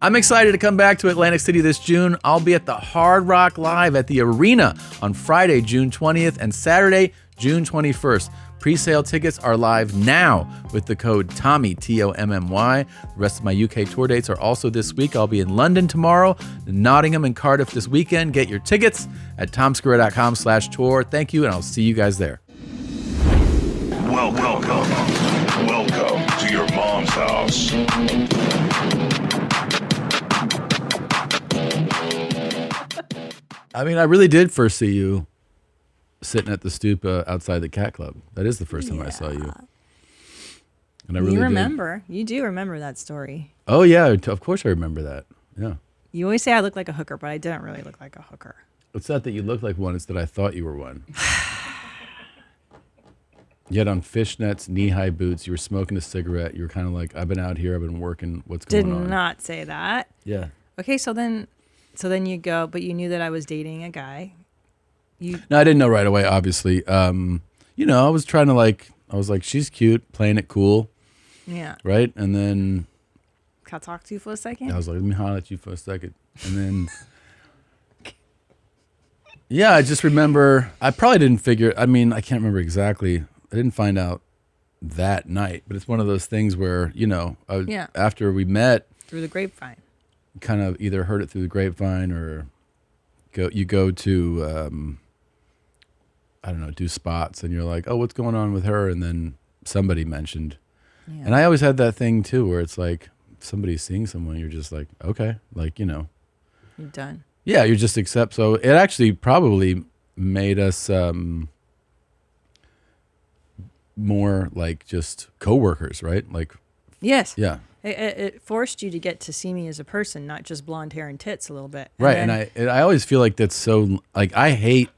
I'm excited to come back to Atlantic City this June. I'll be at the Hard Rock Live at the Arena on Friday, June 20th and Saturday, June 21st. Pre-sale tickets are live now with the code TOMMY, T-O-M-M-Y. The rest of my UK tour dates are also this week. I'll be in London tomorrow, Nottingham and Cardiff this weekend. Get your tickets at tomsegura.com/tour. Thank you, and I'll see you guys there. Welcome to your mom's house. I mean, I really did first see you sitting at the stoop outside the Cat Club. That is the first time I saw you. And I really remember. You do remember that story. Oh, yeah. Of course I remember that. Yeah. You always say I look like a hooker, but I didn't really look like a hooker. It's not that you look like one. It's that I thought you were one. You had on fishnets, knee-high boots. You were smoking a cigarette. You were kind of like, I've been out here. I've been working. What's going on? Did not say that. Yeah. Okay, so then you go, but you knew that I was dating a guy. No, I didn't know right away, obviously. I was trying to I was like, she's cute, playing it cool. Yeah. Right? And then can I talk to you for a second? I was like, let me holler at you for a second. And then, yeah, I just remember, I probably didn't figure, I can't remember exactly. I didn't find out that night, but it's one of those things where, after we met. Through the grapevine. Kind of either heard it through the grapevine or you go to, do spots and you're like, oh, what's going on with her? And then somebody mentioned. Yeah. And I always had that thing too, where it's like, if somebody's seeing someone, you're just like, okay, you're done. Yeah, you just accept. So it actually probably made us more like just coworkers, right? Like, yes. Yeah. It forced you to get to see me as a person, not just blonde hair and tits a little bit. Right. And I always feel like that's so, I hate,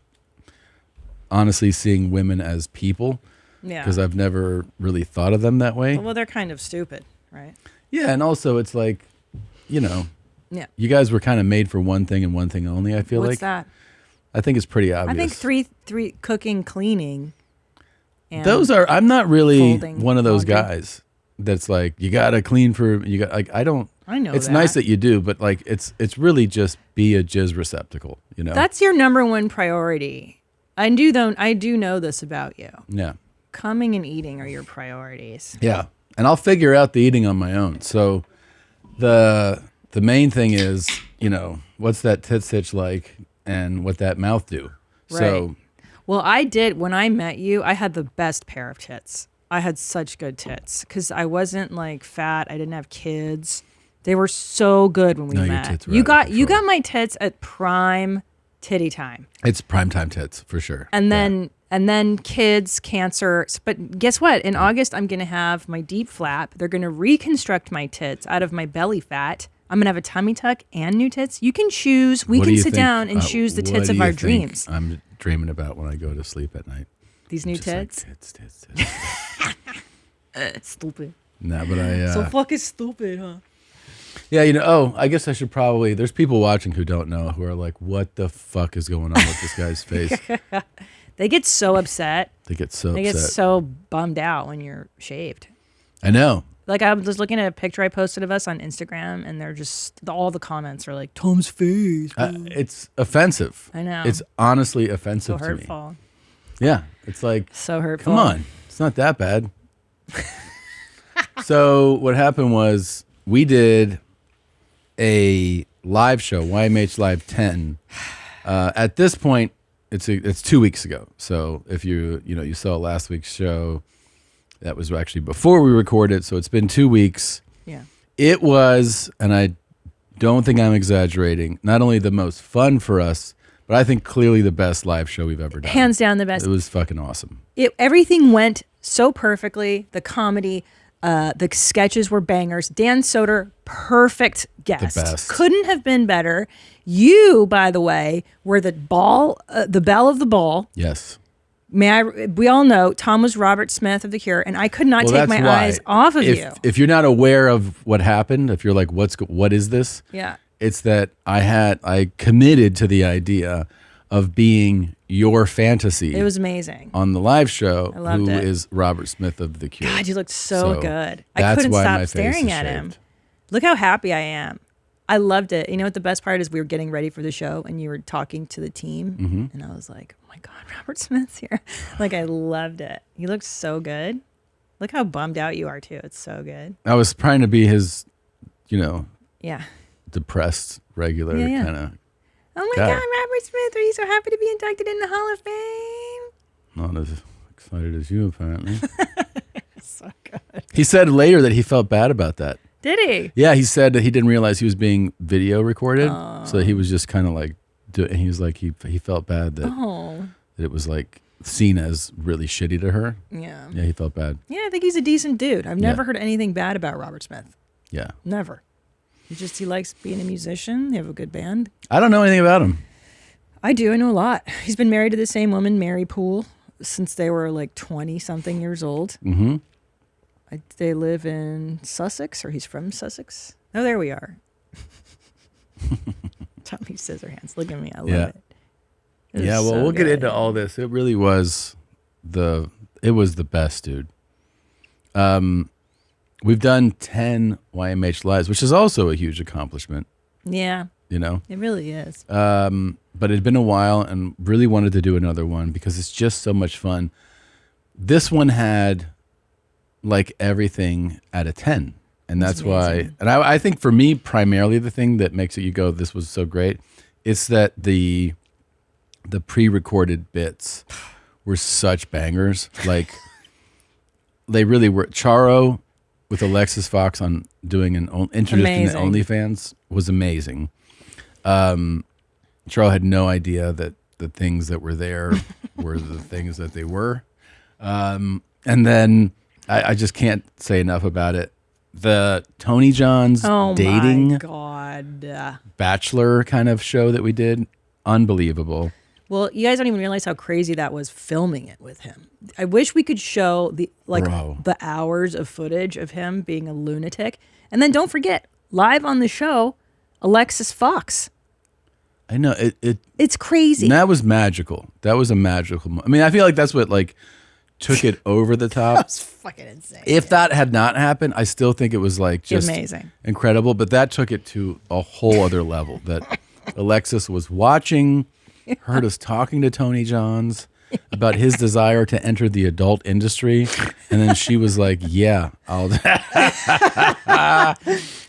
honestly, seeing women as people. Yeah. Because I've never really thought of them that way. Well, they're kind of stupid, right? Yeah. And also it's like, yeah. You guys were kind of made for one thing and one thing only, I feel like. What's that? I think it's pretty obvious. I think three cooking, cleaning. And I'm not really one of those guys. That's like, you gotta clean I don't. I know it's nice that you do, but it's really just be a jizz receptacle, That's your number one priority. I do know this about you. Yeah. Coming and eating are your priorities. Yeah, and I'll figure out the eating on my own. So, the main thing is, what's that tit stitch like, and what that mouth do. Right. So, well, I did when I met you. I had the best pair of tits. I had such good tits because I wasn't fat. I didn't have kids. They were so good when we met. Your tits were you got my tits at prime titty time. It's prime time tits for sure. And then kids, cancer. But guess what? In August, I'm gonna have my deep flap. They're gonna reconstruct my tits out of my belly fat. I'm gonna have a tummy tuck and new tits. You can choose. We can sit down and choose the tits of our dreams. I'm dreaming about when I go to sleep at night. These new tits? Like, tits. Stupid. Nah, but so fucking stupid, huh? Yeah, I guess I should probably, there's people watching who don't know, who are like, what the fuck is going on with this guy's face? They get so upset. They get so bummed out when you're shaved. I know. I was looking at a picture I posted of us on Instagram, and they're just, all the comments are like, Tom's face. It's offensive. I know. It's honestly offensive so to hurtful. me. Yeah, it's like, so hurtful. Come on, it's not that bad. So what happened was we did a live show, YMH Live 10. At this point, it's 2 weeks ago. So if you saw last week's show, that was actually before we recorded. So it's been 2 weeks. Yeah. It was, and I don't think I'm exaggerating, not only the most fun for us, but I think clearly the best live show we've ever done. Hands down the best. It was fucking awesome. Everything went so perfectly. The comedy, the sketches were bangers. Dan Soder, perfect guest. The best. Couldn't have been better. You, by the way, were the belle of the ball. Yes. We all know Tom was Robert Smith of The Cure, and I could not take my eyes off of you. If you're not aware of what happened, if you're like, what is this? Yeah. It's that I committed to the idea of being your fantasy. It was amazing. On the live show, I loved who it. is Robert Smith of The Cure. God, you looked so good. I that's couldn't why stop my face staring is at him. shaved. Look how happy I am. I loved it. You know what the best part is? We were getting ready for the show, and you were talking to the team, and I was like, "Oh my God, Robert Smith's here!" Like I loved it. He looked so good. Look how bummed out you are too. It's so good. I was trying to be his, Yeah. depressed regular kind of. Oh my guy. God, Robert Smith! Are you so happy to be inducted in the Hall of Fame? Not as excited as you, apparently. So good. He said later that he felt bad about that. Did he? Yeah, he said that he didn't realize he was being video recorded, so he was just kind of like, he was like he felt bad that, that it was like seen as really shitty to her. Yeah. Yeah, he felt bad. Yeah, I think he's a decent dude. I've never heard anything bad about Robert Smith. Yeah. Never. He likes being a musician. They have a good band. I don't know anything about him. I do. I know a lot. He's been married to the same woman, Mary Poole, since they were like 20-something years old. Mm-hmm. They live in Sussex, or he's from Sussex. Oh, there we are. Tommy Scissorhands. Look at me. I love it. Yeah, well, we'll get into all this. It really was the best, dude. We've done 10 YMH Lives, which is also a huge accomplishment. Yeah. It really is. But it had been a while and really wanted to do another one because it's just so much fun. This one had like everything at a 10. And that's why, and I think for me, primarily the thing that makes it you go, this was so great, it's that the pre-recorded bits were such bangers. Like they really were. Charo with Alexis Fox on doing introducing the OnlyFans was amazing. Charo had no idea that the things that were there were the things that they were. And then I just can't say enough about it. The Tony John's dating my God. bachelor kind of show that we did, unbelievable. Well, you guys don't even realize how crazy that was filming it with him. I wish we could show the hours of footage of him being a lunatic. And then don't forget, live on the show, Alexis Fox. I know it's crazy. That was magical. That was a magical I mean, I feel like that's what like took it over the top. That was fucking insane. If that had not happened, I still think it was like just amazing, incredible, but that took it to a whole other level. That Alexis was watching, heard us talking to Tony Johns about his desire to enter the adult industry, and then she was like, "Yeah, I'll."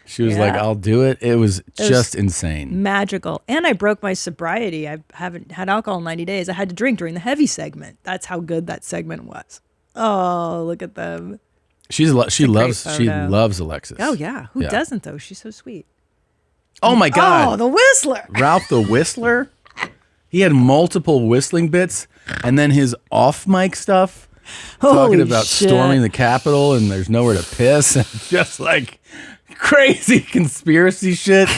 She was like, "I'll do it." It was just insane, magical. And I broke my sobriety. I haven't had alcohol in 90 days. I had to drink during the heavy segment. That's how good that segment was. Oh, look at them. She loves Alexis. Oh yeah, who doesn't though? She's so sweet. Oh my God! Oh, the Whistler, Ralph the Whistler. He had multiple whistling bits, and then his off mic stuff, talking about storming the Capitol and there's nowhere to piss, and just like crazy conspiracy shit.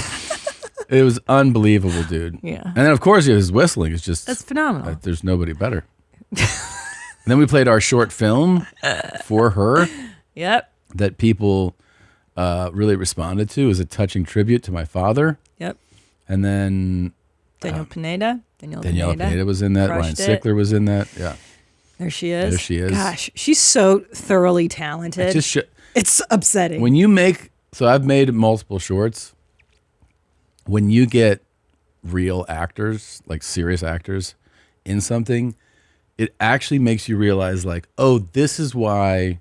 It was unbelievable, dude. Yeah. And then of course his whistling is just that's phenomenal. There's nobody better. And then we played our short film for her. Yep. That people really responded to as a touching tribute to my father. Yep. And then Danielle Pineda was in that. Ryan Sickler was in that. Yeah. There she is. There she is. Gosh, she's so thoroughly talented. It's upsetting. When you make, so I've made multiple shorts. When you get real actors, like serious actors in something, it actually makes you realize like, oh, this is why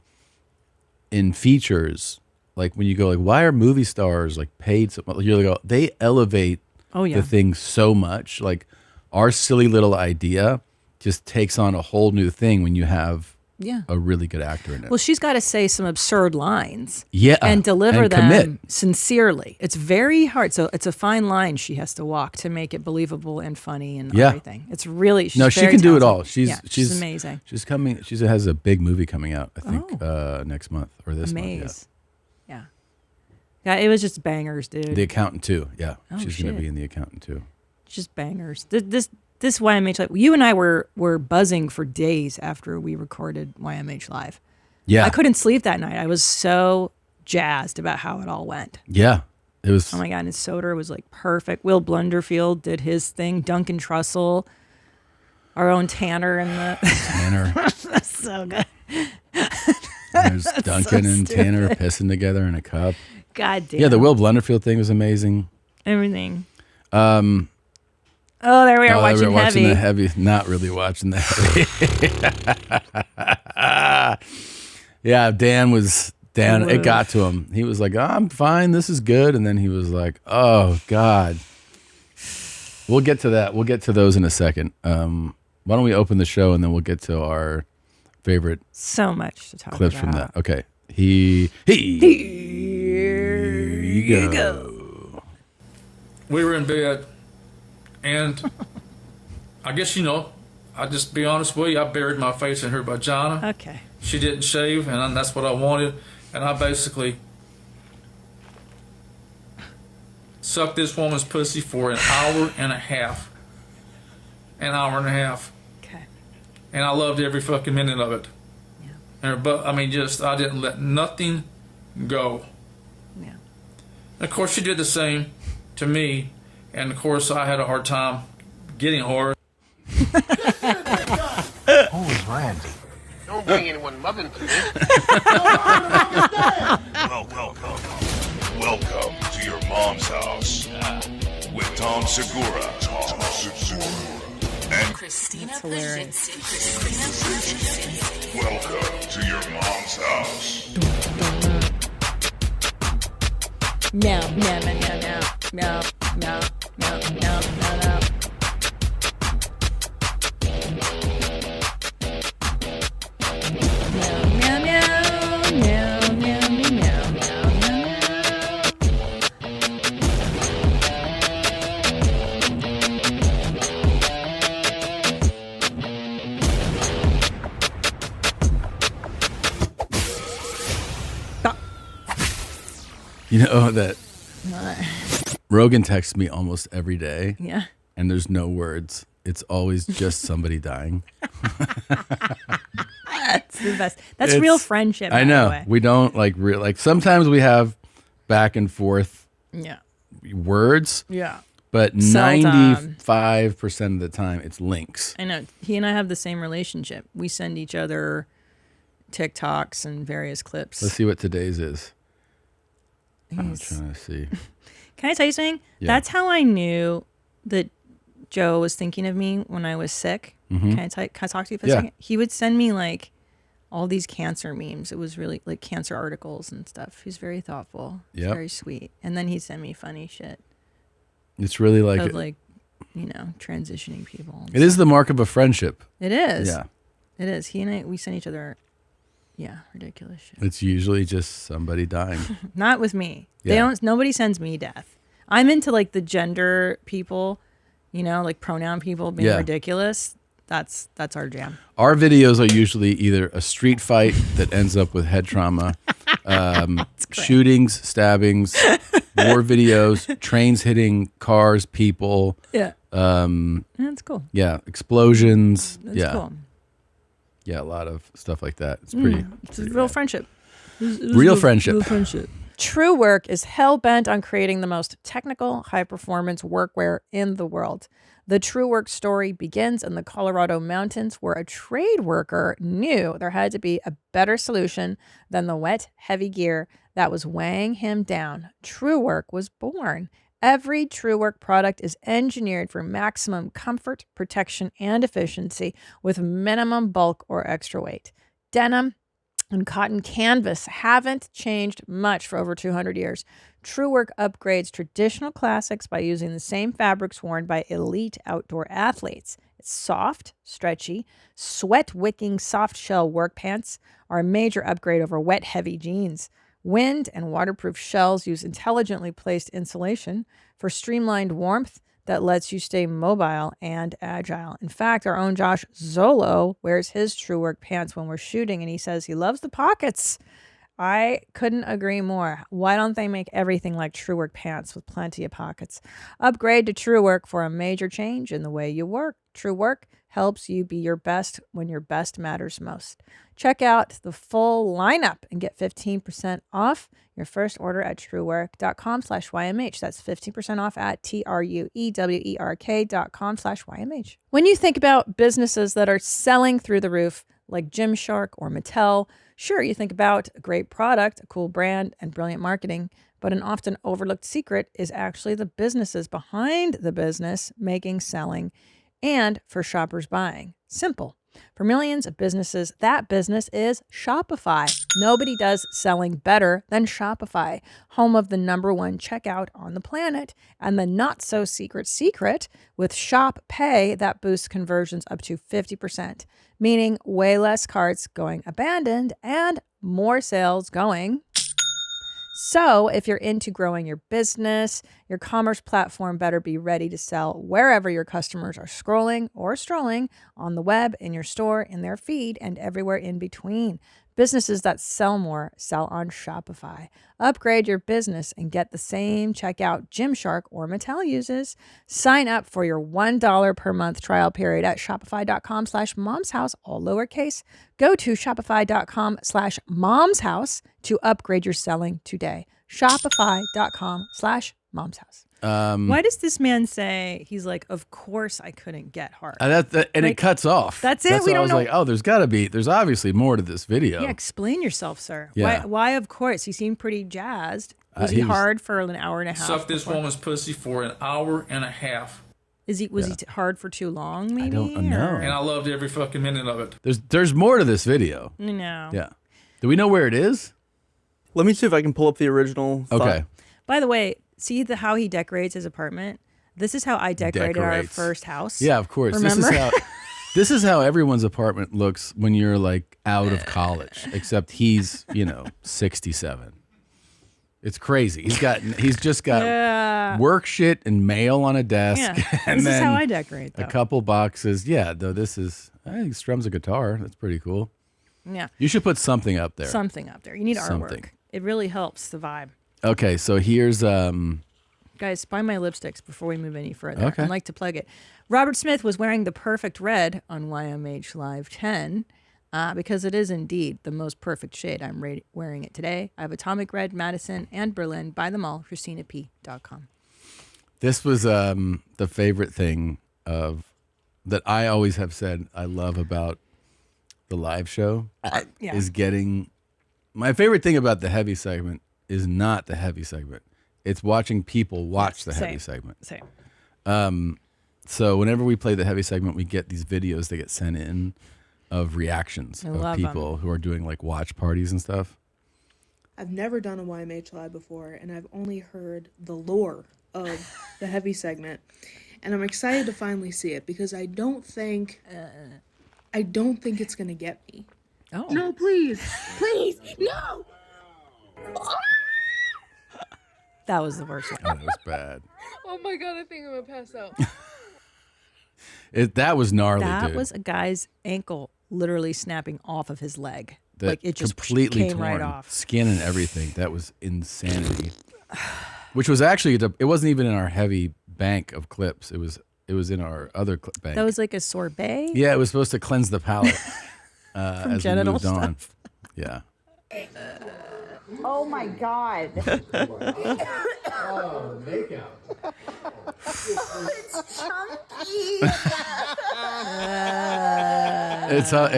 in features, like when you go like, why are movie stars like paid so much? You're like, oh, they elevate the thing so much. Like our silly little idea just takes on a whole new thing when you have a really good actor in it. Well, she's got to say some absurd lines. Yeah. And deliver them commit. Sincerely. It's very hard. So it's a fine line she has to walk to make it believable and funny and everything. It's really, she's she can do it all. She's amazing. She's coming. She has a big movie coming out, I think, next month or this month. Yeah, it was just bangers, dude. The Accountant too. Yeah, Oh, she's going to be in The Accountant too. Just bangers. This YMH Live, you and I were buzzing for days after we recorded YMH Live. Yeah. I couldn't sleep that night. I was so jazzed about how it all went. Yeah. It was. Oh my God, and Soder was like perfect. Will Blunderfield did his thing. Duncan Trussell, our own Tanner in the Tanner. That's so good. There's Duncan and Tanner pissing together in a cup. God damn. Yeah, the Will Blunderfield thing was amazing. Everything. Oh, there we are watching Heavy. The Heavy. Not really watching the Heavy. Yeah, Dan. It got to him. He was like, oh, I'm fine. This is good. And then he was like, oh, God. We'll get to that. We'll get to those in a second. Why don't we open the show and then we'll get to our favorite so much to talk clips about. from that. Okay. Here you go. We were in bed, and I guess, I'll just be honest with you, I buried my face in her vagina. Okay. She didn't shave, and that's what I wanted. And I basically sucked this woman's pussy for an hour and a half. Okay. And I loved every fucking minute of it. Yeah. And her butt, I didn't let nothing go. Yeah. And of course, she did the same to me. And of course, I had a hard time getting hard. Who is Randy? Don't bring anyone mother into this. Welcome to your mom's house with Tom Segura. And Christina hilarious. welcome to your mom's house. No. You know that Rogan texts me almost every day. Yeah. And there's no words. It's always just somebody dying. That's the best. That's real friendship. I by know. the way. We don't like sometimes we have back and forth Yeah. words, Yeah. but Seldom. 95% of the time it's links. I know. He and I have the same relationship. We send each other TikToks and various clips. Let's see what today's is. I'm He's- trying to see. Can I tell you something? Yeah. That's how I knew that Joe was thinking of me when I was sick. Can I talk to you for a Yeah. second? He would send me like all these cancer memes. It was really like cancer articles and stuff. He's very thoughtful. He's Yep. very sweet. And then he'd send me funny shit It's really like, of like, transitioning people. and it is the mark of a friendship. It is. Yeah. It is. He and I, we send each other, ridiculous shit. It's usually just somebody dying. Not with me. Yeah. Nobody sends me death. I'm into like the gender people, like pronoun people being Yeah. ridiculous. That's our jam. Our videos are usually either a street fight that ends up with head trauma, shootings, stabbings, war videos, trains hitting cars, people. Yeah. That's cool. Yeah, explosions. That's cool. Yeah, a lot of stuff like that. It's pretty. It's a real friendship. Real friendship. Real friendship. True Work is hell-bent on creating the most technical, high-performance workwear in the world. The True Work story begins in the Colorado mountains, where a trade worker knew there had to be a better solution than the wet, heavy gear that was weighing him down. True Work was born. Every True Work product is engineered for maximum comfort, protection, and efficiency with minimum bulk or extra weight. Denim and cotton canvas haven't changed much for over 200 years. True Work upgrades traditional classics by using the same fabrics worn by elite outdoor athletes. It's soft, stretchy, sweat-wicking soft shell work pants are a major upgrade over wet, heavy jeans. Wind and waterproof shells use intelligently placed insulation for streamlined warmth that lets you stay mobile and agile. In fact, our own Josh Zolo wears his True Work pants when we're shooting, and he says he loves the pockets. I couldn't agree more. Why don't they make everything like True Work pants with plenty of pockets? Upgrade to True Work for a major change in the way you work. True Work helps you be your best when your best matters most. Check out the full lineup and get 15% off your first order at truework.com/YMH. That's 15% off at TRUEWERK.com/YMH. When you think about businesses that are selling through the roof, like Gymshark or Mattel, sure, you think about a great product, a cool brand, and brilliant marketing. But an often overlooked secret is actually the businesses behind the business making, selling, and for shoppers buying. Simple. For millions of businesses, that business is Shopify. Nobody does selling better than Shopify, home of the #1 checkout on the planet. And the not so secret with Shop Pay that boosts conversions up to 50%, meaning way less carts going abandoned and more sales going. So if you're into growing your business, your commerce platform better be ready to sell wherever your customers are scrolling or strolling on the web, in your store, in their feed, and everywhere in between. Businesses that sell more sell on Shopify. Upgrade your business and get the same checkout Gymshark or Mattel uses. Sign up for your $1 per month trial period at shopify.com/momshouse, all lowercase. Go to shopify.com/momshouse to upgrade your selling today. Shopify.com/momshouse. Why does this man say, he's like, of course I couldn't get hard? It cuts off. That's it? We why don't I was know. like, oh, there's obviously more to this video. Yeah, explain yourself, sir. Yeah. Why of course? He seemed pretty jazzed. Was he he was- hard for an hour and a half? Sucked this before? woman's pussy for an hour and a half. Was he hard for too long, maybe? don't know. And I loved every fucking minute of it. There's more to this video. No. Yeah. Do we know where it is? Let me see if I can pull up the original thought. Okay. By the way, see how he decorates his apartment? This is how I decorated our Decorates. first house. Yeah, of course. Remember? This is how everyone's apartment looks when you're like out of college, except he's, 67. It's crazy. He's just got work shit and mail on a desk. Yeah. And This is then how I decorate, though. a couple boxes. Yeah, though I think he strums a guitar. That's pretty cool. Yeah. You should put something up there. Something up there. You need Something. artwork. It really helps the vibe. Okay, so here's Guys, buy my lipsticks before we move any further. Okay. I'd like to plug it. Robert Smith was wearing the perfect red on YMH Live 10 because it is indeed the most perfect shade. I'm wearing it today. I have Atomic Red, Madison, and Berlin. Buy them all. ChristinaP.com. This was the favorite thing that I always have said I love about the live show Yeah. is getting. My favorite thing about the heavy segment is not the heavy segment. It's watching people watch the heavy segment. Same. So whenever we play the heavy segment, we get these videos that get sent in of reactions of love people who are doing like watch parties and stuff. I've never done a YMH Live before, and I've only heard the lore of the heavy segment. And I'm excited to finally see it because I don't think it's gonna get me. Oh. No, please, no. That was the worst one. That was bad. Oh my god, I think I'm gonna pass out. That was gnarly, That dude. was a guy's ankle literally snapping off of his leg. That like it just completely came torn, right off. skin and everything. That was insanity. Which was actually, it wasn't even in our heavy bank of clips. It was in our other bank. That was like a sorbet. Yeah, it was supposed to cleanse the palate From as genital we moved on. stuff. Yeah. Oh my god. It's chunky. It's Oh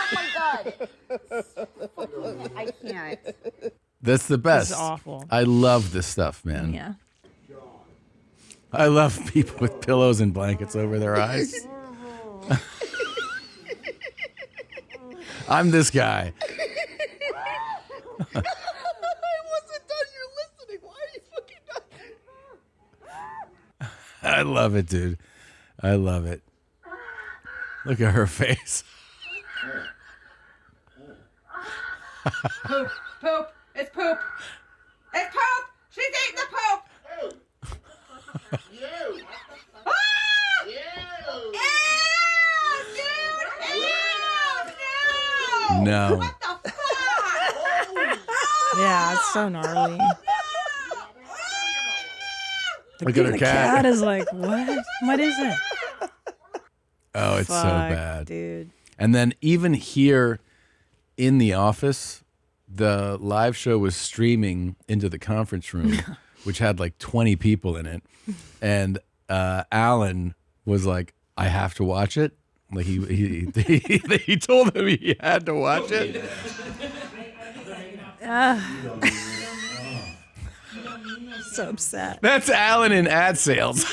my god. I can't. that's the best. This is awful. I love this stuff, man. Yeah. I love people with pillows and blankets over their eyes. I'm this guy. I wasn't done. You're listening. Why are you fucking done? I love it, dude. I love it. Look at her face. Poop. It's poop. It's poop. She's eating the poop. You. Ah! You. Ew, dude. Ew. No. What the fuck? Yeah, it's so gnarly. Look at her The cat. cat is like, what? What is it? Oh, it's so Fuck, bad. dude. And then even here in the office, the live show was streaming into the conference room, which had like 20 people in it. And Alan was like, I have to watch it. Like he told him he had to watch it. So upset. That's Alan in ad sales.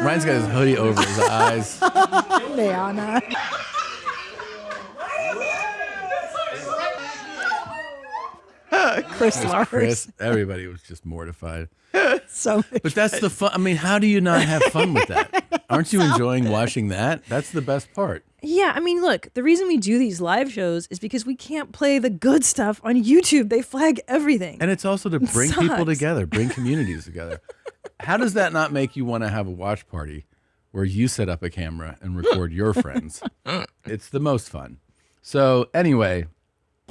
Ryan's got his hoodie over his eyes. Leanna. Chris Lars. Chris, everybody was just mortified. So much But that's the fun. I mean, how do you not have fun with that? Aren't you enjoying watching that? That's the best part. Yeah, I mean, look, the reason we do these live shows is because we can't play the good stuff on YouTube. They flag everything. And it's also to bring people together, bring communities together. How does that not make you want to have a watch party where you set up a camera and record your friends? It's the most fun. So anyway,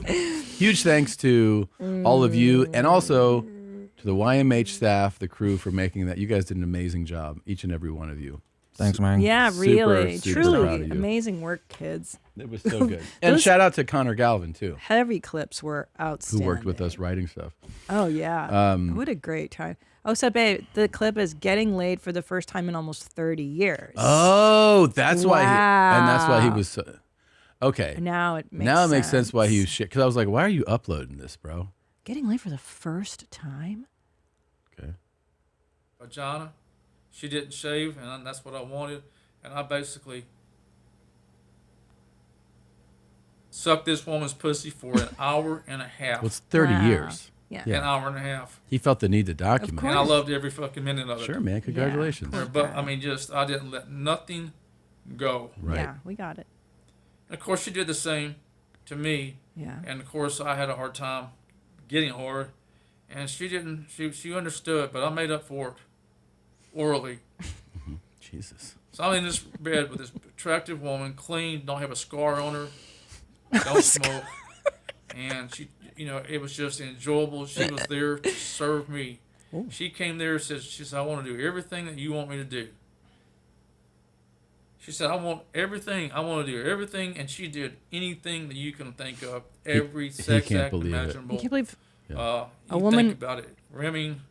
huge thanks to all of you and also to the YMH staff, the crew for making that. You guys did an amazing job, each and every one of you. Thanks, man. Yeah, really. Super proud of Truly you. amazing work, kids. It was so good. And shout out to Connor Galvin, too, Heavy clips were who outstanding. worked with us writing stuff. Oh, yeah. What a great time. Oh, so babe, the clip is getting laid for the first time in almost 30 years. Oh, that's why. And that's why he Wow. was so. Okay. Now it makes sense why he was shit. Because I was like, why are you uploading this, bro? Getting laid for the first time? Okay. Vagina. She didn't shave, and that's what I wanted. And I basically sucked this woman's pussy for an hour and a half. Well, it's 30 Wow. years. Yeah. An hour and a half. He felt the need to document. course. And I loved every fucking minute of it. Sure, man. Congratulations. Yeah. But, I mean, I didn't let nothing go. Right. Yeah, we got it. And of course, she did the same to me. Yeah. And of course, I had a hard time getting hard. And she didn't, she understood, but I made up for it orally. Jesus. So I'm in this bed with this attractive woman, clean, don't have a scar on her, don't smoke. And she, it was just enjoyable. She was there to serve me. She came there and she said, I want to do everything that you want me to do. She said, I want everything. I want to do everything. And she did anything that you can think of. Every sex can't act believe it. imaginable. You can't believe You a woman- think about it. Rimming,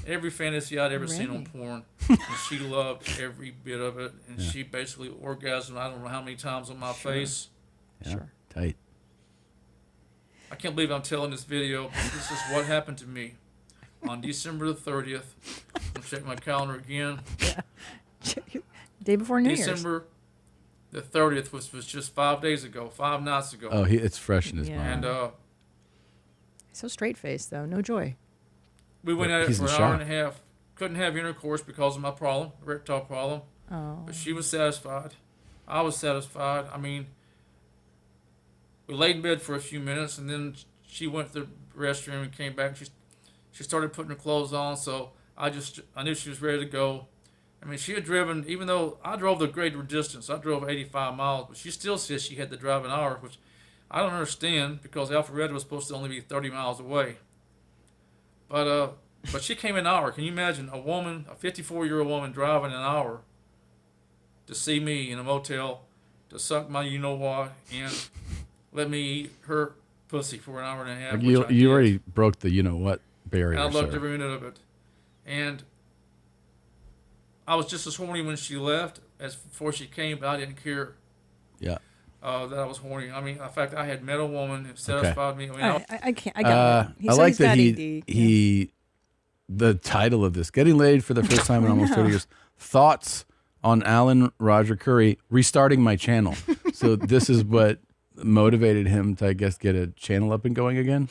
every fantasy I'd ever seen on porn. And she loved every bit of it. And she basically orgasmed I don't know how many times on my face. Yeah. Sure. Tight. I can't believe I'm telling this video. But this is what happened to me on December the 30th. I'll check my calendar again. Day before New Year's. December the 30th was just 5 days ago, 5 nights ago. Oh, it's fresh in his Yeah. mind. And So straight faced though, no joy. we went at it He's for in an hour shock. and a half. Couldn't have intercourse because of my problem, erectile problem. Oh. But she was satisfied. I was satisfied. I mean, we laid in bed for a few minutes, and then she went to the restroom and came back. She started putting her clothes on, so I knew she was ready to go. I mean, she had driven, even though I drove the greater distance, I drove 85 miles, but she still says she had to drive an hour, which I don't understand because Alpharetta was supposed to only be 30 miles away. But she came an hour. Can you imagine a woman, a 54-year-old woman driving an hour to see me in a motel, to suck my you-know-what, and let me eat her pussy for an hour and a half. Like which I you did. already broke the you-know-what barrier, And I loved sir. every minute of it. And I was just as horny when she left as before she came, but I didn't care Yeah. that I was horny. I mean, in fact, I had met a woman who satisfied me. I mean, All right, I can't. I got it. I said like he's that got he AD. he the title of this, Getting Laid for the First Time in Almost 30 Years. Thoughts on Alan Roger Curry restarting my channel. So this is what motivated him to, I guess, get a channel up and going again.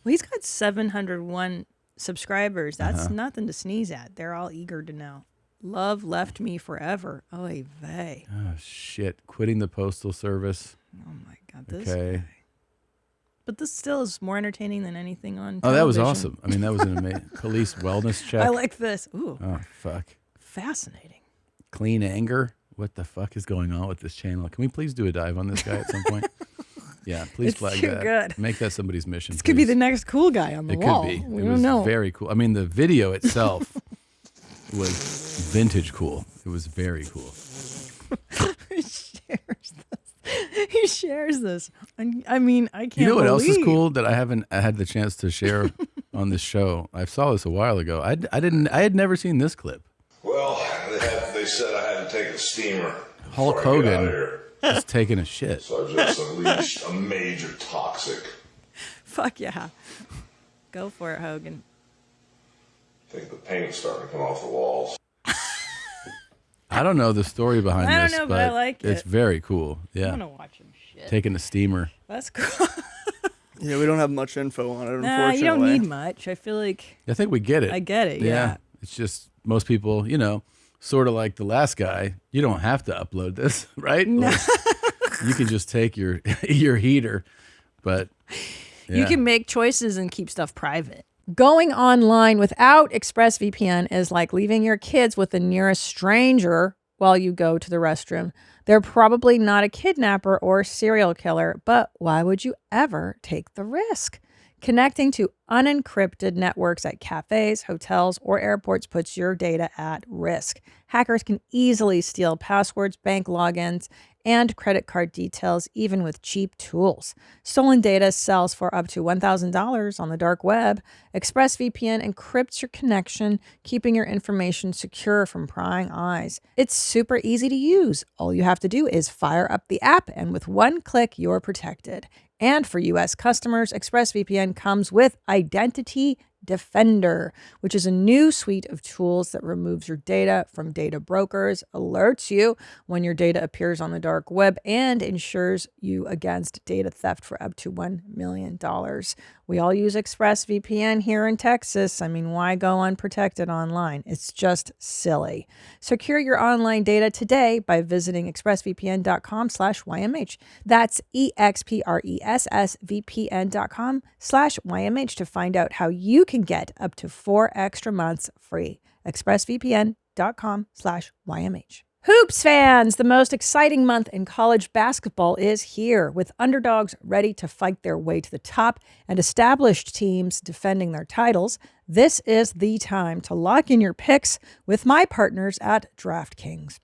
Well, he's got 701 subscribers. That's nothing to sneeze at. They're all eager to know. Love left me forever. Oy vey. Oh, shit. Quitting the Postal Service. Oh my God. This Okay. guy. But this still is more entertaining than anything on Oh, that was television. awesome. I mean, that was an amazing police wellness check. I like this. Ooh, Oh, fuck. fascinating. Clean anger. What the fuck is going on with this channel? Can we please do a dive on this guy at some point? Yeah, please It's flag too that. good. Make that somebody's mission. This could be please. the next cool guy on the It wall. could be. We It don't was know. very cool. I mean, the video itself was vintage cool. It was very cool. He shares this. I mean, I can't. You know what else is believe- cool that I haven't had the chance to share on this show? I saw this a while ago. I had never seen this clip. Well, they said I had to take a steamer. Hulk before I get out Hogan of here. is taking a shit. So I just unleashed a major toxic. Fuck yeah. Go for it, Hogan. I think the paint's starting to come off the walls. I don't know the story behind I don't this, know, but I like it's it. very cool. Yeah. I want to watch him shit. Taking a steamer. That's cool. Yeah, we don't have much info on it, Nah, unfortunately. you don't need much. I feel like I think we get it. I get it, yeah. It's just most people, sort of like the last guy, you don't have to upload this, right? No. Like, you can just take your heater, but you can make choices and keep stuff private. Going online without ExpressVPN is like leaving your kids with the nearest stranger while you go to the restroom. They're probably not a kidnapper or serial killer, but why would you ever take the risk? Connecting to unencrypted networks at cafes, hotels, or airports puts your data at risk. Hackers can easily steal passwords, bank logins, and credit card details, even with cheap tools. Stolen data sells for up to $1,000 on the dark web. ExpressVPN encrypts your connection, keeping your information secure from prying eyes. It's super easy to use. All you have to do is fire up the app, and with one click, you're protected. And for U.S. customers, ExpressVPN comes with Identity Defender, which is a new suite of tools that removes your data from data brokers, alerts you when your data appears on the dark web, and insures you against data theft for up to $1 million. We all use ExpressVPN here in Texas. I mean, why go unprotected online? It's just silly. Secure your online data today by visiting expressvpn.com/YMH. That's expressvpn.com/YMH to find out how you can get up to 4 extra months free. expressvpn.com/YMH. Hoops fans, the most exciting month in college basketball is here, with underdogs ready to fight their way to the top and established teams defending their titles. This is the time to lock in your picks with my partners at DraftKings.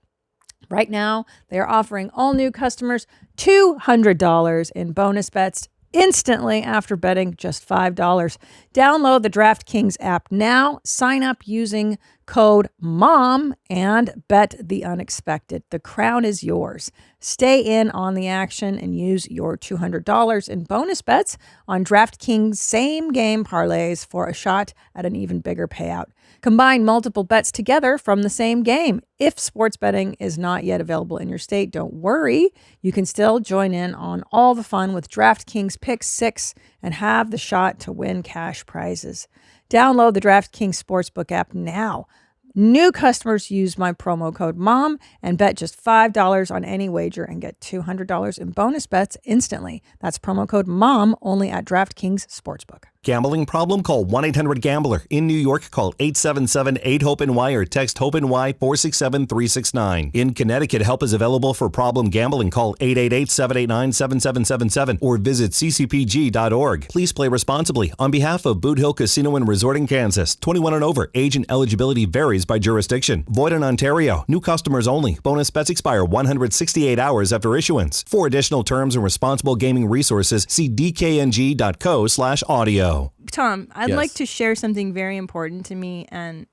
Right now, they are offering all new customers $200 in bonus bets instantly after betting just $5. Download the DraftKings app now, sign up using code MOM, and bet the unexpected. The crown is yours. Stay in on the action and use your $200 in bonus bets on DraftKings same-game parlays for a shot at an even bigger payout. Combine multiple bets together from the same game. If sports betting is not yet available in your state, don't worry. You can still join in on all the fun with DraftKings Pick 6 and have the shot to win cash prizes. Download the DraftKings Sportsbook app now. New customers use my promo code MOM and bet just $5 on any wager and get $200 in bonus bets instantly. That's promo code MOM only at DraftKings Sportsbook. Gambling problem? Call 1-800-GAMBLER. In New York, call 877-8-HOPE-NY or text HOPE-NY 467-369. In Connecticut, help is available for problem gambling. Call 888-789-7777 or visit ccpg.org. Please play responsibly. On behalf of Boot Hill Casino and Resort in Kansas, 21 and over. Age and eligibility varies by jurisdiction. Void in Ontario. New customers only. Bonus bets expire 168 hours after issuance. For additional terms and responsible gaming resources, see dkng.co/audio. Tom, I'd Yes. like to share something very important to me. And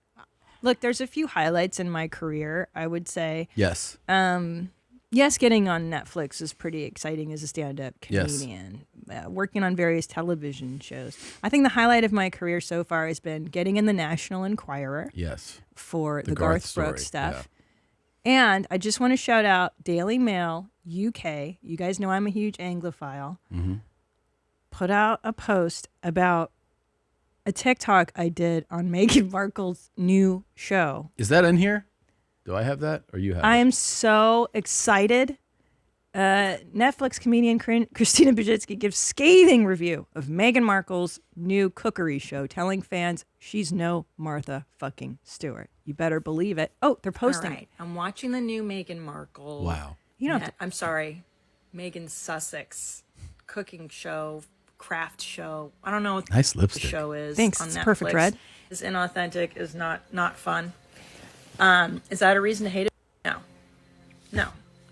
look, there's a few highlights in my career, I would say. Yes. Yes, getting on Netflix is pretty exciting as a stand-up Yes. comedian. Working on various television shows. I think the highlight of my career so far has been getting in the National Enquirer Yes. for the Garth Garth story, Brooks stuff. And I just want to shout out Daily Mail UK. You guys know I'm a huge Anglophile. Mm-hmm. Put out a post about a TikTok I did on Meghan Markle's new show. Is that in here? Do I have that or you have I it? am so excited. Netflix comedian Christina P gives scathing review of Meghan Markle's new cookery show, telling fans she's no Martha fucking Stewart. You better believe it. Oh, they're posting. All right. I'm watching the new Meghan Markle. Wow. You don't have to- I'm sorry. Meghan Sussex cooking show, craft show. I don't know what Nice the lipstick. show is. Thanks. On It's Netflix. perfect red. Is inauthentic, is not fun. Is that a reason to hate it? No,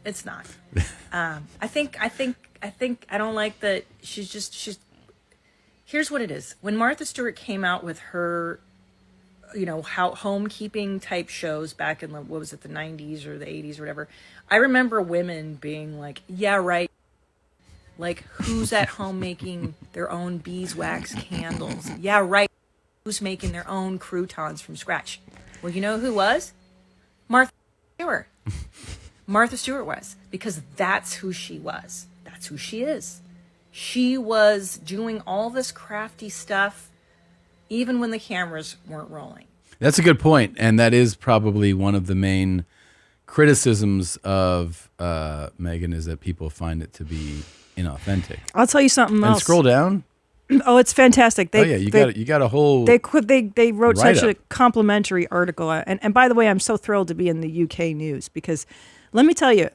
it's not. I think I don't like that she's here's what it is. When Martha Stewart came out with her how homekeeping type shows back in the 90s or the 80s or whatever. I remember women being like, yeah, right. Like, who's at home making their own beeswax candles? Yeah, right. Who's making their own croutons from scratch? Well, you know who was? Martha Stewart. Martha Stewart was, because that's who she was. That's who she is. She was doing all this crafty stuff even when the cameras weren't rolling. That's a good point, and that is probably one of the main criticisms of Meghan is that people find it to be inauthentic. I'll tell you something And else. scroll down. Oh, it's fantastic. You got a whole. They wrote such a write-up. complimentary article, and by the way, I'm so thrilled to be in the UK news because, let me tell you,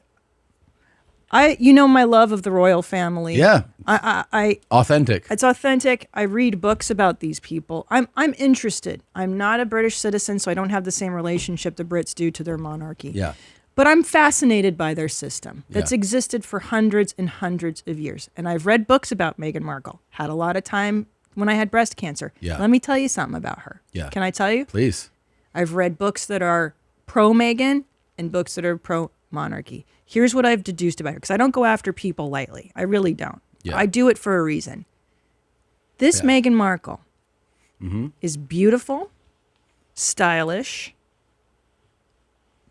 my love of the royal family. Yeah. I Authentic. It's authentic. I read books about these people. I'm interested. I'm not a British citizen, so I don't have the same relationship the Brits do to their monarchy. Yeah. But I'm fascinated by their system that's Yeah. existed for hundreds and hundreds of years. And I've read books about Meghan Markle. Had a lot of time when I had breast cancer. Yeah. Let me tell you something about her. Yeah. Can I tell you? Please. I've read books that are pro-Meghan and books that are pro-monarchy. Here's what I've deduced about her, because I don't go after people lightly. I really don't. Yeah. I do it for a reason. This Meghan Markle is beautiful, stylish,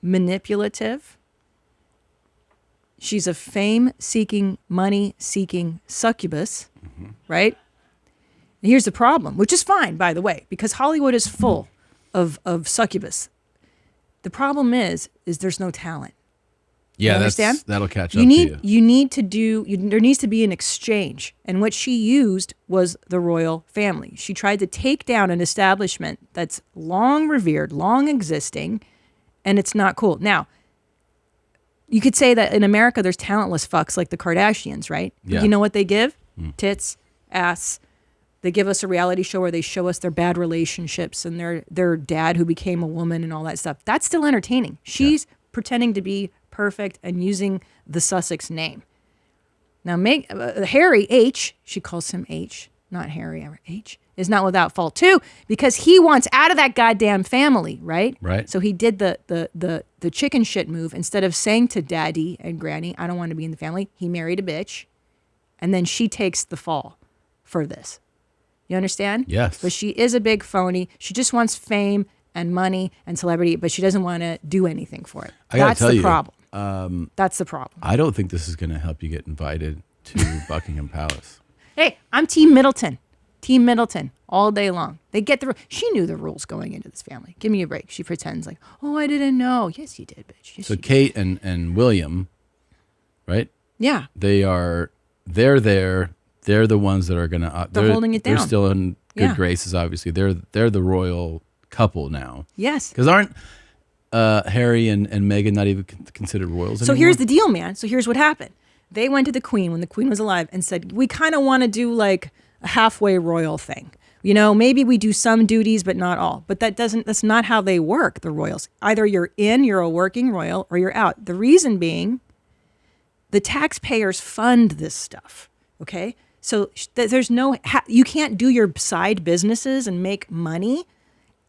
manipulative. She's a fame-seeking, money-seeking succubus, right? And here's the problem, which is fine, by the way, because Hollywood is full of succubus. The problem is there's no talent. Yeah, You understand? that'll catch You up need to you. you need to do. There needs to be an exchange, and what she used was the royal family. She tried to take down an establishment that's long revered, long existing, and it's not cool. Now, you could say that in America there's talentless fucks like the Kardashians, right? Yeah. You know what they give? Tits, ass. They give us a reality show where they show us their bad relationships and their dad who became a woman and all that stuff. That's still entertaining. She's pretending to be perfect and using the Sussex name. Now, Harry H, she calls him H, not Harry, H, is not without fault too, because he wants out of that goddamn family, right? Right. So he did the chicken shit move. Instead of saying to daddy and granny, I don't want to be in the family, he married a bitch, and then she takes the fall for this. You understand? Yes. But she is a big phony. She just wants fame and money and celebrity, but she doesn't want to do anything for it. I gotta That's tell the you, problem. That's the problem. I don't think this is going to help you get invited to Buckingham Palace. Hey, I'm Team Middleton. Team Middleton all day long. They get the. She knew the rules going into this family. Give me a break. She pretends like, oh, I didn't know. Yes, you did, bitch. Yes, So you did. Kate and William, right? Yeah. They're there. They're the ones that are going to. They're holding it They're down. still in good Yeah. graces. Obviously, they're the royal couple now. Yes. Because aren't Harry and Meghan not even considered royals So anymore? here's the deal, man. So here's what happened. They went to the Queen when the Queen was alive and said, we kind of want to do like a halfway royal thing. You know, maybe we do some duties, but not all. But that's not how they work, the royals. Either you're a working royal, or you're out. The reason being, the taxpayers fund this stuff, okay? So there's you can't do your side businesses and make money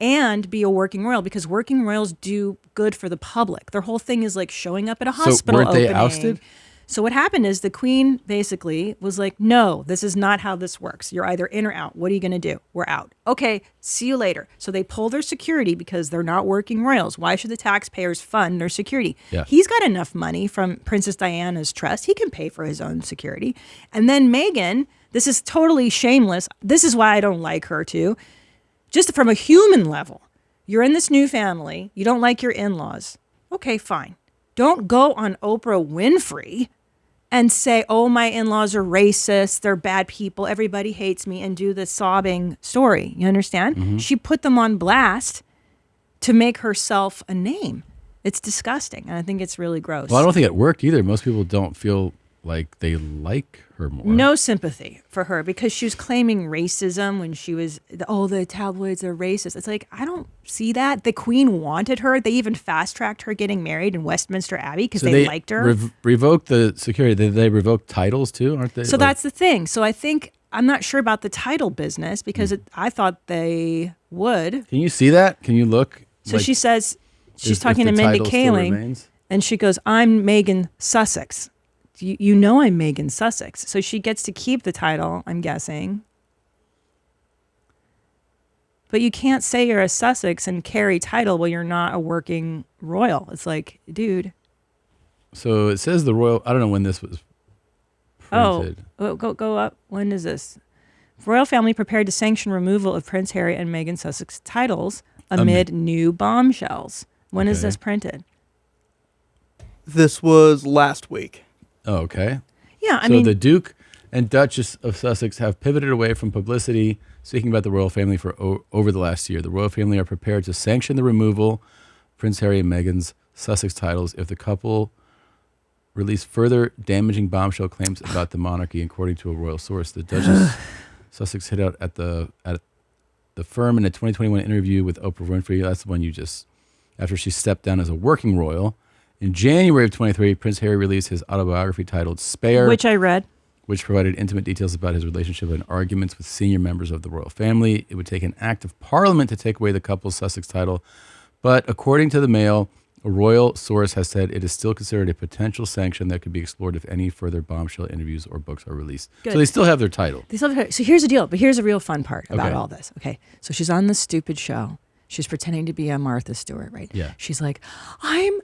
and be a working royal, because working royals do good for the public. Their whole thing is like showing up at a hospital weren't they opening. ousted? So what happened is the Queen basically was like, no, this is not how this works. You're either in or out. What are you going to do? We're out. Okay, see you later. So they pull their security because they're not working royals. Why should the taxpayers fund their security? Yeah. He's got enough money from Princess Diana's trust. He can pay for his own security. And then Meghan, this is totally shameless. This is why I don't like her too. Just from a human level, you're in this new family. You don't like your in-laws. Okay, fine. Don't go on Oprah Winfrey and say, oh, my in-laws are racist, they're bad people, everybody hates me, and do the sobbing story. You understand? Mm-hmm. She put them on blast to make herself a name. It's disgusting, and I think it's really gross. Well, I don't think it worked either. Most people don't feel like they like her more. No sympathy for her, because she was claiming racism when she was, the tabloids are racist. It's like, I don't see that. The Queen wanted her. They even fast-tracked her getting married in Westminster Abbey because they liked her. Revoked the security. They revoke titles too, aren't they? So that's the thing. So I think I'm not sure about the title business because I thought they would. Can you see that? Can you look? So she says, she's talking to the Mindy title still Kaling, remains? and she goes, I'm Meghan Sussex. You know I'm Meghan Sussex. So she gets to keep the title, I'm guessing. But you can't say you're a Sussex and carry title while you're not a working royal. It's like, dude. So it says the royal. I don't know when this was printed. Go up. When is this? Royal family prepared to sanction removal of Prince Harry and Meghan Sussex titles amid new bombshells. When is this printed? This was last week. Oh, okay. Yeah, I so mean, the Duke and Duchess of Sussex have pivoted away from publicity speaking about the royal family for over the last year. The royal family are prepared to sanction the removal of Prince Harry and Meghan's Sussex titles if the couple release further damaging bombshell claims about the monarchy, according to a royal source. The Duchess Sussex hit out at the firm in a 2021 interview with Oprah Winfrey. That's the one you just, after she stepped down as a working royal. In January of 2023, Prince Harry released his autobiography titled Spare, which I read, which provided intimate details about his relationship and arguments with senior members of the royal family. It would take an act of parliament to take away the couple's Sussex title, but according to the Mail, a royal source has said it is still considered a potential sanction that could be explored if any further bombshell interviews or books are released. Good. So they still have their title. So here's the deal, but here's a real fun part about Okay. all this. Okay, so she's on this stupid show. She's pretending to be a Martha Stewart, right? Yeah. She's like, I'm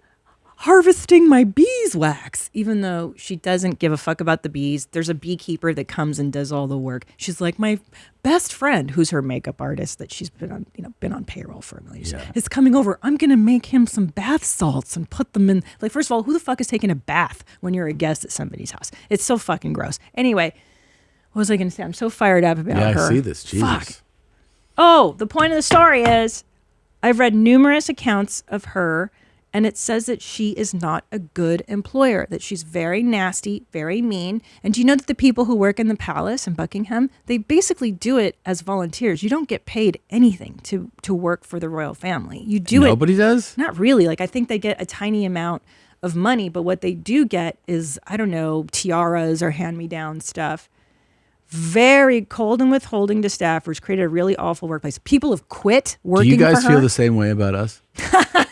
harvesting my beeswax, even though she doesn't give a fuck about the bees. There's a beekeeper that comes and does all the work. She's like, my best friend, who's her makeup artist that she's been on payroll for a million years, is coming over. I'm gonna make him some bath salts and put them in. Like, first of all, who the fuck is taking a bath when you're a guest at somebody's house? It's so fucking gross. Anyway, what was I gonna say? I'm so fired up about her. I see this. Jesus. Fuck. Oh, the point of the story is, I've read numerous accounts of her. And it says that she is not a good employer, that she's very nasty, very mean. And do you know that the people who work in the palace in Buckingham, they basically do it as volunteers. You don't get paid anything to work for the royal family. You do it. Nobody does? Not really. Like, I think they get a tiny amount of money, but what they do get is, I don't know, tiaras or hand-me-down stuff. Very cold and withholding to staffers, created a really awful workplace. People have quit working for her. Do you guys feel the same way about us?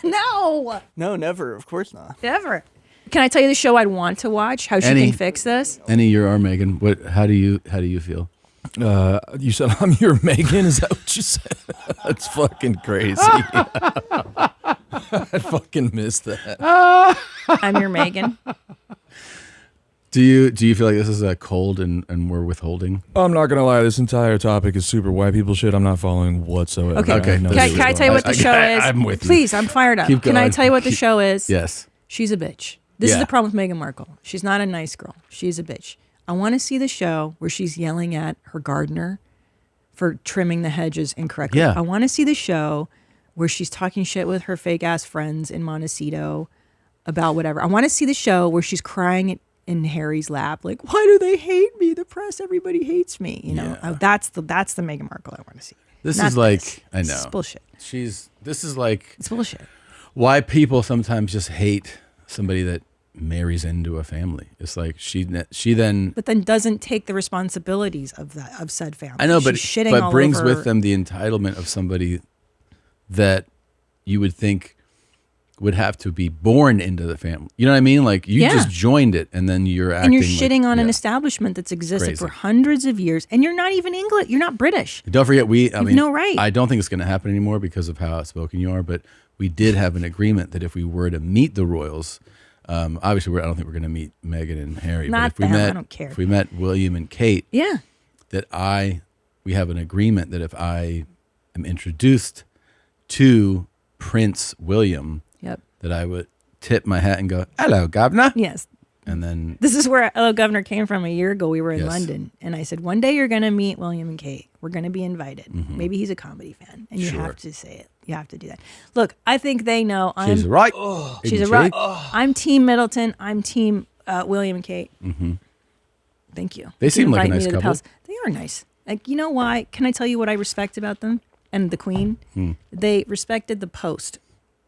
No. No, never. Of course not. Never. Can I tell you the show I'd want to watch? How she can fix this? You're our Meghan. How do you feel? You said I'm your Meghan. Is that what you said? That's fucking crazy. I fucking missed that. I'm your Meghan. Do you feel like this is a cold and we're withholding? I'm not gonna lie. This entire topic is super white people shit. I'm not following whatsoever. Okay. Can I tell you what the show is? I'm with you. Please, I'm fired up. Keep Can I going. tell you what the show is? Yes. She's a bitch. This is the problem with Meghan Markle. She's not a nice girl. She's a bitch. I want to see the show where she's yelling at her gardener for trimming the hedges incorrectly. Yeah. I want to see the show where she's talking shit with her fake ass friends in Montecito about whatever. I want to see the show where she's crying in Harry's lap, like, why do they hate me? The press, everybody hates me. You know, that's the Meghan Markle I want to see. This Not is like this. I know. This is bullshit. This is like It's bullshit. Why people sometimes just hate somebody that marries into a family. It's like she then But then doesn't take the responsibilities of said family. I know, but She's shitting all brings over. with them the entitlement of somebody that you would think would have to be born into the family. You know what I mean? Like you just joined it and then you're acting and you're shitting like, on an establishment that's existed Crazy. for hundreds of years, and you're not even English. You're not British. Don't forget, no right. I don't think it's going to happen anymore because of how outspoken you are, but we did have an agreement that if we were to meet the royals, obviously I don't think we're going to meet Meghan and Harry, Not but if we them, met, I don't care. if we met William and Kate, Yeah. that we have an agreement that if I am introduced to Prince William, Yep. that I would tip my hat and go, "Hello, governor." Yes. And then This is where Hello Governor came from a year ago. We were in Yes. London, and I said, one day you're going to meet William and Kate. We're going to be invited. Mhm. Maybe he's a comedy fan, and you Sure. have to say it. You have to do that. Look, I think they know. She's right. She's Isn't a right. she? I'm Team Middleton. I'm Team William and Kate. Mm-hmm. Thank you. They seem like a Invite me nice to the couple. palace. They are nice. Like, you know why? Can I tell you what I respect about them and the Queen? They respected the post.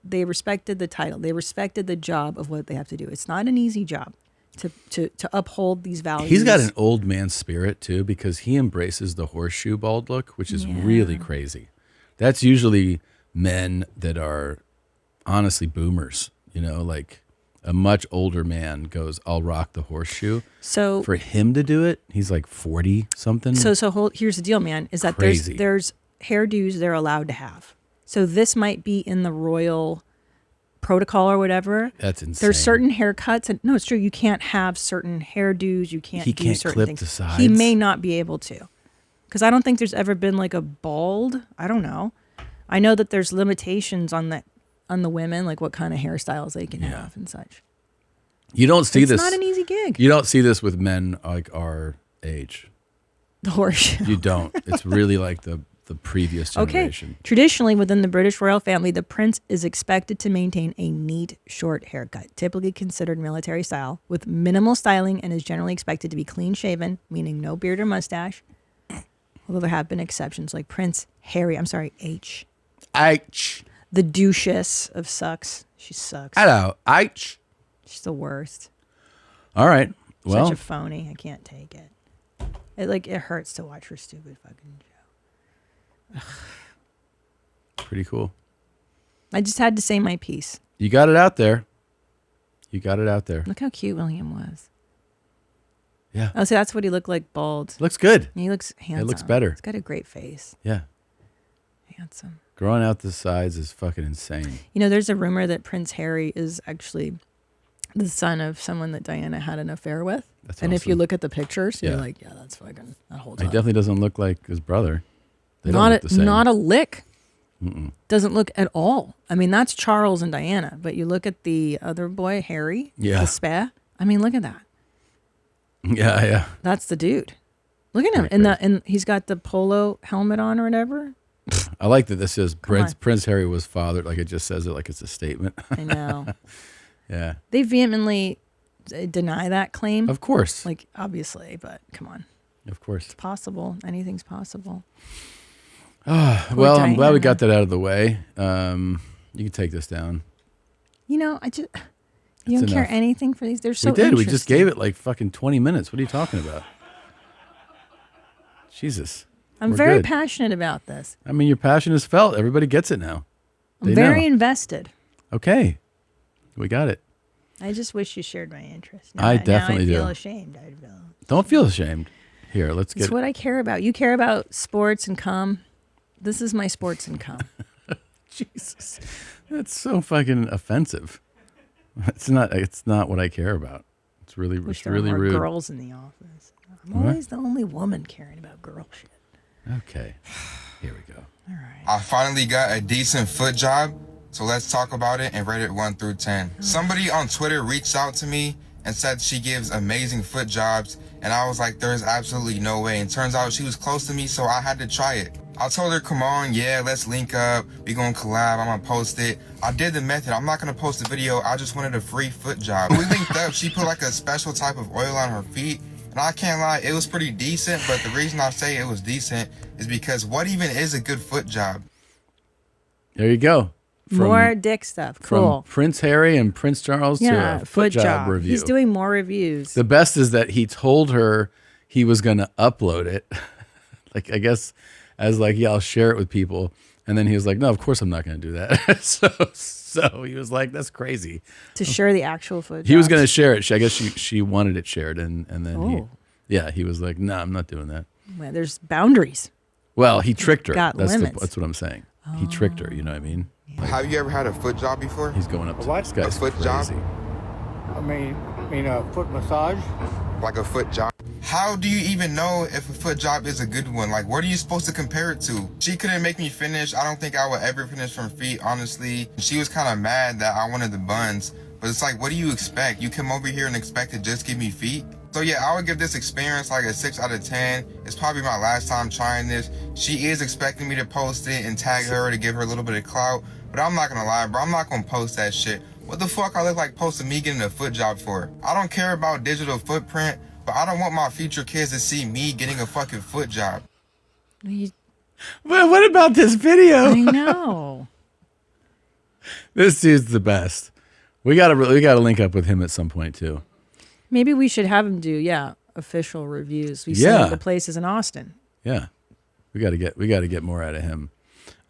They respected the title. They respected the job of what they have to do. It's not an easy job. to uphold these values. He's got an old man spirit too, because he embraces the horseshoe bald look, which is really crazy. That's usually men that are honestly boomers, you know, like a much older man goes, I'll rock the horseshoe. So for him to do it, he's like 40 something. Here's the deal, man, is that Crazy. there's hairdos they're allowed to have. So this might be in the royal protocol or whatever. That's insane. There's certain haircuts, and no, it's true. You can't have certain hairdos. You can't. He do can't certain clip things. the sides. He may not be able to, because I don't think there's ever been like a bald. I don't know. I know that there's limitations on the women, like what kind of hairstyles they can have and such. You don't see this. It's not an easy gig. You don't see this with men like our age. The horseshoe. You don't. It's really like the previous generation. Okay. Traditionally, within the British royal family, the prince is expected to maintain a neat, short haircut, typically considered military style, with minimal styling, and is generally expected to be clean-shaven, meaning no beard or mustache. Although there have been exceptions, like Prince Harry. I'm sorry, H. The Duchess of Sucks. She sucks. Hello, H. She's the worst. All right. Well, Such a phony. I can't take it. It hurts to watch her stupid fucking show. pretty cool. I just had to say my piece. You got it out there. Look how cute William was. Yeah. Oh, so that's what he looked like, bald. Looks good. He looks handsome. It looks better. He's got a great face. Yeah. Handsome. Growing out the sides is fucking insane. You know, there's a rumor that Prince Harry is actually the son of someone that Diana had an affair with. That's and if you awesome. look at the pictures, you're Yeah. like, yeah, that's fucking, that holds He up. definitely doesn't look like his brother. They don't Not look the same. not a lick. Mm-mm. Doesn't look at all. I mean, that's Charles and Diana. But you look at the other boy, Harry. Yeah. The spare. I mean, look at that. Yeah. That's the dude. Look at him. And he's got the polo helmet on or whatever. I like that this is on. Prince Harry was fathered. Like it just says it like it's a statement. I know. Yeah. They vehemently deny that claim. Of course. Like, obviously, but come on. Of course. It's possible. Anything's possible. Well, I'm glad we Diana. got that out of the way. You can take this down. You know, you don't care enough. anything for these. They're so we did. We just interesting. gave it like fucking 20 minutes. What are you talking about? Jesus. I'm We're very good. passionate about this. I mean, your passion is felt. Everybody gets it now. I'm They very know. invested. Okay. We got it. I just wish you shared my interest. I definitely now I feel do. ashamed. Don't feel ashamed. Here, let's It's get what I care about. You care about sports and cum. This is my sports and cum. Jesus. That's so fucking offensive. It's not what I care about. It's really Wish it's there were really more rude. girls in the office. I'm What? always the only woman caring about girl shit. Okay. Here we go. I finally got a decent foot job, so let's talk about it and rate it 1 through 10. Somebody on Twitter reached out to me and said she gives amazing foot jobs, and I was like, there's absolutely no way. And turns out she was close to me, so I had to try it. I told her, come on, yeah, let's link up. We gonna collab, I'm gonna post it. I did the method. I'm not gonna post the video. I just wanted a free foot job. We linked up. She put like a special type of oil on her feet. And I can't lie, it was pretty decent, but the reason I say it was decent is because what even is a good foot job? There you go. More dick stuff. Cool. From Prince Harry and Prince Charles Yeah, to a foot job review. He's doing more reviews. The best is that he told her he was going to upload it. Like, I guess, as like, yeah, I'll share it with people. And then he was like, no, of course I'm not going to do that. so he was like, that's crazy. To share the actual foot He was jobs. going to share it. I guess she wanted it shared. And then Oh. he was like, no, I'm not doing that. Well, there's boundaries. Well, he tricked her. Got That's limits. that's what I'm saying. He tricked her. You know what I mean? Have you ever had a foot job before? He's going up to What? this guy's A foot crazy. job? I mean a foot massage? Like a foot job? How do you even know if a foot job is a good one? Like, what are you supposed to compare it to? She couldn't make me finish. I don't think I would ever finish from feet, honestly. She was kind of mad that I wanted the buns. But it's like, what do you expect? You come over here and expect to just give me feet? So yeah, I would give this experience like a 6 out of 10. It's probably my last time trying this. She is expecting me to post it and tag her to give her a little bit of clout. But I'm not gonna lie, bro. I'm not gonna post that shit. What the fuck I look like posting me getting a foot job for? I don't care about digital footprint, but I don't want my future kids to see me getting a fucking foot job. Well, what about this video? I know. This dude's the best. We gotta link up with him at some point too. Maybe we should have him do official reviews. We see the places in Austin. Yeah, we got to get more out of him.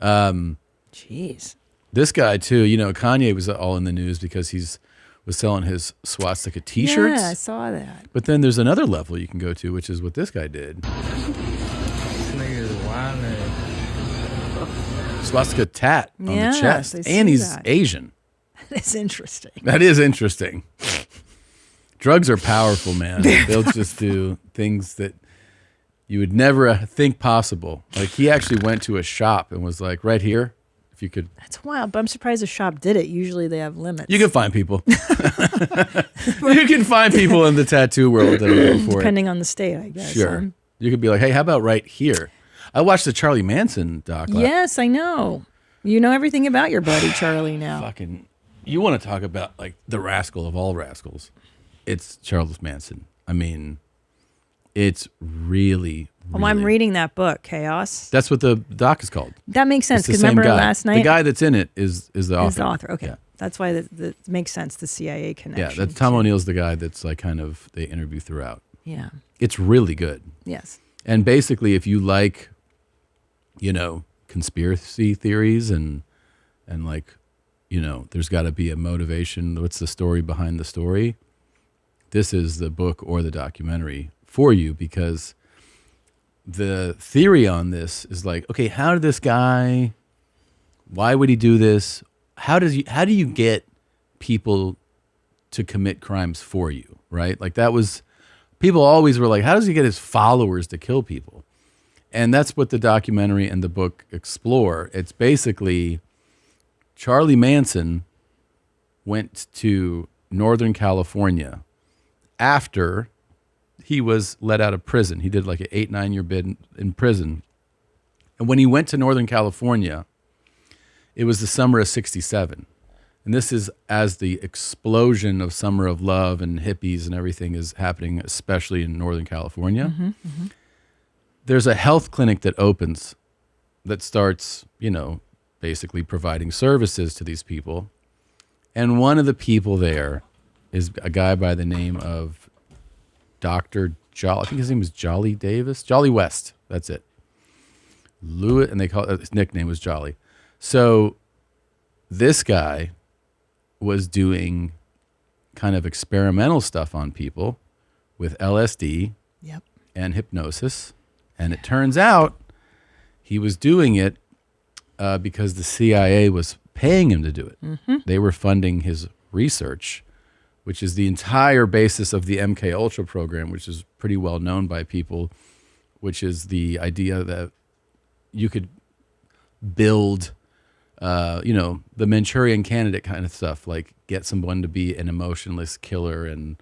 Jeez. This guy too. Kanye was all in the news because was selling his swastika T-shirts. Yeah, I saw that. But then there's another level you can go to, which is what this guy did. Swastika tat on the chest, and he's Asian. That is interesting. That is interesting. Drugs are powerful, man. They'll just do things that you would never think possible. Like he actually went to a shop and was like, right here, if you could. That's wild, but I'm surprised the shop did it. Usually they have limits. You can find people. You can find people in the tattoo world that will go for Depending on the state, I guess. Sure. You could be like, hey, how about right here? I watched the Charlie Manson doc. Yes, I know. You know everything about your buddy Charlie now. You want to talk about like the rascal of all rascals. It's Charles Manson. I mean, it's really. I'm reading that book, Chaos. That's what the doc is called. That makes sense. Because remember last night? The guy that's in it is the author. Is the author. Okay. Yeah. That's why that makes sense, the CIA connection. Yeah, that's Tom O'Neill's the guy that's like kind of they interview throughout. Yeah. It's really good. Yes. And basically, if you like, conspiracy theories and like, there's got to be a motivation. What's the story behind the story? This is the book or the documentary for you, because the theory on this is like, okay, how did this guy, why would he do this? How do you get people to commit crimes for you, right? Like people always were like, how does he get his followers to kill people? And that's what the documentary and the book explore. It's basically Charlie Manson went to Northern California after he was let out of prison. He did like an 8-9 year bid in prison. And when he went to Northern California, it was the summer of '67. And this is as the explosion of Summer of Love and hippies and everything is happening, especially in Northern California. Mm-hmm, mm-hmm. There's a health clinic that opens that starts, basically providing services to these people. And one of the people there is a guy by the name of Dr. Jolly. I think his name was Jolly Davis. Jolly West. That's it. Lewis, and his nickname was Jolly. So this guy was doing kind of experimental stuff on people with LSD and hypnosis. And it turns out he was doing it because the CIA was paying him to do it. Mm-hmm. They were funding his research, which is the entire basis of the MK Ultra program, which is pretty well known by people, which is the idea that you could build, the Manchurian Candidate kind of stuff, like get someone to be an emotionless killer and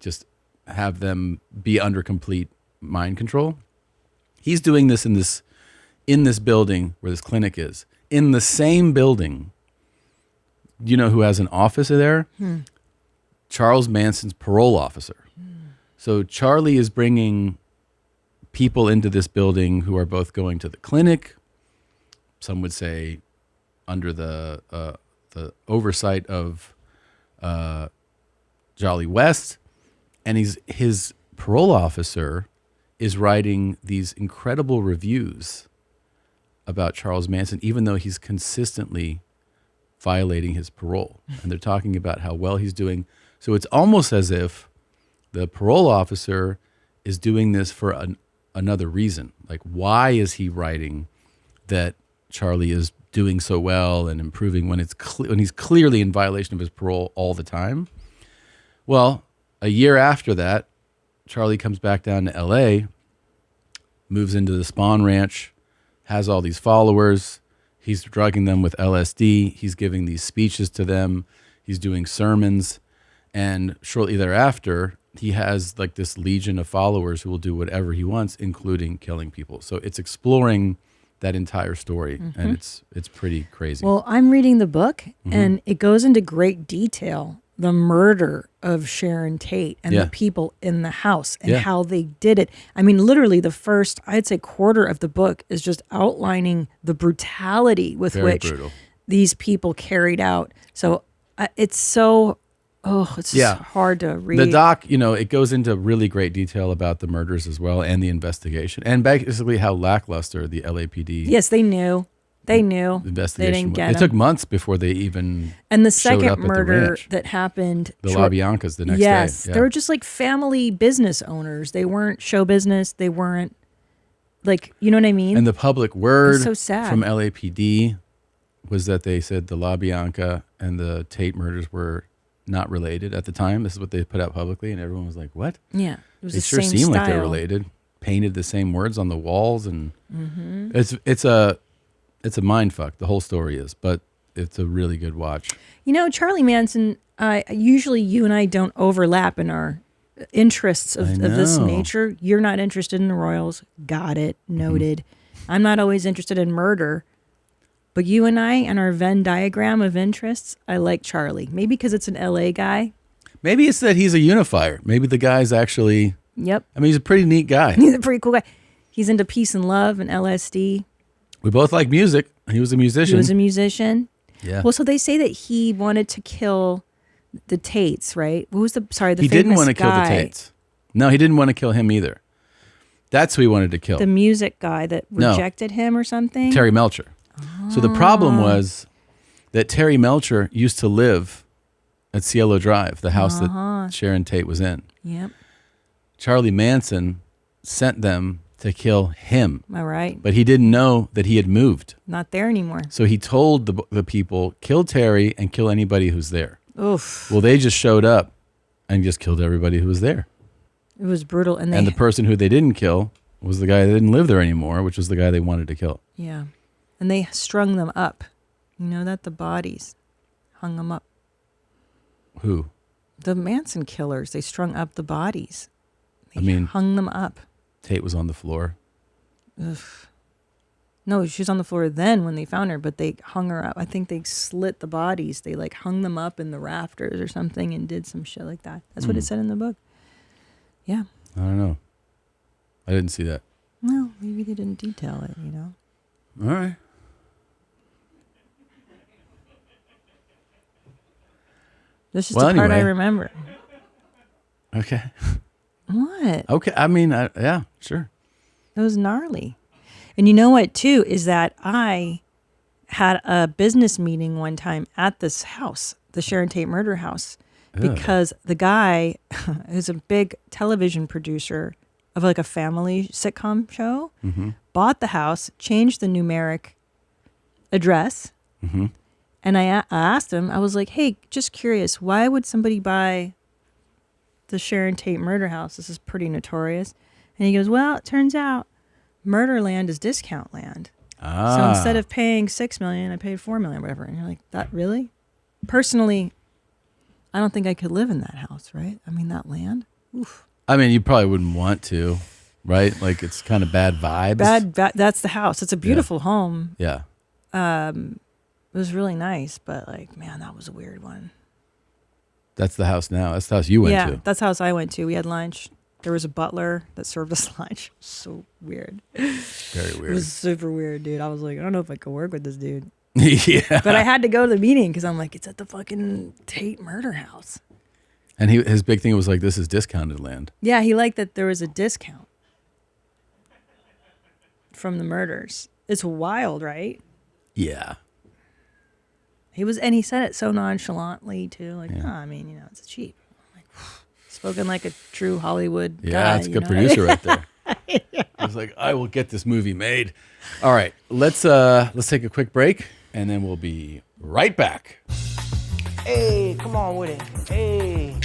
just have them be under complete mind control. He's doing this in this building where this clinic is. In the same building, you know who has an office there? Charles Manson's parole officer. So Charlie is bringing people into this building who are both going to the clinic. Some would say under the oversight of Jolly West, and his parole officer is writing these incredible reviews about Charles Manson, even though he's consistently violating his parole. And they're talking about how well he's doing. So it's almost as if the parole officer is doing this for another reason. Like, why is he writing that Charlie is doing so well and improving when he's clearly in violation of his parole all the time? Well, a year after that, Charlie comes back down to LA, moves into the Spawn Ranch, has all these followers. He's drugging them with LSD. He's giving these speeches to them. He's doing sermons. And shortly thereafter, he has like this legion of followers who will do whatever he wants, including killing people. So it's exploring that entire story, and it's pretty crazy. Well, I'm reading the book, and it goes into great detail, the murder of Sharon Tate and the people in the house and how they did it. I mean, literally the first, I'd say, quarter of the book is just outlining the brutality with which these people carried out. So it's so Oh, it's just hard to read. The doc, it goes into really great detail about the murders as well and the investigation and basically how lackluster the LAPD. Yes, they knew. They knew. The investigation. They didn't get It took months before they even. And the showed second up at the murder ranch. that happened. The LaBiancas the next day. Yes, Yeah. they were just like family business owners. They weren't show business. They weren't like, you know what I mean? And the public word It's so sad. from LAPD was that they said the LaBianca and the Tate murders were not related at the time. This is what they put out publicly, and everyone was like, "What?" Yeah, it was they the sure same seem like they're style. related. Painted the same words on the walls, and Mhm. it's a mind fuck. The whole story is, but it's a really good watch. Charlie Manson. Usually, you and I don't overlap in our interests of this know. nature. You're not interested in the Royals. Got it. Noted. Mm-hmm. I'm not always interested in murder. But you and I and our Venn diagram of interests, I like Charlie. Maybe because it's an LA guy. Maybe it's that he's a unifier. Maybe the guy's actually. Yep. I mean, he's a pretty neat guy. He's a pretty cool guy. He's into peace and love and LSD. We both like music. He was a musician. He was a musician. Yeah. Well, so they say that he wanted to kill the Tates, right? What was the he didn't want to kill the Tates. No, he didn't want to kill him either. That's who he wanted to kill. The music guy that No. rejected him or something? Terry Melcher. So the problem was that Terry Melcher used to live at Cielo Drive, the house that Sharon Tate was in. Yep. Charlie Manson sent them to kill him. Am I right? But he didn't know that he had moved. Not there anymore. So he told the people, kill Terry and kill anybody who's there. Oof. Well, they just showed up and just killed everybody who was there. It was brutal. And the person who they didn't kill was the guy that didn't live there anymore, which was the guy they wanted to kill. Yeah. And they strung them up. You know that? The bodies. Hung them up. Who? The Manson killers. They strung up the bodies. I mean, hung them up. Tate was on the floor. Ugh. No, she was on the floor then when they found her, but they hung her up. I think they slit the bodies. They like hung them up in the rafters or something and did some shit like that. That's what it said in the book. Yeah. I don't know. I didn't see that. Well, maybe they didn't detail it, All right. This is the part I anyway. remember. Okay. What? Okay. I mean, yeah, sure. It was gnarly. And you know what, too, is that I had a business meeting one time at this house, the Sharon Tate murder house, because the guy is a big television producer of like a family sitcom show, bought the house, changed the numeric address. And I asked him, I was like, hey, just curious, why would somebody buy the Sharon Tate murder house? This is pretty notorious. And he goes, well, it turns out murder land is discount land. So instead of paying $6 million, I paid $4 million, whatever. And you're like, that really? Personally, I don't think I could live in that house, right? I mean, that land. Oof. I mean, you probably wouldn't want to, right? Like, it's kind of bad vibes. That's the house. It's a beautiful home. Yeah. It was really nice, but like, man, that was a weird one. That's the house now. That's the house you went Yeah, to. that's the house I went to. We had lunch. There was a butler that served us lunch. So weird. Very weird. It was super weird, dude. I was like, I don't know if I could work with this dude. Yeah. But I had to go to the meeting because I'm like, it's at the fucking Tate murder house. And his big thing was like, this is discounted land. Yeah, he liked that there was a discount from the murders. It's wild, right? Yeah. He said it so nonchalantly too, like, oh, I mean, it's cheap. Like, spoken like a true Hollywood guy. Yeah, that's a good producer right there. I was like, I will get this movie made. All right, let's take a quick break, and then we'll be right back. Hey, come on with it. Hey.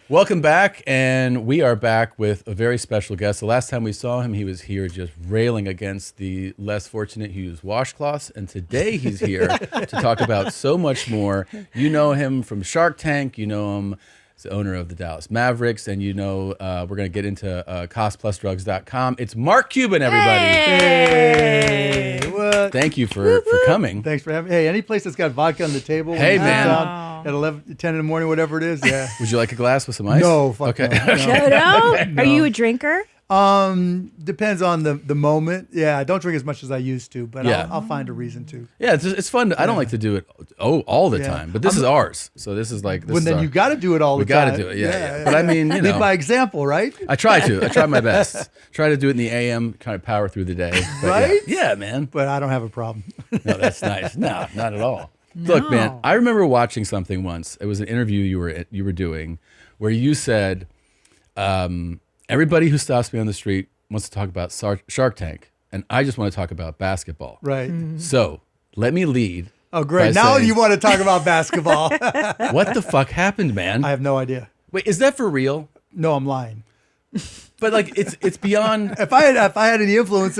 Welcome back, and we are back with a very special guest. The last time we saw him, he was here just railing against the less fortunate who use washcloths, and today he's here to talk about so much more. You know him from Shark Tank. You know him as the owner of the Dallas Mavericks, and we're going to get into costplusdrugs.com. It's Mark Cuban, everybody. Hey, what? Thank you for coming. Thanks for having me. Hey, any place that's got vodka on the table. Hey, when you sit man. down At 11, 10 in the morning, whatever it is, yeah. Would you like a glass with some ice? No, fuck okay. no. No? Are you a drinker? Depends on the moment. Yeah, I don't drink as much as I used to, but Yeah. I'll find a reason to. Yeah, it's fun. I don't like to do it all the time, but this is ours. So this is like this. When then you got to do it all the we time. got to do it. Yeah. But I mean, you lead know, by example, right? I try to. I try my best. Try to do it in the AM, kind of power through the day. But Right? Yeah, man. But I don't have a problem. No, that's nice. No, not at all. Look, man, I remember watching something once. It was an interview you were doing, where you said, everybody who stops me on the street wants to talk about Shark Tank, and I just want to talk about basketball. Right. So let me lead. Oh, great. by Now saying, you want to talk about basketball. what the fuck happened, man? I have no idea. Wait, is that for real? No, I'm lying. But like, it's beyond. If I had any influence,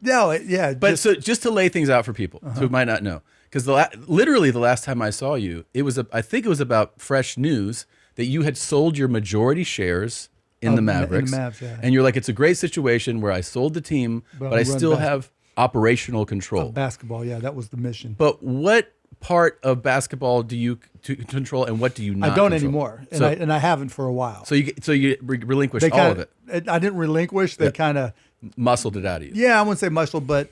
yeah. But so just to lay things out for people who might not know, because literally the last time I saw you, I think it was about fresh news that you had sold your majority shares in the Mavericks, Mavs, yeah. and you're like, it's a great situation where I sold the team, but I still have operational control. Basketball, yeah, that was the mission. But what part of basketball do you control, and what do you not? I don't control? anymore, and, So, and I haven't for a while. so you relinquished They all of it. I didn't relinquish. They kind of muscled it out of you. Yeah, I wouldn't say muscle, but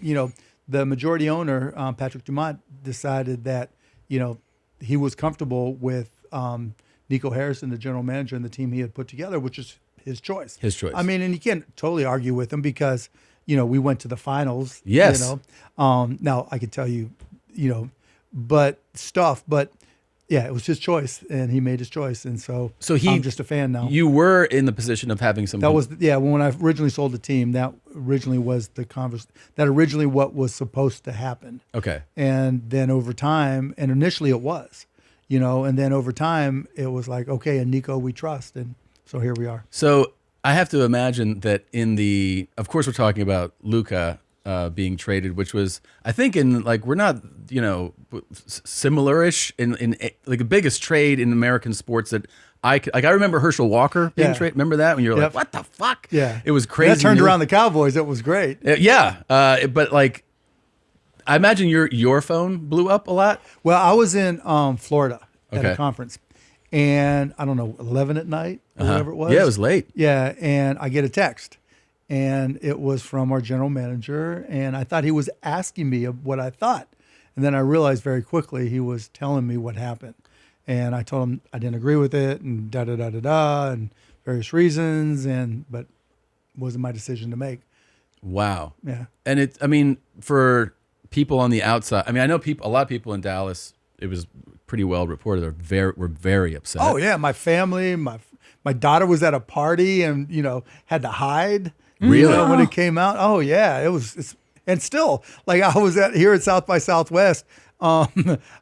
the majority owner, Patrick Dumont, decided that he was comfortable with Nico Harrison, the general manager, and the team he had put together, which is his choice. His choice. I mean, and you can't totally argue with him because we went to the finals. Yes. Now I could tell you, but yeah, it was his choice, and he made his choice, and so I'm just a fan now. You were in the position of having some. That was when I originally sold the team. That originally was what was supposed to happen. Okay. And then over time, and initially it was, and then over time it was like, okay, and Nico we trust, and so here we are. So I have to imagine that of course we're talking about Luka being traded, which was, I think, in like, we're not, similar-ish in like the biggest trade in American sports that I remember Herschel Walker being traded. Remember that when you're like, what the fuck? Yeah. It was crazy. That turned around the Cowboys. It was great. Yeah. But like, I imagine your phone blew up a lot. Well, I was in Florida at Okay. a conference, and I don't know, 11 at night or whatever it was. Yeah, it was late. Yeah, and I get a text, and it was from our general manager, and I thought he was asking me what I thought, and then I realized very quickly he was telling me what happened, and I told him I didn't agree with it, and and various reasons, but it wasn't my decision to make. Wow. Yeah. And for people on the outside, I know a lot of people in Dallas, it was pretty well reported, were very upset. Oh yeah, my family, my daughter was at a party and had to hide. Really? When it came out. Oh yeah, and still, like, I was here at South by Southwest. I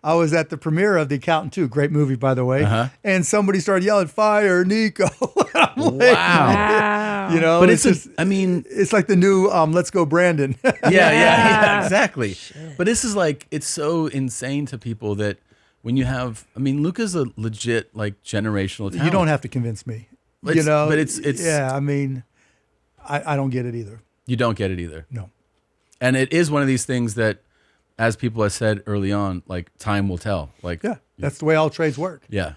was at the premiere of The Accountant 2, great movie by the way, and somebody started yelling, "Fire Nico!" I'm like, Wow. But it's like the new "Let's Go Brandon." yeah, exactly. But this is like, it's so insane to people that when you have, Luka's a legit, like, generational talent. You don't have to convince me. But it's yeah. I don't get it either. You don't get it either. No. And it is one of these things that, as people have said early on, like, time will tell. Like, yeah, that's the way all trades work. Yeah.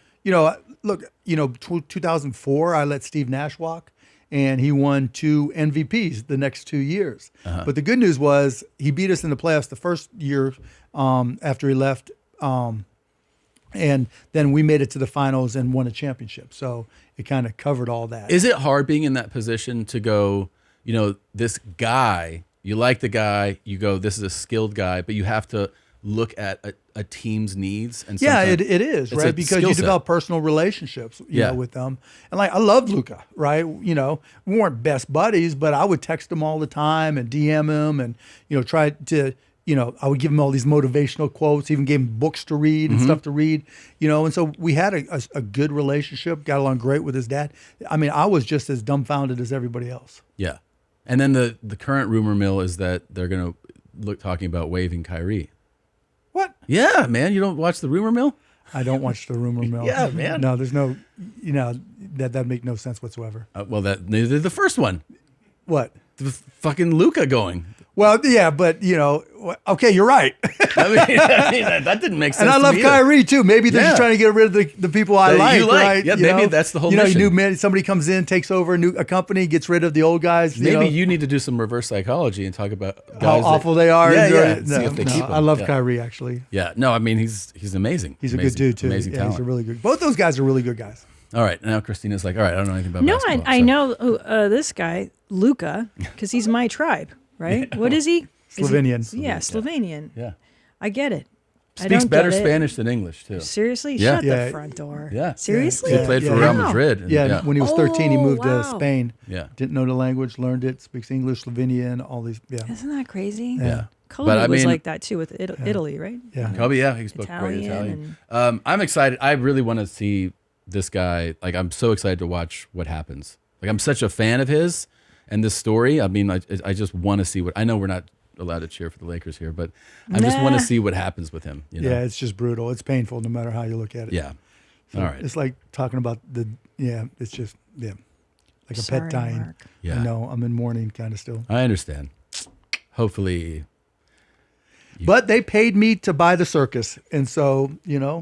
Look, 2004, I let Steve Nash walk, and he won 2 MVPs the next 2 years. But the good news was he beat us in the playoffs the first year after he left, and then we made it to the finals and won a championship. So it kind of covered all that. Is it hard being in that position to go, this guy, you like the guy, you go, this is a skilled guy, but you have to look at a team's needs? And yeah, it is, right? Because you develop personal relationships, with them. And like, I loved Luka, right? We weren't best buddies, but I would text him all the time and DM him and, try to, I would give him all these motivational quotes, even gave him books to read and stuff to read, and so we had a good relationship, got along great with his dad. I was just as dumbfounded as everybody else. Yeah. And then the current rumor mill is that they're going to talking about waiving Kyrie. What? Yeah, man. You don't watch the rumor mill? I don't watch the rumor mill. Yeah, man. No, there's no, that'd make no sense whatsoever. Well, neither did the first one. What? The fucking Luka going. Well, yeah, but okay, you're right. I mean, that didn't make sense. And I love Kyrie too. Maybe they're just trying to get rid of the people I That you like. right? Yeah, maybe that's the whole mission. Somebody comes in, takes over a company, gets rid of the old guys. Maybe you need to do some reverse psychology and talk about how awful they are. Yeah, see if they keep them. I love Kyrie actually. Yeah, no, I mean he's amazing. He's a good dude too. Amazing talent. He's a really good. Both those guys are really good guys. All right, now Christina's like, all right, I don't know anything about No, basketball. I know this guy, Luka, because he's my tribe, right? What is he? Slovenian. Slovenian. Yeah. I get it. Speaks better Spanish than English too. Seriously? Yeah. Shut the front door. Yeah. Seriously? He played for Real Madrid. And when he was 13, he moved to Spain. Yeah. Didn't know the language, learned it, speaks English, Slovenian, all these. Yeah. Isn't that crazy? Yeah. Kobe was like that too with Italy, right? Yeah. Kobe, he spoke great Italian. I'm excited. I really want to see this guy. Like, I'm so excited to watch what happens. Like, I'm such a fan of his and this story. I mean, I just want to see what. I know we're not allowed to cheer for the Lakers here, but I just want to see what happens with him. Yeah, it's just brutal. It's painful no matter how you look at it. Yeah. So all right. It's like talking about it's just, like a pet dying. Mark. Yeah. I know, I'm in mourning kind of still. I understand. Hopefully. But they paid me to buy the circus. And so,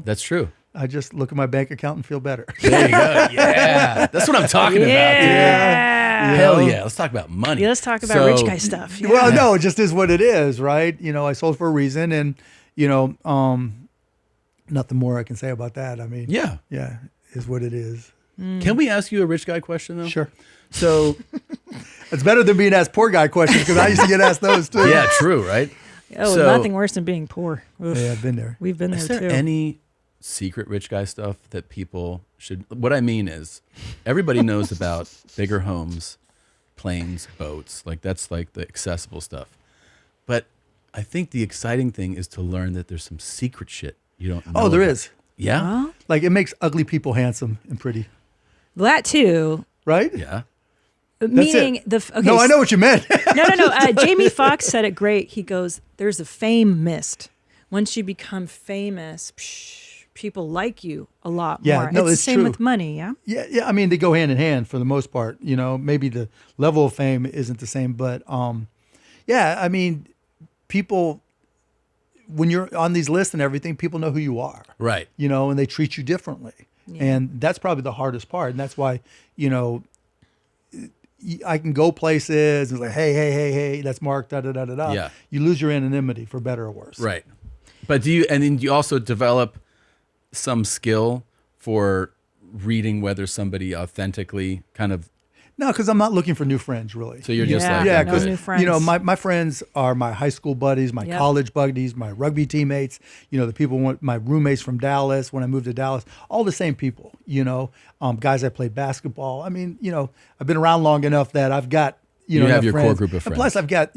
That's true. I just look at my bank account and feel better. There you go. Yeah. That's what I'm talking about, dude. Hell yeah. Let's talk about money. Yeah, let's talk about rich guy stuff. Yeah. Well, no, it just is what it is, right? I sold for a reason, and, nothing more I can say about that. I mean, yeah, is what it is. Can we ask you a rich guy question, though? Sure. So it's better than being asked poor guy questions, because I used to get asked those too. Yeah, true, right? Oh, nothing worse than being poor. Oof. Yeah, I've been there. We've been there too. Is there any secret rich guy stuff that people should? What I mean is, everybody knows about bigger homes, planes, boats. Like, that's like the accessible stuff. But I think the exciting thing is to learn that there's some secret shit you don't know. Oh, there is. Yeah. Huh? Like, it makes ugly people handsome and pretty. That too. Right? Yeah. Meaning No, I know what you meant. No. Jamie Foxx said it great. He goes, "There's a fame mist. Once you become famous, people like you a lot more." No, it's the same true. with money. Yeah. Yeah. I mean, they go hand in hand for the most part. Maybe the level of fame isn't the same, but I mean, people, when you're on these lists and everything, people know who you are, right? And they treat you differently, and that's probably the hardest part, and that's why I can go places and like, hey, that's Mark, da da da da da. Yeah. You lose your anonymity for better or worse. Right. But then you also develop some skill for reading whether somebody authentically kind of. No, because I'm not looking for new friends, really. So you're just because new friends. my friends are my high school buddies, my college buddies, my rugby teammates. The people, my roommates from Dallas when I moved to Dallas, all the same people. Guys I played basketball. I mean, I've been around long enough that I've got you have your friends. core group of friends. And plus, I've got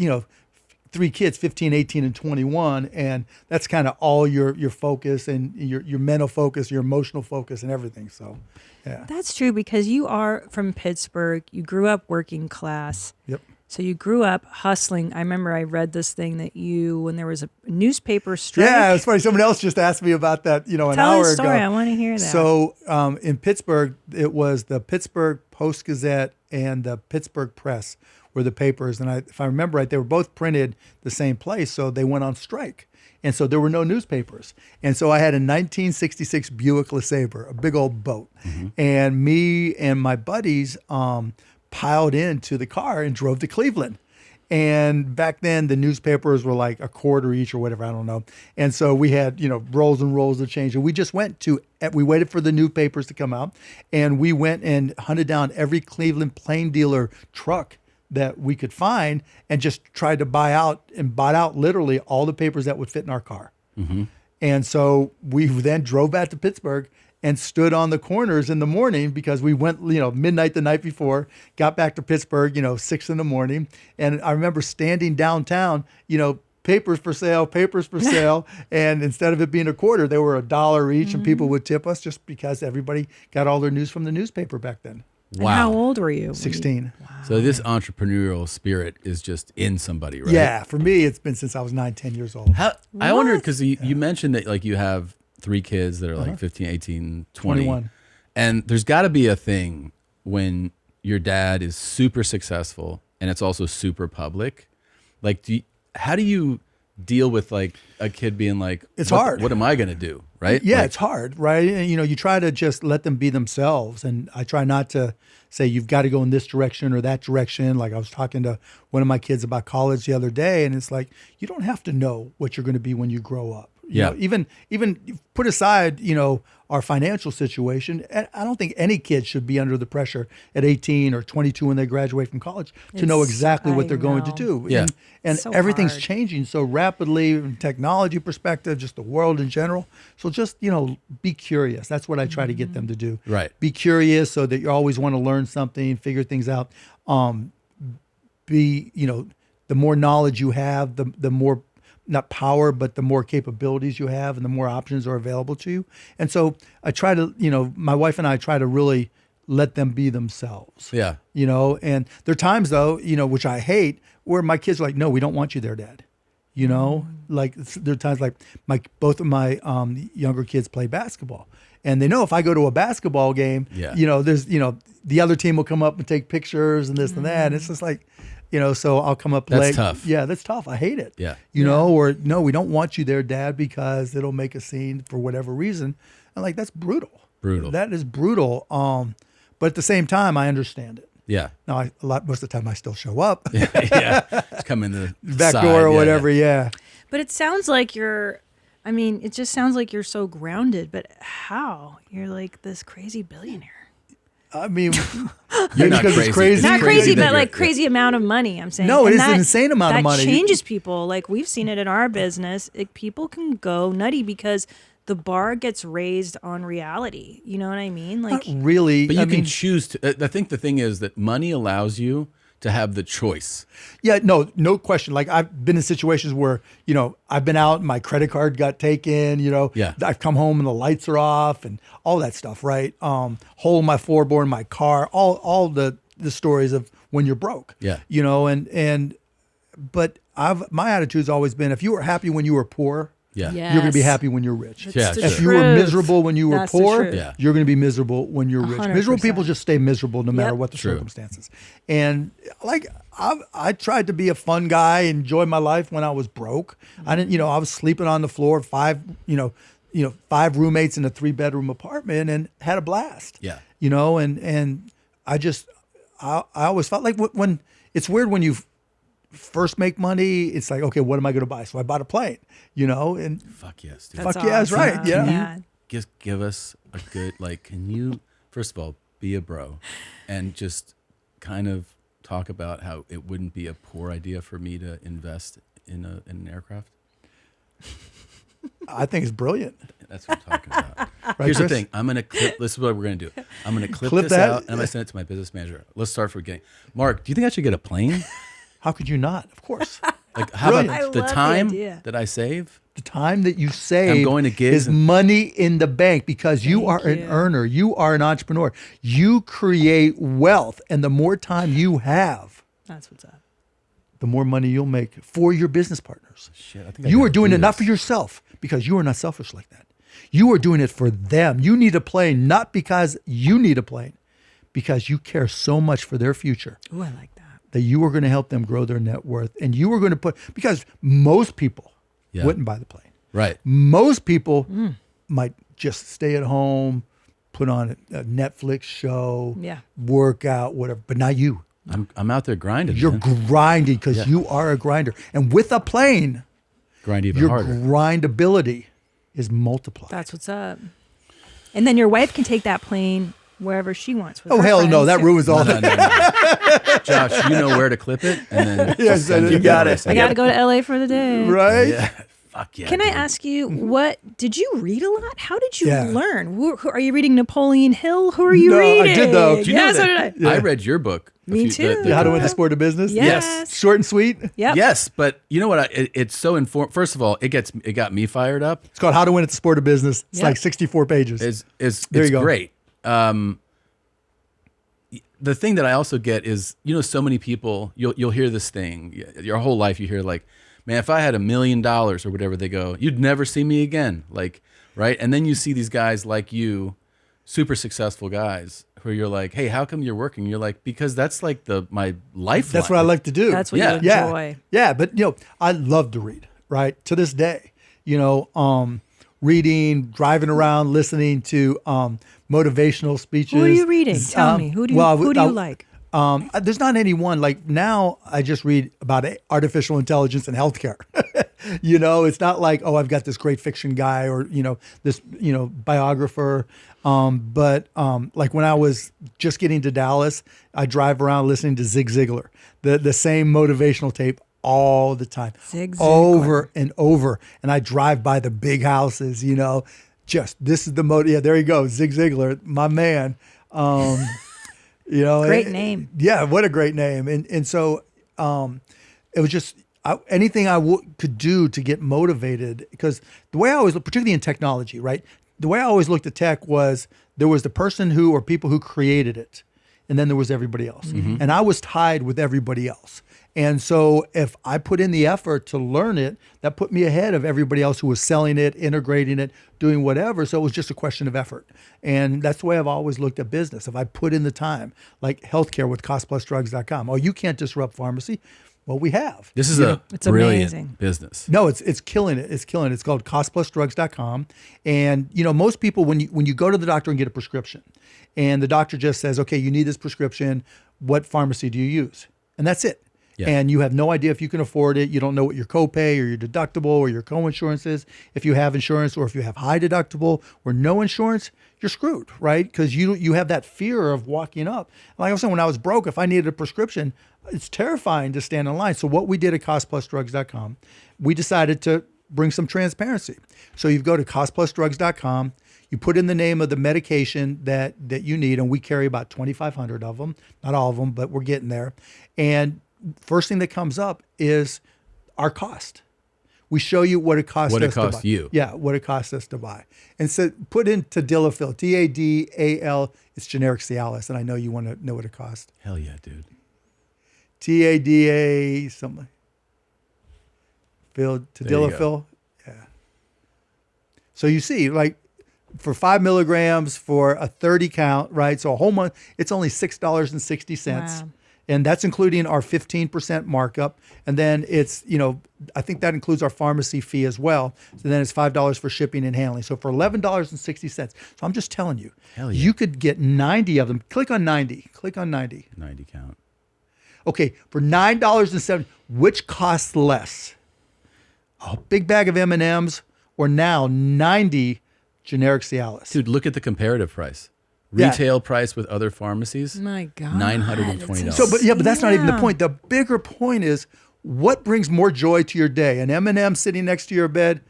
3 kids, 15, 18, and 21, and that's kind of all your focus and your mental focus, your emotional focus, and everything. So. Yeah. That's true, because you are from Pittsburgh. You grew up working class. Yep. So you grew up hustling. I remember I read this thing that when there was a newspaper strike. Yeah, it's funny. Someone else just asked me about that, an hour ago. Tell the story. I want to hear that. So in Pittsburgh, it was the Pittsburgh Post-Gazette and the Pittsburgh Press were the papers. And if I remember right, they were both printed the same place. So they went on strike. And so there were no newspapers. And so I had a 1966 Buick LeSabre, a big old boat. Mm-hmm. And me and my buddies piled into the car and drove to Cleveland. And back then, the newspapers were like a quarter each or whatever, I don't know. And so we had, rolls and rolls of change. And we just we waited for the newspapers to come out. And we went and hunted down every Cleveland plain dealer truck that we could find and just tried to bought out literally all the papers that would fit in our car. Mm-hmm. And so we then drove back to Pittsburgh and stood on the corners in the morning, because we went, midnight the night before, got back to Pittsburgh, 6 a.m. And I remember standing downtown, papers for sale. And instead of it being a quarter, they were $1 each, and people would tip us just because everybody got all their news from the newspaper back then. Wow. And how old were you? 16. Wow. So this entrepreneurial spirit is just in somebody, right? Yeah. For me, it's been since I was 9, 10 years old. I wonder, because you mentioned that like you have 3 kids that are like 15, 18, 20. 21. And there's got to be a thing when your dad is super successful and it's also super public, Like, how do you deal with like a kid being like, it's hard. What am I going to do? Right? Yeah, like, it's hard, right? And you try to just let them be themselves. And I try not to say you've got to go in this direction or that direction. Like I was talking to one of my kids about college the other day, and it's like, you don't have to know what you're going to be when you grow up. You know, even put aside, our financial situation. I don't think any kid should be under the pressure at 18 or 22 when they graduate from college to know exactly what they're going to do. Yeah. And So everything's hard. changing so rapidly from technology perspective, just the world in general. So just, be curious. That's what I try to get them to do. Right. Be curious so that you always want to learn something, figure things out. The more knowledge you have, the more, not power, but the more capabilities you have and the more options are available to you. And so I try to, my wife and I try to really let them be themselves. Yeah. And there are times though, which I hate, where my kids are like, no, we don't want you there, Dad. Like there are times like both of my younger kids play basketball. And they know if I go to a basketball game, there's, the other team will come up and take pictures and this and that. And it's just like, so I'll come up late. That's tough. Yeah, that's tough. I hate it. Yeah. Or no, we don't want you there, Dad, because it'll make a scene for whatever reason. And like, that's brutal. Brutal. That is brutal. But at the same time, I understand it. Yeah. Now, most of the time, I still show up. Yeah. Just come in the back side. door or whatever. Yeah. But it sounds like it just sounds like you're so grounded, but how? You're like this crazy billionaire. I mean, You're not because crazy. it's crazy. Not crazy, but like Yeah. crazy amount of money, I'm saying. No, it And is an insane amount of money. That changes people. Like we've seen it in our business. People can go nutty because the bar gets raised on reality. You know what I mean? Like Not really. But you I can mean, choose to. I think the thing is that money allows you to have the choice. Yeah, no question. Like I've been in situations where, I've been out and my credit card got taken, Yeah. I've come home and the lights are off and all that stuff, right? Hole in my floorboard in my car, all the stories of when you're broke. Yeah. But my attitude's always been, if you were happy when you were poor, Yeah. Yes. you're going to be happy when you're rich. Yeah, the sure. If you were truth. miserable when you were That's the poor, truth. Yeah. you're going to be miserable when you're rich. 100%. Miserable people just stay miserable no matter Yep. what the True. circumstances. And like I tried to be a fun guy, enjoy my life when I was broke. I didn't, I was sleeping on the floor, five roommates in a 3-bedroom apartment and had a blast. Yeah. And I always felt like when it's weird when you first make money, it's like, okay, what am I going to buy? So I bought a plane, and Fuck yes, dude. fuck yeah, that's right. Yeah. Yeah. Just give us a good, can you, first of all, be a bro and just kind of talk about how it wouldn't be a poor idea for me to invest in an aircraft? I think it's brilliant. That's what I'm talking about. Right, Here's the Chris? thing. I'm going to clip. This is what we're going to do. I'm going to clip this that? out and I'm going to send it to my business manager. Let's start from the beginning. Mark, do you think I should get a plane? How could you not? Of course. Like, how Brilliant. about I the love the time idea. that I save? The time that you save I'm going to gigs is and- money in the bank because you Thank are an you. earner. You are an entrepreneur. You create wealth. And the more time you have, That's what's up. the more money you'll make for your business partners. Shit, I think I You gotta are doing do it not this. for yourself because you are not selfish like that. You are doing it for them. You need a plane, not because you need a plane, because you care so much for their future. Ooh, I like that. That you are going to help them grow their net worth. And you are going to because most people Yeah. wouldn't buy the plane. Right. Most people might just stay at home, put on a Netflix show, Yeah. work out, whatever. But not you. I'm out there grinding. You're man. grinding because Yeah. you are a grinder. And with a plane, grind even your harder. grindability is multiplied. That's what's up. And then your wife can take that plane wherever she wants. With Oh, her hell no. friends, That too. ruins all No, that. no, no. Josh, you know where to clip it, and then Yes, send you to got me. it. I got to go to LA for the day. Right? Yeah. Fuck yeah. Can I dude. ask you, what did you read a lot? How did you Yeah. learn? Who, are you reading Napoleon Hill? Who are you No, I reading? did, though. Do you know Yeah, so that did I. I read your book. Me too. How to win the sport of business? Yes. Short and sweet. Yep. Yes, but you know what? It's so informed. First of all, it got me fired up. It's called How to Win at the Sport of Business. It's Yep. like 64 pages. It's There you go. great. The thing that I also get is, so many people, you'll hear this thing your whole life. You hear like, man, if I had $1 million or whatever, they go, you'd never see me again. Like, right? And then you see these guys like you super successful guys who you're like, hey, how come you're working? You're like, because that's like my lifeline. That's what I like to do. That's what you enjoy. Yeah, but I love to read, right? To this day, reading, driving around, listening to motivational speeches. Who are you reading? Tell me. Who do you like? There's not anyone. Like now, I just read about artificial intelligence and healthcare. It's not like, oh, I've got this great fiction guy or this biographer. But like when I was just getting to Dallas, I drive around listening to Zig Ziglar, the same motivational tape all the time, over and over. And I drive by the big houses. This is the Yeah, there you go, Zig Ziglar, my man. Great name. Yeah, what a great name. And so it was just anything I could do to get motivated, because the way I always look, particularly in technology, right? The way I always looked at tech was there was the person who or people who created it, and then there was everybody else. Mm-hmm. And I was tied with everybody else. And so if I put in the effort to learn it, that put me ahead of everybody else who was selling it, integrating it, doing whatever. So it was just a question of effort. And that's the way I've always looked at business. If I put in the time, like healthcare with costplusdrugs.com. Oh, you can't disrupt pharmacy. Well, we have. This is it's brilliant amazing business. No, it's killing it. It's killing it. It's called costplusdrugs.com. And most people, when you go to the doctor and get a prescription, and the doctor just says, okay, you need this prescription, what pharmacy do you use? And that's it. Yeah. And you have no idea if you can afford it. You don't know what your copay or your deductible or your coinsurance is. If you have insurance, or if you have high deductible or no insurance, you're screwed, right? Because you have that fear of walking up. Like I was saying, when I was broke, if I needed a prescription, it's terrifying to stand in line. So what we did at costplusdrugs.com, we decided to bring some transparency. So you go to costplusdrugs.com, you put in the name of the medication that you need, and we carry about 2,500 of them. Not all of them, but we're getting there. And first thing that comes up is our cost. We show you what it costs us to buy. What it costs you. Yeah, what it costs us to buy. And so put in Tadalafil, Tadal, it's generic Cialis, and I know you want to know what it costs. Hell yeah, dude. Tada something. Tadalafil. Yeah. So you see, like for 5 milligrams for a 30 count, right? So a whole month, it's only $6.60. Wow. And that's including our 15% markup. And then it's, I think that includes our pharmacy fee as well. So then it's $5 for shipping and handling. So for $11.60. So I'm just telling you, you could get 90 of them. Click on 90. Click on 90. 90 count. Okay, for $9.70, which costs less? A big bag of M&Ms or now 90 generic Cialis? Dude, look at the comparative price. Retail price with other pharmacies. My God, $920. So, but that's not even the point. The bigger point is, what brings more joy to your day? An M&M sitting next to your bed,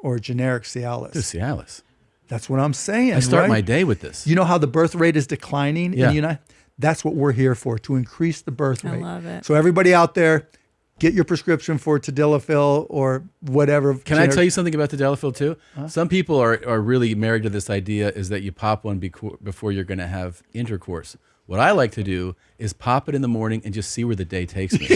or generic Cialis? Dude, Cialis. That's what I'm saying. I start my day with this. You know how the birth rate is declining in the United? That's what we're here for, to increase the birth rate. I love it. So everybody out there, get your prescription for Tadalafil or whatever. Can I tell you something about Tadalafil too? Huh? Some people are really married to this idea is that you pop one before you're going to have intercourse. What I like to do is pop it in the morning and just see where the day takes me.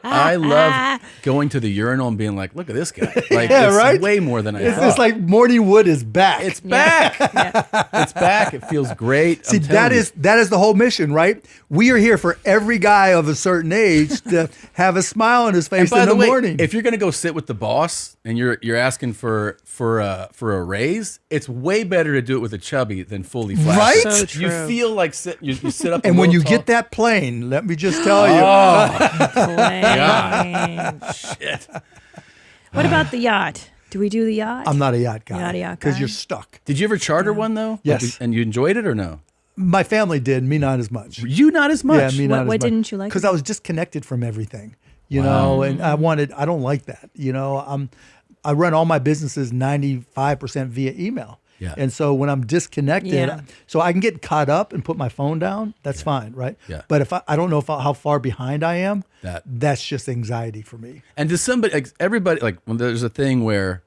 I love going to the urinal and being like, look at this guy. Like, it's way more than I thought. It's like morning wood is back. It's back. It's back. It feels great. See, that is the whole mission, right? We are here for every guy of a certain age to have a smile on his face in the morning. If you're going to go sit with the boss and you're asking for a raise, it's way better to do it with a chubby than fully flat. Right? So true. You feel like you sit up. And when you get that plane, let me just tell you. God. Shit. What about the yacht? Do we do the yacht? I'm not a yacht guy. You're not a yacht guy? Because you're stuck. Did you ever charter one though? Yes. And you enjoyed it or no? My family did. Me not as much. You not as much? Yeah, me not as much. What didn't you like? Because I was disconnected from everything. You know, and I don't like that. You know, I run all my businesses 95% via email. Yeah. And so when I'm disconnected, so I can get caught up and put my phone down. That's fine, right? Yeah. But if I don't know how far behind I am, that's just anxiety for me. And does somebody, like everybody, like when there's a thing where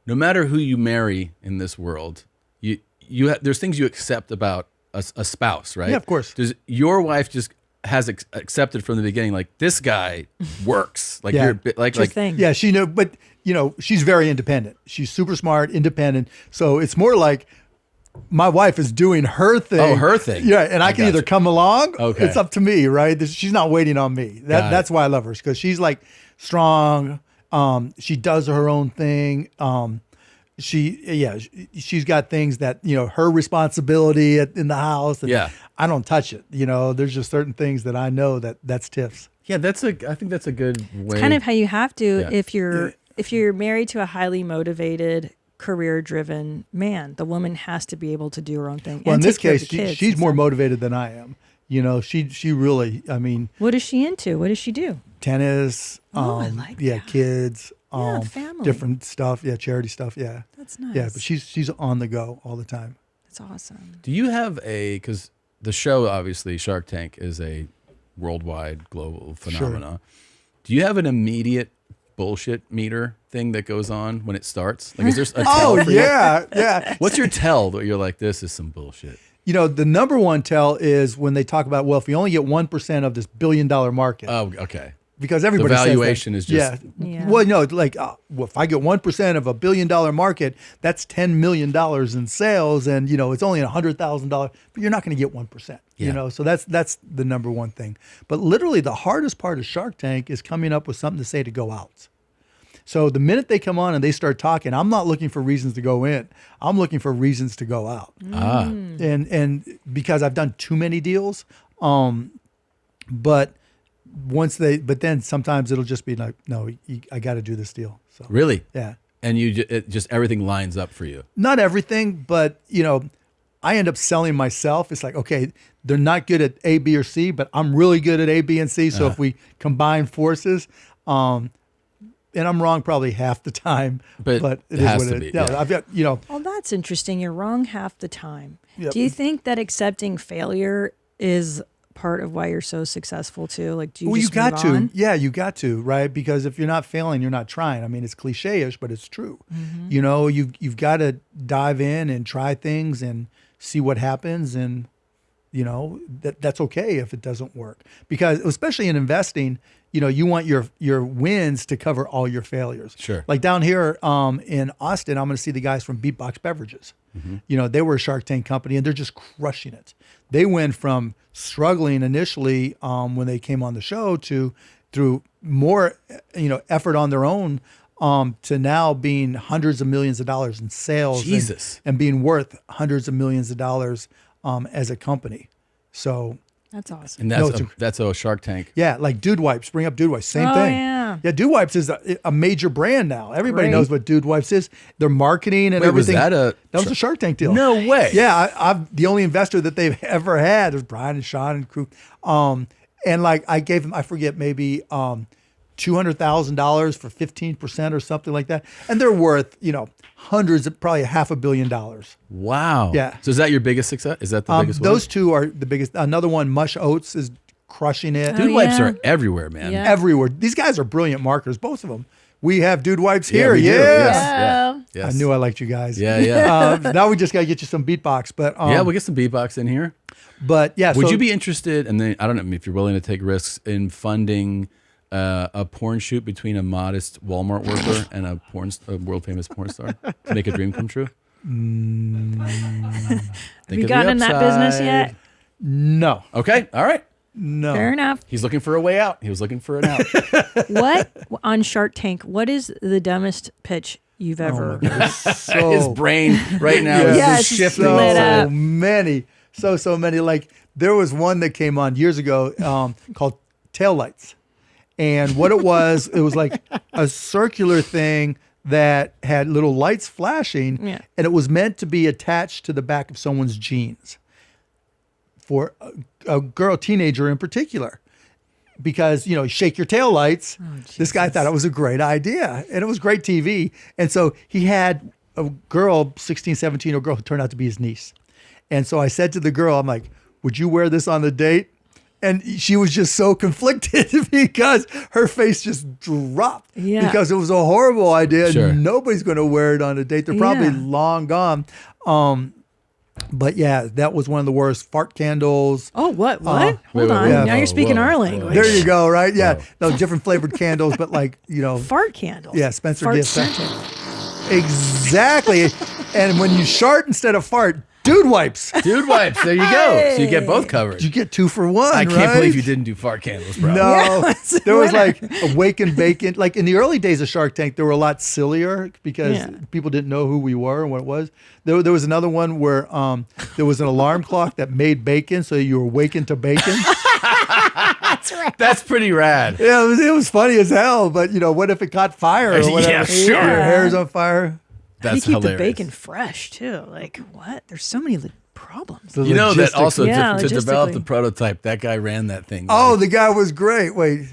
no matter who you marry in this world, there's things you accept about a spouse, right? Yeah, of course. Does your wife just has accepted from the beginning, like this guy works, like you're like yeah, she know, but you know, she's very independent. She's super smart, independent. So it's more like my wife is doing her thing. Oh, her thing. Yeah, and I can either come along. Okay. It's up to me, right? She's not waiting on me. That's why I love her, because she's like strong. She does her own thing. She's got things that, her responsibility in the house. And I don't touch it. There's just certain things that I know that's Tiff's. Yeah, I think that's a good way. It's kind of how you have to if you're married to a highly motivated, career-driven man. The woman has to be able to do her own thing. Well, and in this take care of case, the kids she's and more stuff. motivated than I am. She really, What is she into? What does she do? tennis. I like kids. family. Different stuff. Yeah, charity stuff. Yeah, That's nice. Yeah, but she's on the go all the time. That's awesome. Do you have because the show, obviously, Shark Tank is a worldwide, global phenomena. Do you have an immediate bullshit meter thing that goes on when it starts? Like, is there a tell for you? yeah. What's your tell that you're like, this is some bullshit? The number one tell is when they talk about, well, if you only get 1% of this $1 billion market. Oh, okay. Because everybody the says that. valuation is just Well, no, like if I get 1% of $1 billion market, that's $10 million in sales, and it's only $100,000, but you're not going to get 1%. So that's the number one thing. But literally, the hardest part of Shark Tank is coming up with something to say to go out. So the minute they come on and they start talking, I'm not looking for reasons to go in. I'm looking for reasons to go out. And because I've done too many deals, but then sometimes it'll just be like, no, I got to do this deal. So really, yeah. And just everything lines up for you. Not everything, but I end up selling myself. It's like, okay, they're not good at A, B, or C, but I'm really good at A, B, and C. So if we combine forces, and I'm wrong probably half the time, but it is what it is. Yeah, I've got, Well, that's interesting. You're wrong half the time. Yep. Do you think that accepting failure is part of why you're so successful too? Like, do you just got move to. on? Yeah, you got to, right? Because if you're not failing, you're not trying. I mean, it's cliche-ish, but it's true. Mm-hmm. You've got to dive in and try things and see what happens, and that's okay if it doesn't work. Because especially in investing, you want your wins to cover all your failures. Sure. Like down here in Austin, I'm going to see the guys from Beatbox Beverages. Mm-hmm. They were a Shark Tank company, and they're just crushing it. They went from struggling initially when they came on the show to through more effort on their own to now being hundreds of millions of dollars in sales. Jesus. And being worth hundreds of millions of dollars as a company. So That's awesome. And that's a Shark Tank. yeah, like Dude Wipes. Bring up Dude Wipes. Same Oh, thing. yeah. Yeah, Dude Wipes is a major brand now. Everybody Great. knows what Dude Wipes is. Their marketing and Wait, was everything. that was a Shark Tank deal. No way. Yeah, I'm the only investor that they've ever had is Brian and Sean and crew. And like I gave them, I forget, maybe $200,000 for 15% or something like that. And they're worth, hundreds of, probably $500 million. Wow. Yeah. So is that your biggest success? Is that the biggest one? Those two are the biggest. Another one, Mush Oats, is crushing it. Dude Wipes are everywhere, man. Yeah. Everywhere. These guys are brilliant marketers, both of them. We have Dude Wipes here. we do. Yes. Yes. I knew I liked you guys. Yeah. Now we just got to get you some beatbox. But Yeah, we'll get some beatbox in here. But yeah. Would so- you be interested, and then I don't know if you're willing to take risks in funding a porn shoot between a modest Walmart worker and a world famous porn star to make a dream come true? Have you gotten in that business yet? No. Okay. All right. No. Fair enough. He's looking for a way out. He was looking for an out. What on Shark Tank? What is the dumbest pitch you've ever? His brain right now is Yeah, just it's shifting. lit So up. many. So many. Like there was one that came on years ago called Taillights. And what it was like a circular thing that had little lights flashing, and it was meant to be attached to the back of someone's jeans for a girl, teenager in particular. Because, shake your tail lights. This guy thought it was a great idea, and it was great TV. And so he had a girl, 16, 17-year-old girl, who turned out to be his niece. And so I said to the girl, I'm like, would you wear this on the date? And she was just so conflicted because her face just dropped. Yeah. Because it was a horrible idea. Sure. Nobody's going to wear it on a date. They're probably Yeah. long gone. But yeah, that was one of the worst. Fart candles. Oh, what? wait, Hold on. yeah. Now you're speaking Whoa, our whoa. language. There you go, right? Yeah. No, different flavored candles, but like, Fart candles. Yeah, Spencer Fart did. scented. Exactly. And when you shart instead of fart, Dude wipes. Dude wipes. There you go. So you get both covered. You get 2 for 1. I can't believe you didn't do fart candles, bro. No, there was like Awakened Bacon. Like in the early days of Shark Tank, they were a lot sillier because people didn't know who we were and what it was. There was another one where there was an alarm clock that made bacon, so you were awakened to bacon. That's right. That's pretty rad. Yeah, it was funny as hell. But what if it caught fire or whatever? Yeah, sure. Your hair's on fire. That's How do you keep hilarious. the bacon fresh too? Like what? There's so many problems. You know that also Yeah, to develop logistically. the prototype, that guy ran that thing. Oh, the guy was great. Wait.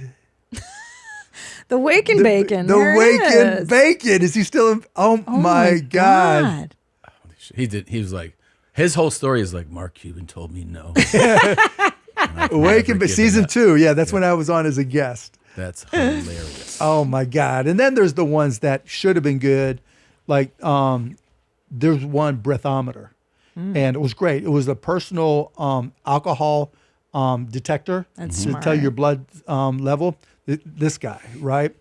The Waken Bacon. The there it Waken is. Bacon. Is he still in? Oh my God. He did. He was like, his whole story is like, Mark Cuban told me no. Awaken, but season 2. Yeah, that's when I was on as a guest. That's hilarious. Oh my God. And then there's the ones that should have been good. Like there's one breathometer. And it was great. It was a personal alcohol detector That's to smart. tell your blood level. This guy, right?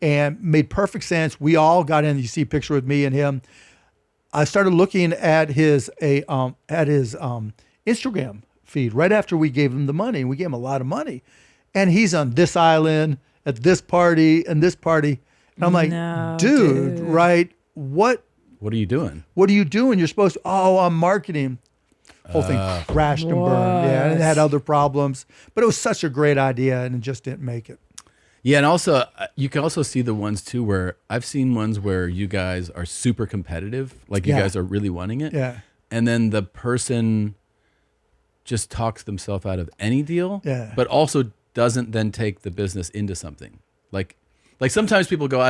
And made perfect sense. We all got in. You see a picture with me and him. I started looking at his Instagram feed right after we gave him the money. We gave him a lot of money. And he's on this island, at this party, and this party. And I'm like, dude, right? What are you doing? What are you doing? You're supposed to, I'm marketing. Whole thing crashed and burned. Yeah, and it had other problems. But it was such a great idea and it just didn't make it. Yeah, and also you can also see the ones too where I've seen ones where you guys are super competitive, like you guys are really wanting it. Yeah. And then the person just talks themselves out of any deal, but also doesn't then take the business into something. Like sometimes people go,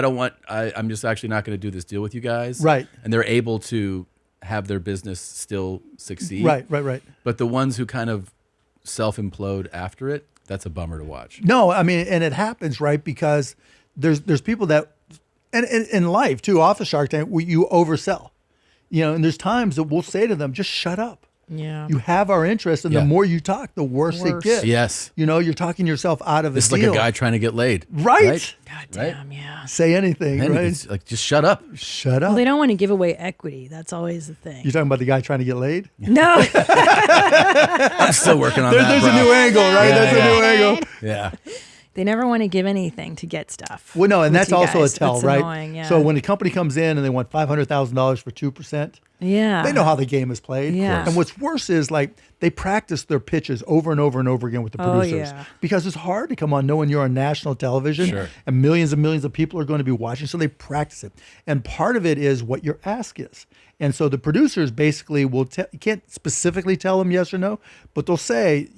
I'm just actually not going to do this deal with you guys. Right. And they're able to have their business still succeed. Right. But the ones who kind of self-implode after it, that's a bummer to watch. No, I mean, and it happens, right? Because there's people that, and in life too, off the Shark Tank, you oversell, and there's times that we'll say to them, just shut up. Yeah. You have our interest, and the more you talk, the worse it gets. Yes. You're talking yourself out of This a is deal. like a guy trying to get laid. Right? God damn, yeah. Say anything, Man, right? it's like, just shut up. Shut up. Well, they don't want to give away equity. That's always the thing. You're talking about the guy trying to get laid? No. I'm still working on that. There's bro. a new angle, right? Yeah, There's a new angle. Yeah. They never want to give anything to get stuff. Well, no, and with that's you also guys. a tell, That's right? annoying, yeah. So when a company comes in and they want $500,000 for 2%, Yeah. they know how the game is played. Yeah. And what's worse is like they practice their pitches over and over and over again with the Oh, producers yeah. because it's hard to come on knowing you're on national television Sure. and millions of people are going to be watching. So they practice it. And part of it is what your ask is. And so the producers basically will you can't specifically tell them yes or no, but they'll say,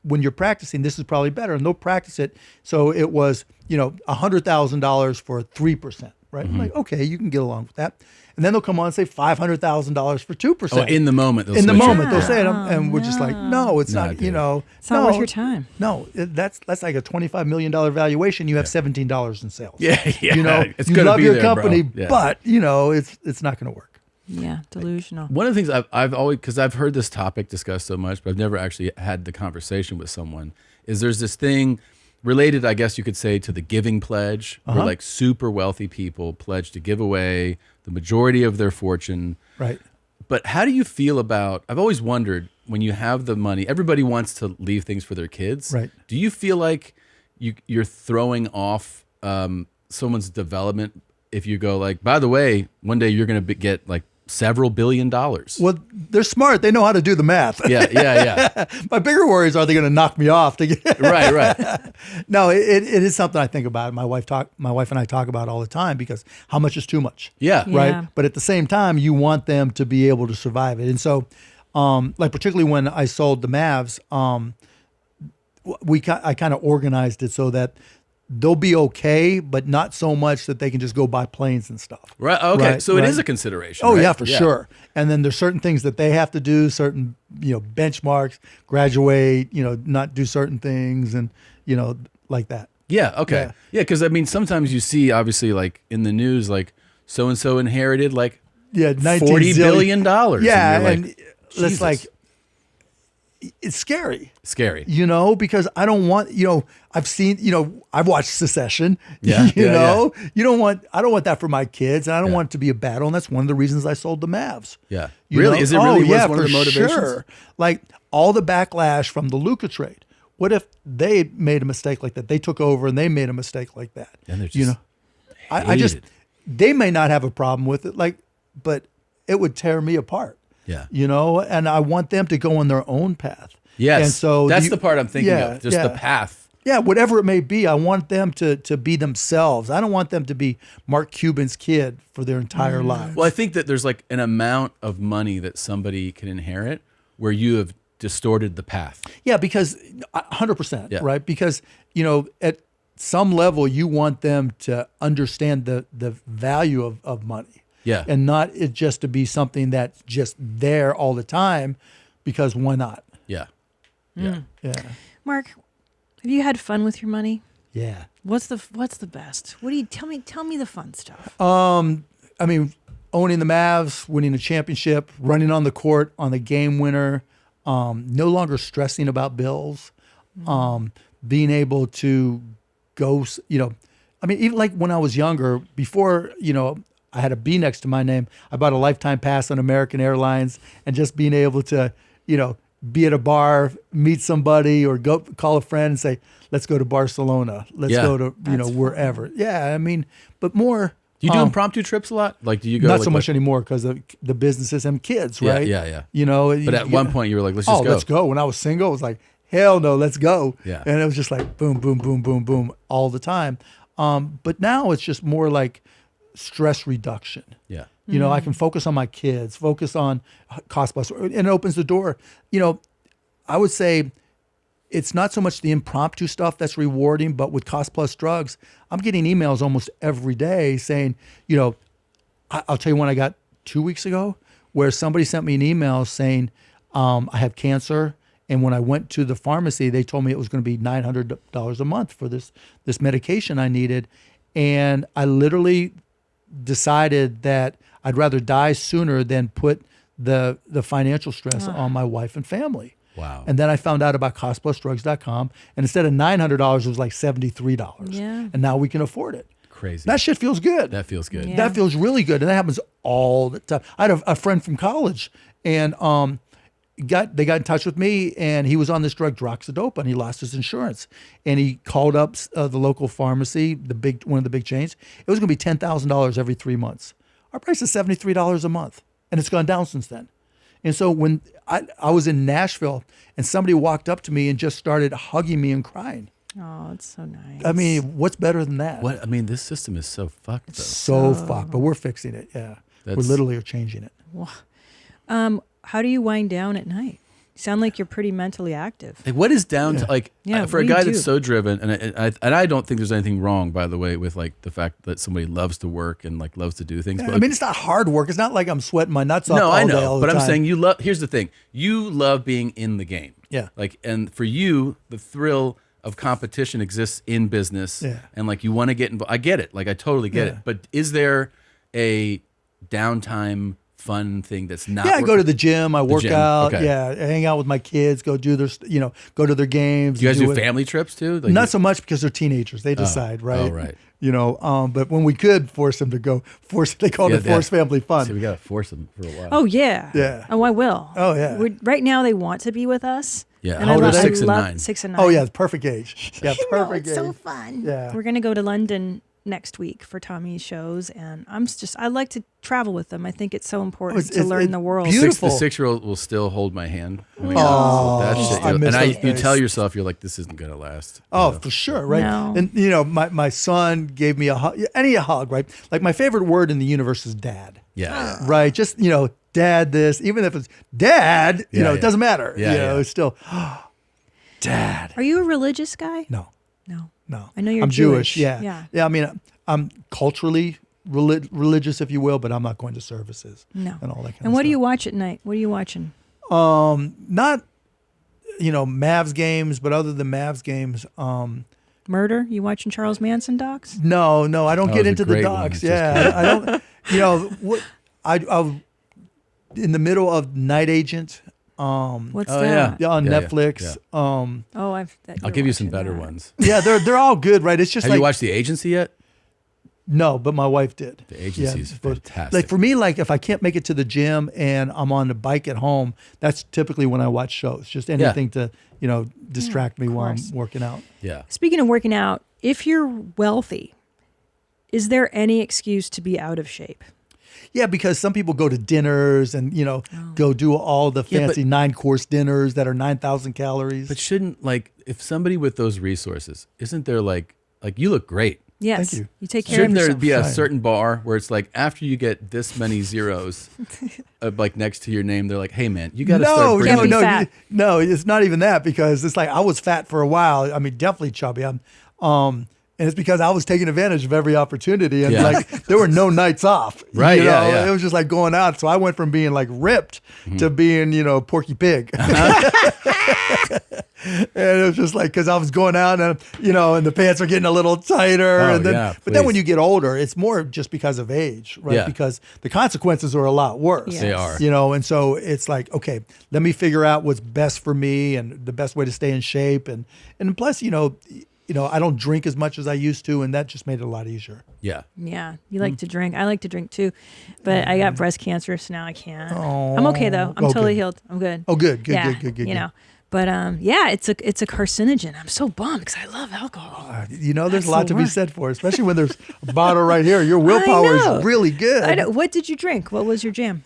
when you're practicing, this is probably better. And they'll practice it. So it was, $100,000 for 3%, right? I'm like, okay, you can get along with that. And then they'll come on and say $500,000 for 2%. Oh, in the moment. In the switch it. moment, they'll say it. And we're just like, no, it's not, dude. It's not worth your time. No, that's like a $25 million valuation. You have $17 in sales. Yeah. It's you gonna love be your there, bro. company, Yeah. but, it's not going to work. Yeah, delusional. One of the things I've always, because I've heard this topic discussed so much, but I've never actually had the conversation with someone, is there's this thing related, I guess you could say, to the giving pledge, where like super wealthy people pledge to give away the majority of their fortune. Right. But how do you feel about, I've always wondered, when you have the money, everybody wants to leave things for their kids. Right. Do you feel like you're throwing off someone's development if you go like, by the way, one day you're going to get like several $1 billion? Well, they're smart. They know how to do the math. Yeah. My bigger worry is, are they going to knock me off? To get Right. No, it is something I think about. My wife and I talk about all the time because how much is too much? Yeah. Right. Yeah. But at the same time, you want them to be able to survive it. And so, like particularly when I sold the Mavs, I kind of organized it so that they'll be okay, but not so much that they can just go buy planes and stuff. Right. Okay. Right, So it right. is a consideration. Oh right? yeah, for sure. And then there's certain things that they have to do, certain benchmarks, graduate, not do certain things, and like that. Yeah. Okay. Yeah. Because I mean, sometimes you see, obviously, like in the news, like so and so inherited like $19 $40 billion. Yeah, and you're and like, it's like it's scary. Scary. You know, because I don't want, I've watched Secession. Yeah. You know, I don't want that for my kids, and I don't want it to be a battle. And that's one of the reasons I sold the Mavs. Yeah. You Really? know? Is it really was one of for the motivations? Sure. Like all the backlash from the Luka trade. What if they made a mistake like that? They took over and they made a mistake like that. And they're just you know, I just, they may not have a problem with it, but it would tear me apart. Yeah. You know, and I want them to go on their own path. Yes. And so that's the part I'm thinking yeah, of. Just the path. Yeah, whatever it may be, I want them to be themselves. I don't want them to be Mark Cuban's kid for their entire lives. Well, I think that there's like an amount of money that somebody can inherit where you have distorted the path. Yeah, because 100%, Yeah. right? Because, at some level, you want them to understand the value of money. Yeah. And not it just to be something that's just there all the time, because why not? Yeah. Yeah. Yeah. Mark, have you had fun with your money? Yeah. What's the best? What do you tell me the fun stuff? I mean, owning the Mavs, winning a championship, running on the court on the game winner, no longer stressing about bills, being able to go, even like when I was younger, before, I had a B next to my name, I bought a lifetime pass on American Airlines, and just being able to, be at a bar, meet somebody, or go call a friend and say, let's go to Barcelona. Let's go to, wherever. Yeah. I mean, but more. Do you do impromptu trips a lot? Like, do you go? Not so much anymore because of the businesses and kids, right? Yeah. But at one point you were like, let's just go. Let's go. When I was single, it was like, hell no, let's go. Yeah. And it was just like boom, boom, boom, boom, boom all the time. But now it's just more like stress reduction. Yeah. I can focus on my kids, focus on cost plus, and it opens the door. I would say it's not so much the impromptu stuff that's rewarding, but with cost plus drugs, I'm getting emails almost every day saying, I'll tell you one I got 2 weeks ago where somebody sent me an email saying, I have cancer. And when I went to the pharmacy, they told me it was going to be $900 a month for this medication I needed. And I literally decided that I'd rather die sooner than put the financial stress on my wife and family. Wow. And then I found out about costplusdrugs.com, and instead of $900, it was like $73. Yeah. And now we can afford it. Crazy. That shit feels good. That feels good. Yeah. That feels really good. And that happens all the time. I had a friend from college, and they got in touch with me, and he was on this drug, droxidopa, and he lost his insurance. And he called up the local pharmacy, one of the big chains. It was going to be $10,000 every 3 months. Our price is $73 a month, and it's gone down since then. And so when I was in Nashville, and somebody walked up to me and just started hugging me and crying. Oh, it's so nice. I mean, what's better than that? What? I mean, this system is so fucked. Though. So fucked, but we're fixing it. Yeah, we literally are changing it. Wow. How do you wind down at night? You sound like you're pretty mentally active. Like, what is down to for a guy that's do? so driven, and I don't think there's anything wrong, by the way, with like the fact that somebody loves to work and like loves to do things. But I mean, it's not hard work. It's not like I'm sweating my nuts off no, all I day know, all the but time. I'm saying you love. Here's the thing: you love being in the game. Yeah. Like, and for you, the thrill of competition exists in business. Yeah. And like you want to get involved. I get it. Like I totally get it. But is there a downtime? Fun thing that's not. Yeah, I go to the gym. I work out. Okay. Yeah, I hang out with my kids. Go do their, go to their games. Do you guys do family trips too? Like not so much because they're teenagers. They decide, right? Oh, right. But when we could force them to go, they call it forced family fun. So we gotta force them for a while. Oh yeah. Yeah. Oh, I will. Oh yeah. Right now they want to be with us. Yeah. And How old are I 6 and love 9? 6 and 9. Oh yeah, perfect age. Yeah, perfect it's age. so fun. Yeah. We're gonna go to London next week for Tommy's shows, and I like to travel with them. I think it's so important to learn the world. Beautiful. The 6-year-old will still hold my hand. I miss those you days. tell yourself, you're like, this isn't gonna last. Oh, for sure, right? No. And my son gave me a hug. Any hug, right? Like my favorite word in the universe is dad. Yeah. Right. Just dad. This, even if it's dad, it doesn't matter. Yeah, It's still dad. Are you a religious guy? No. No. I know you're I'm Jewish. Yeah. I mean, I'm culturally religious, if you will, but I'm not going to services. No. And all that kind of stuff. And what do you watch at night? What are you watching? Not, Mavs games, but other than Mavs games, Murder? You watching Charles Manson docs? no, I don't That get was a into the great one. docs. It's just Yeah, I don't. What I in the middle of Night Agent, What's Oh, that? Yeah, on Yeah, Netflix. Oh, I'll give you some better ones. Yeah, they're all good, right? It's just Have like you watched The Agency yet? no, but my wife did. The Agency is fantastic. Like for me, like if I can't make it to the gym and I'm on the bike at home, that's typically when I watch shows. Just anything to distract me while I'm working out. Yeah. Speaking of working out, if you're wealthy, is there any excuse to be out of shape? Yeah, because some people go to dinners and go do all the fancy 9-course dinners that are 9,000 calories. But shouldn't if somebody with those resources, isn't there like you look great? Yes. Thank you. You take care Shouldn't of there yourself. be a certain bar where it's like after you get this many zeros, like next to your name, they're like, "Hey man, you got to start bringing." No, it's not even that because it's like I was fat for a while. I mean, definitely chubby. And it's because I was taking advantage of every opportunity, and like there were no nights off. Right? Yeah. It was just like going out. So I went from being like ripped to being Porky Pig. And it was just like because I was going out and and the pants are getting a little tighter. But then when you get older, it's more just because of age, right? Yeah. Because the consequences are a lot worse. Yes. They are. And so it's like, okay, let me figure out what's best for me and the best way to stay in shape, and plus, I don't drink as much as I used to, and that just made it a lot easier. Yeah. Yeah, you like to drink. I like to drink too, but I got breast cancer, so now I can't. Oh. I'm okay though. I'm totally healed. I'm good. Oh, good. You know, but it's a carcinogen. I'm so bummed because I love alcohol. There's a lot to be said for it, especially when there's a bottle right here. Your willpower is really good. I know. What did you drink? What was your jam?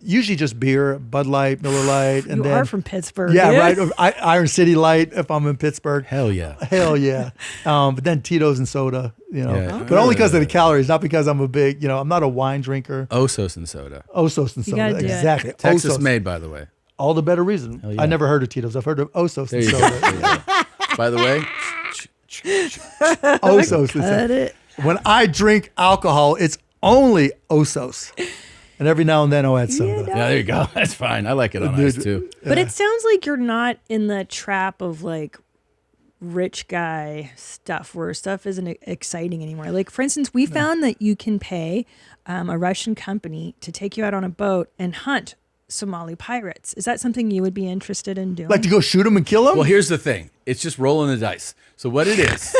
Usually just beer, Bud Light, Miller Light, and you are from Pittsburgh. Yeah, dude. right. Iron City Light if I'm in Pittsburgh. Hell yeah. But then Tito's and soda, Yeah. but only because of the calories, not because I'm a big, I'm not a wine drinker. Osos and soda. Osos and soda, gotta do it. exactly. Texas Osos. made, by the way. All the better reason. Yeah. I never heard of Tito's. I've heard of Osos There and you go. soda. There you go. By the way, Osos. Cut it. When I drink alcohol, it's only Osos. And every now and then I'll add soda. yeah, there you go. That's fine. I like it on ice too. But it sounds like you're not in the trap of like rich guy stuff where stuff isn't exciting anymore. Like, for instance, we found that you can pay a Russian company to take you out on a boat and hunt Somali pirates. Is that something you would be interested in doing? Like to go shoot them and kill them? Well, here's the thing. It's just rolling the dice. So what it is,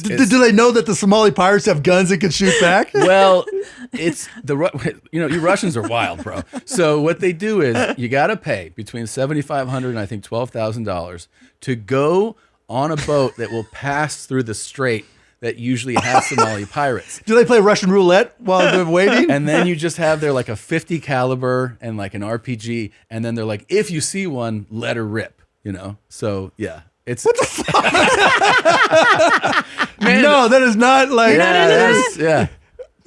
do they know that the Somali pirates have guns and can shoot back? Well, it's you Russians are wild, bro. So what they do is you got to pay between $7,500 and I think $12,000 to go on a boat that will pass through the strait that usually has Somali pirates. Do they play Russian roulette while they're waiting? And then you just have there like a 50 caliber and like an RPG, and then they're like, if you see one, let her rip. So yeah, it's what the fuck? Man, no, that is not like yeah.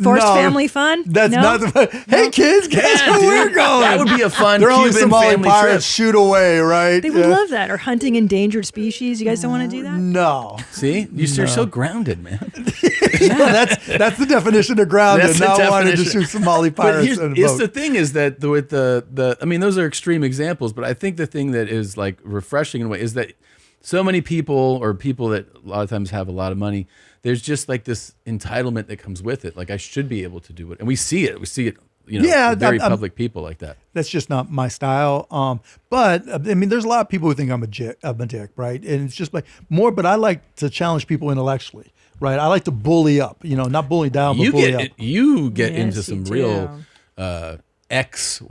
Forced family fun? That's not the fun. Hey kids, guess where we're going? That would be a fun They're Cuban only Somali family pirates trip. shoot away, right? They would love that. Or hunting endangered species. You guys don't want to do that? No. See, you're so grounded, man. That's the definition of grounded. That's the Not wanting to definition. shoot Somali But pirates on a boat. the thing is that with the I mean, those are extreme examples, but I think the thing that is like refreshing in a way is that so many people or people that a lot of times have a lot of money, there's just like this entitlement that comes with it. Like I should be able to do it. And we see it. We see it, with very public people like that. That's just not my style. But I mean, there's a lot of people who think I'm a dick, right? And it's just like more, but I like to challenge people intellectually, right? I like to bully up, not bully down, but bully up. You get Yes, into you some do. real X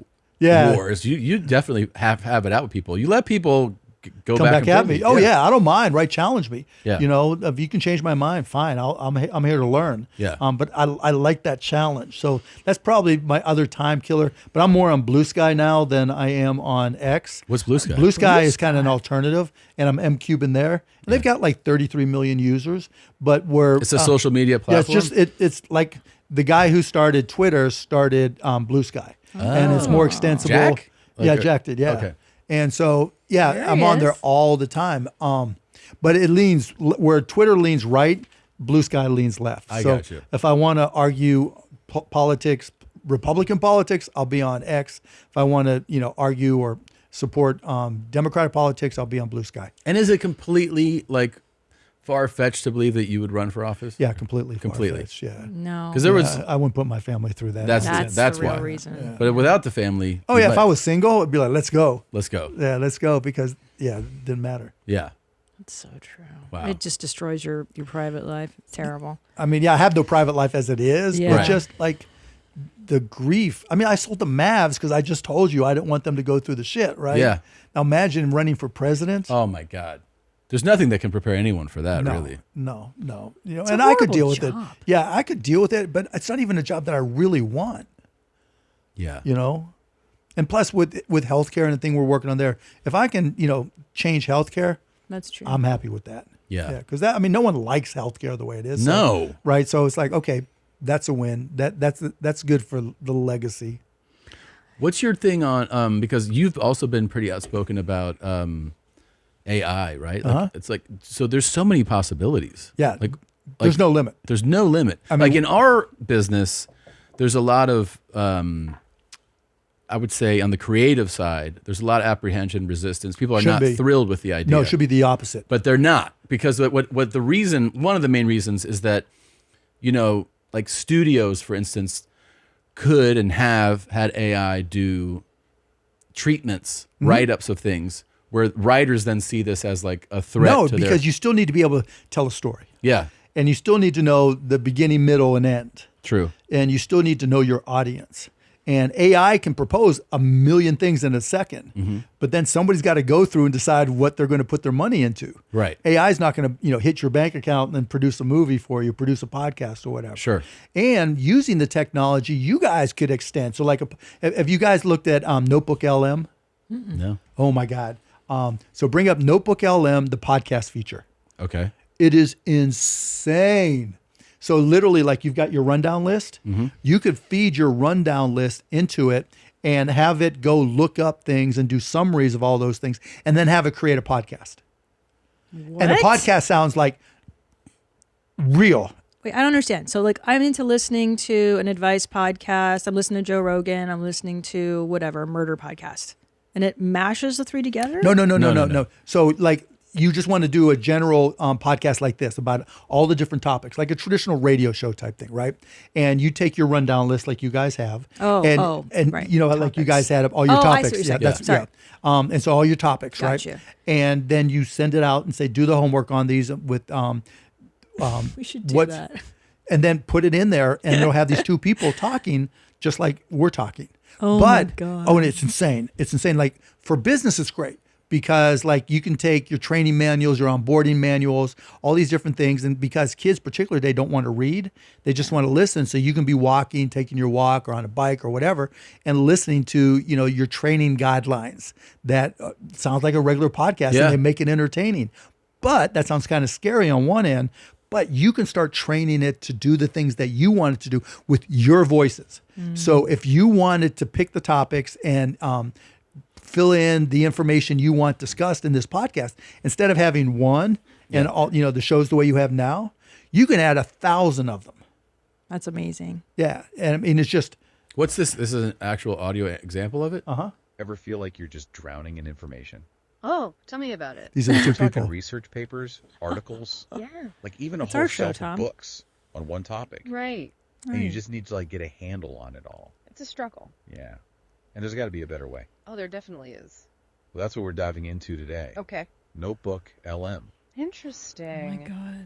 wars. You definitely have it out with people. You let people go Come back and at play me. Oh yeah, I don't mind. Right, challenge me. Yeah. If you can change my mind, fine. I'm here to learn. Yeah. But I like that challenge. So that's probably my other time killer. But I'm more on Blue Sky now than I am on X. What's Blue Sky? Blue Sky is kind of an alternative, and I'm M Cuban there. And they've got like 33 million users, but It's a social media platform. Yeah, it's just it's like the guy who started Twitter started Blue Sky, and it's more extensible. Jack? Jack did. Yeah. Okay. And so, There I'm he on there is. all the time. But it leans where Twitter leans right, Blue Sky leans left. I so got you. if I want to argue politics, Republican politics, I'll be on X. If I want to, argue or support Democratic politics, I'll be on Blue Sky. And is it completely like far-fetched to believe that you would run for office? Yeah, completely. Completely. Yeah. No. Because there was. I wouldn't put my family through that. That's the real why. reason. Yeah. But without the family. Oh yeah, if I was single, it'd be like, let's go. Let's go. Yeah, let's go because it didn't matter. Yeah. That's so true. Wow. It just destroys your private life. It's terrible. I mean, I have no private life as it is, Yeah. but Right. just like the grief. I mean, I sold the Mavs because I just told you I didn't want them to go through the shit, right? Yeah. Now imagine running for president. Oh my God. There's nothing that can prepare anyone for that, really. No. You know, It's and a I could horrible deal with job. it. Yeah, I could deal with it, but it's not even a job that I really want. Yeah. You know? And plus with healthcare and the thing we're working on there, if I can, change healthcare, That's true. I'm happy with that. Yeah. Because no one likes healthcare the way it is. No. So, right. So it's like, okay, that's a win. That's good for the legacy. What's your thing on because you've also been pretty outspoken about AI, right? Like, it's like so there's so many possibilities. Yeah. Like there's no limit. There's no limit. I mean, like in our business, there's a lot of I would say on the creative side, there's a lot of apprehension, resistance. People are Should not be. thrilled with the idea. No, it should be the opposite. But they're not, because what the reason, one of the main reasons is that, like studios, for instance, could and have had AI do treatments, write-ups of things, where writers then see this as like a threat. No, to because you still need to be able to tell a story. Yeah. And you still need to know the beginning, middle, and end. True. And you still need to know your audience. And AI can propose a million things in a second, but then somebody's got to go through and decide what they're going to put their money into. Right. AI is not going to, hit your bank account and then produce a movie for you, produce a podcast or whatever. Sure. And using the technology, you guys could extend. So, like, have you guys looked at Notebook LM? No. Oh my God. So bring up Notebook LM, the podcast feature. Okay. It is insane. So literally, like you've got your rundown list, you could feed your rundown list into it and have it go look up things and do summaries of all those things, and then have it create a podcast. What? And the podcast sounds like real. Wait, I don't understand. So, like, I'm into listening to an advice podcast. I'm listening to Joe Rogan. I'm listening to whatever, a murder podcast. And it mashes the three together? No. So, like, you just want to do a general podcast like this about all the different topics, like a traditional radio show type thing, right? And you take your rundown list like you guys have. And right. Like you guys had all your topics. I see what you're saying. Sorry. And so all your topics, Gotcha. right? And then you send it out and say, do the homework on these with we should do that. And then put it in there, and they'll have these two people talking just like we're talking. Oh, my God. Oh, and it's insane. It's insane. Like for business, it's great because like you can take your training manuals, your onboarding manuals, all these different things. And because kids particularly, they don't want to read, they just want to listen. So you can be walking, taking your walk or on a bike or whatever, and listening to, your training guidelines that sounds like a regular podcast and they make it entertaining. But that sounds kind of scary on one end. But you can start training it to do the things that you want it to do with your voices. So if you wanted to pick the topics and fill in the information you want discussed in this podcast, instead of having one and all, the shows the way you have now, you can add 1,000 of them. That's amazing. Yeah. And I mean, it's just. What's this? This is an actual audio example of it? Ever feel like you're just drowning in information? Oh, tell me about it. These are the two We're talking people. research papers, articles, Yeah. like even a It's whole our show, shelf Tom. of books on one topic. Right. And you just need to like get a handle on it all. It's a struggle. Yeah. And there's got to be a better way. Oh, there definitely is. Well, that's what we're diving into today. Okay. Notebook LM. Interesting. Oh, my God.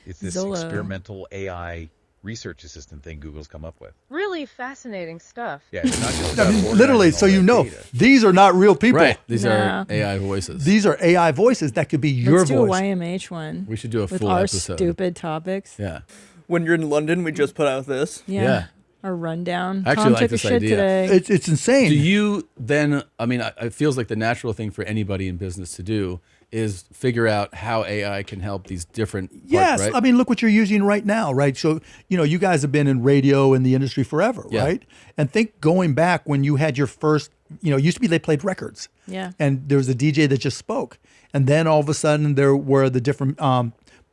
It's this Zillow. experimental AI research assistant thing Google's come up with. Really fascinating stuff. Yeah, it's not just I about mean, organizing literally, all so that data. these are not real people. Right. These No. are AI voices. These are AI voices that could be your Let's do voice. a YMH one. We should do a with full our episode. stupid topics. Yeah. When you're in London, we just put out this. Yeah. Our rundown. I actually Tom like took this a shit idea. today. It's insane. Do you then, I mean, it feels like the natural thing for anybody in business to do is figure out how AI can help these different parts, Yes, right? I mean, look what you're using right now, right? So, you guys have been in radio in the industry forever, Yeah. right? And think going back when you had your first, used to be they played records. Yeah. And there was a DJ that just spoke. And then all of a sudden there were the different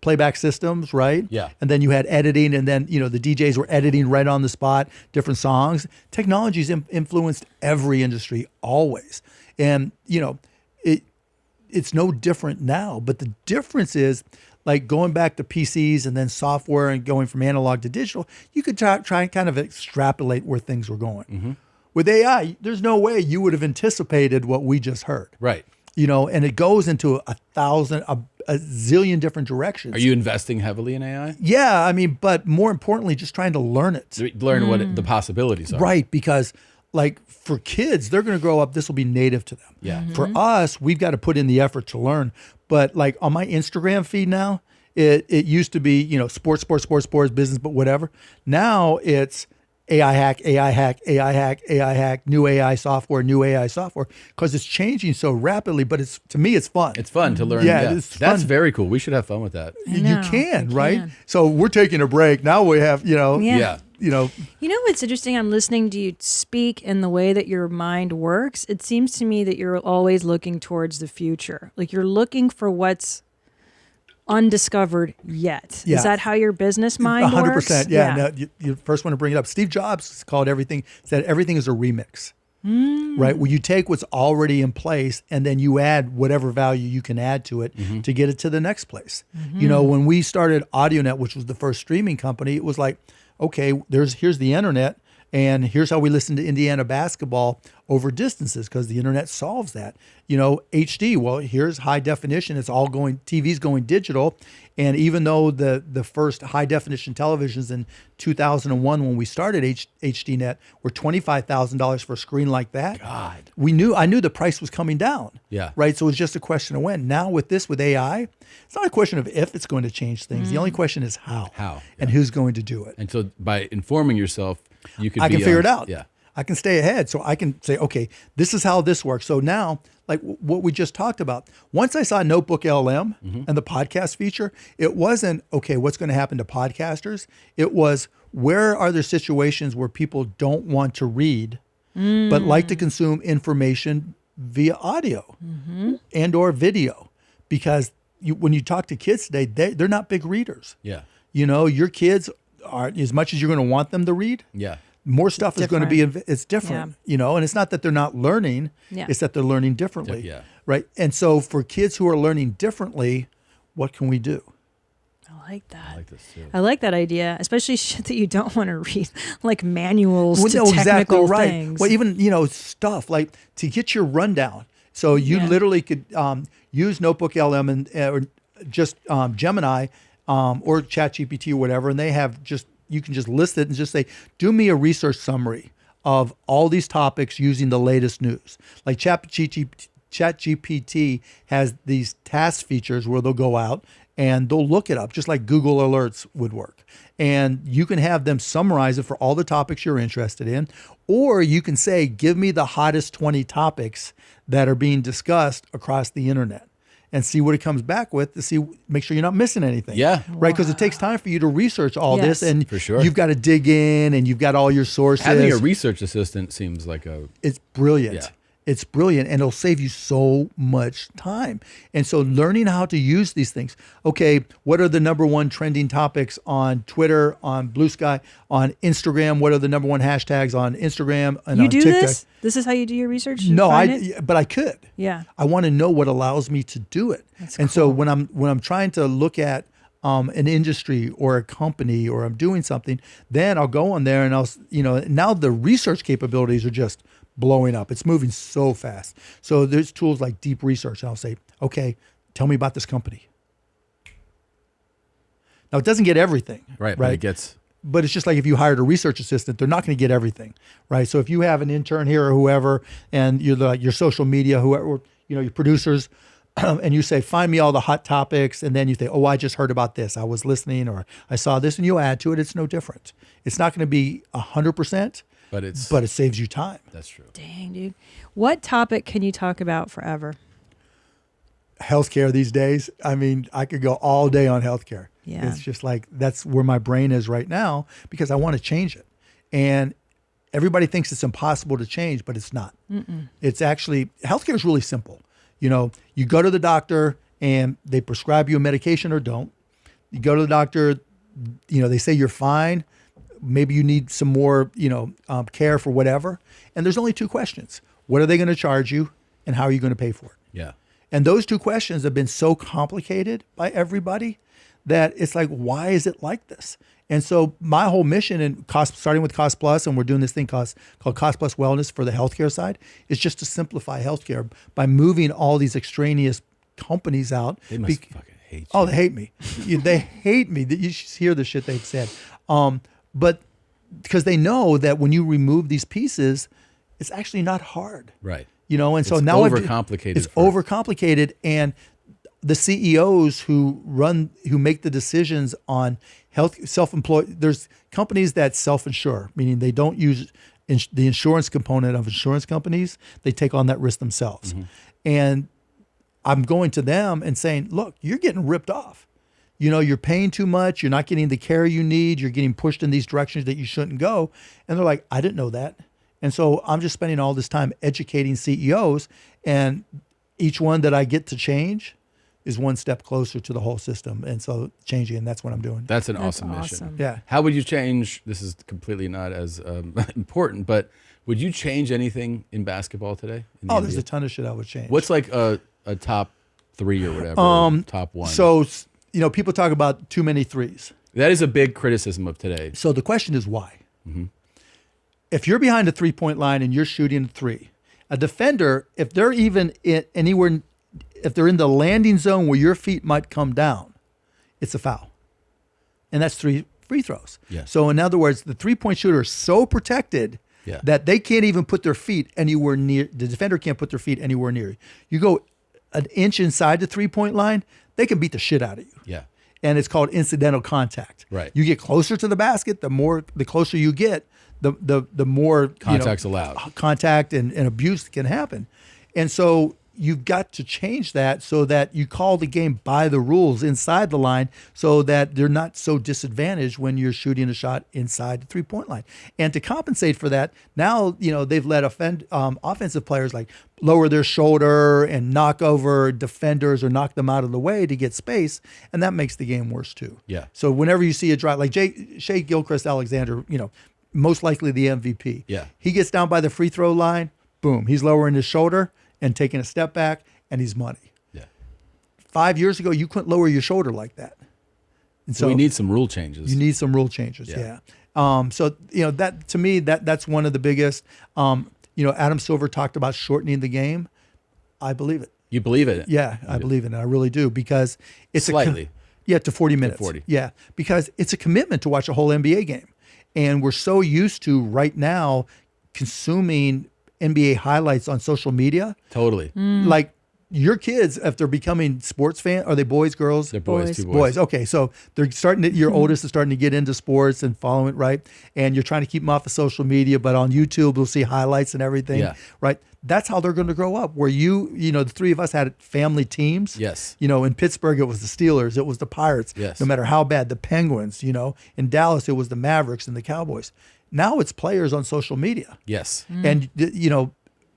playback systems, right? Yeah. And then you had editing, and then, the DJs were editing right on the spot, different songs. Technology's influenced every industry always. And, it's no different now, but the difference is like going back to PCs and then software and going from analog to digital, you could try and kind of extrapolate where things were going. With AI, there's no way you would have anticipated what we just heard. Right. You know, and it goes into a zillion different directions. Are you investing heavily in AI? Yeah, I mean, but more importantly, just trying to learn it. Learn what the possibilities are. Right, because like for kids, they're going to grow up, this will be native to them. Yeah. For us, we've got to put in the effort to learn. But like on my Instagram feed now, it used to be, you know, sports, business, but whatever. Now it's AI hack, new AI software, because it's changing so rapidly. But to me, it's fun. It's fun to learn. Yeah, It's that's very cool. We should have fun with that. You can, right? So we're taking a break. Now we have, you know, You know what's interesting? I'm listening to you speak and the way that your mind works. It seems to me that you're always looking towards the future. Like you're looking for what's undiscovered yet. Yeah. Is that how your business mind 100%, works? yeah. No, you first want to bring it up. Steve Jobs said everything is a remix. Right? Well, you take what's already in place and then you add whatever value you can add to it to get it to the next place. You know, when we started AudioNet, which was the first streaming company, it was like, okay, here's the internet, and here's how we listen to Indiana basketball over distances because the internet solves that. You know, HD, well, here's high definition. It's all going, TV's going digital. And even though the first high definition televisions in 2001, when we started HDNet, were $25,000 for a screen like that. God. I knew the price was coming down. Yeah. Right. So it was just a question of when. Now with AI, it's not a question of if it's going to change things. The only question is how. And who's going to do it. And so by informing yourself, I can figure it out. Yeah. I can stay ahead. So I can say, okay, this is how this works. So now, like what we just talked about, once I saw Notebook LM and the podcast feature, it wasn't, okay, what's going to happen to podcasters? It was, where are there situations where people don't want to read, but like to consume information via audio and or video? Because when you talk to kids today, they're not big readers. Yeah. You know, your kids are, as much as you're going to want them to read, more stuff is going to be, it's different, you know, and it's not that they're not learning, it's that they're learning differently, right? And so for kids who are learning differently, what can we do? I like that. I like this too. I like that idea, especially shit that you don't want to read, like manuals to no, technical right. things. Well, even, you know, stuff like to get your rundown. So you literally could use Notebook LM or just Gemini or ChatGPT or whatever, and they have you can just list it and just say, do me a research summary of all these topics using the latest news. Like ChatGPT has these task features where they'll go out and they'll look it up, just like Google Alerts would work. And you can have them summarize it for all the topics you're interested in, or you can say, give me the hottest 20 topics that are being discussed across the internet, and see what it comes back with to make sure you're not missing anything. Yeah. Right. Because it takes time for you to research all this, and for sure, you've got to dig in and you've got all your sources. Having a research assistant seems like it's brilliant. Yeah. It's brilliant, and it'll save you so much time. And so learning how to use these things. Okay, what are the number one trending topics on Twitter, on Blue Sky, on Instagram? What are the number one hashtags on Instagram and on TikTok? This? This is how you do your research? No, but I could. Yeah. I want to know what allows me to do it. So when I'm trying to look at an industry or a company, or I'm doing something, then I'll go on there and now the research capabilities are just blowing up. It's moving so fast. So there's tools like deep research. I'll say, okay, tell me about this company. Now it doesn't get everything. Right. But it's just like if you hired a research assistant, they're not going to get everything, right? So if you have an intern here or whoever, and you're like your social media, whoever, or, your producers, and you say, find me all the hot topics, and then you think, oh, I just heard about this. I was listening, or I saw this, and you add to it. It's no different. It's not going to be 100%. But it saves you time. That's true. Dang, dude. What topic can you talk about forever? Healthcare these days. I mean, I could go all day on healthcare. Yeah. It's just like, that's where my brain is right now, because I want to change it. And everybody thinks it's impossible to change, but it's not. It's actually, healthcare is really simple. You go to the doctor and they prescribe you a medication or don't. You go to the doctor, they say you're fine. Maybe you need some more, care for whatever. And there's only two questions. What are they going to charge you, and how are you going to pay for it? Yeah. And those two questions have been so complicated by everybody that it's like, why is it like this? And so my whole mission, and starting with Cost Plus, and we're doing this thing called Cost Plus Wellness for the healthcare side, is just to simplify healthcare by moving all these extraneous companies out. They must fucking hate you. Oh, they hate me. They hate me. You should hear the shit they've said. But because they know that when you remove these pieces, it's actually not hard. Right. And so it's now overcomplicated. It's overcomplicated, and the CEOs who make the decisions on health, self-employed. There's companies that self-insure, meaning they don't use the insurance component of insurance companies. They take on that risk themselves. Mm-hmm. And I'm going to them and saying, look, you're getting ripped off. You're paying too much. You're not getting the care you need. You're getting pushed in these directions that you shouldn't go. And they're like, I didn't know that. And so I'm just spending all this time educating CEOs, and each one that I get to change is one step closer to the whole system. And so changing, and that's what I'm doing. That's an awesome mission. Yeah. How would you change, this is completely not as important, but would you change anything in basketball today? There's a ton of shit I would change. What's like a top 3 or whatever, top 1? So, people talk about too many threes. That is a big criticism of today. So the question is why? Mm-hmm. If you're behind a 3-point line and you're shooting a 3, a defender, if they're even if they're in the landing zone where your feet might come down, it's a foul. And that's 3 free throws. Yeah. So in other words, the 3-point shooter is so protected that they can't even put their feet anywhere near, the defender can't put their feet anywhere near you. You go an inch inside the 3-point line, they can beat the shit out of you. Yeah. And it's called incidental contact. Right. You get closer to the basket, the closer you get, the more contact's allowed. Contact and abuse can happen. And so you've got to change that so that you call the game by the rules inside the line, so that they're not so disadvantaged when you're shooting a shot inside the 3-point line. And to compensate for that, now they've let offensive players like lower their shoulder and knock over defenders or knock them out of the way to get space, and that makes the game worse too. Yeah. So whenever you see a drive like Shea Gilchrist-Alexander, most likely the MVP. Yeah. He gets down by the free throw line, boom, he's lowering his shoulder and taking a step back, and he's money. Yeah. 5 years ago, you couldn't lower your shoulder like that. And so we need some rule changes. You need some rule changes. Yeah. So that to me, that's one of the biggest. Adam Silver talked about shortening the game. I believe it. You believe it? Yeah, I believe it. And I really do, because it's slightly. To 40 minutes. 40. Yeah, because it's a commitment to watch a whole NBA game, and we're so used to right now consuming NBA highlights on social media. Totally. Like your kids, if they're becoming sports fans, are they boys, girls? They're boys. 2 boys. Okay, so they're starting to, your oldest is starting to get into sports and following it, right? And you're trying to keep them off of social media, but on YouTube, we'll see highlights and everything, right? That's how they're going to grow up, where the 3 of us had family teams. Yes. In Pittsburgh, it was the Steelers, it was the Pirates. Yes. No matter how bad, the Penguins, in Dallas, it was the Mavericks and the Cowboys. Now it's players on social media. Yes. And,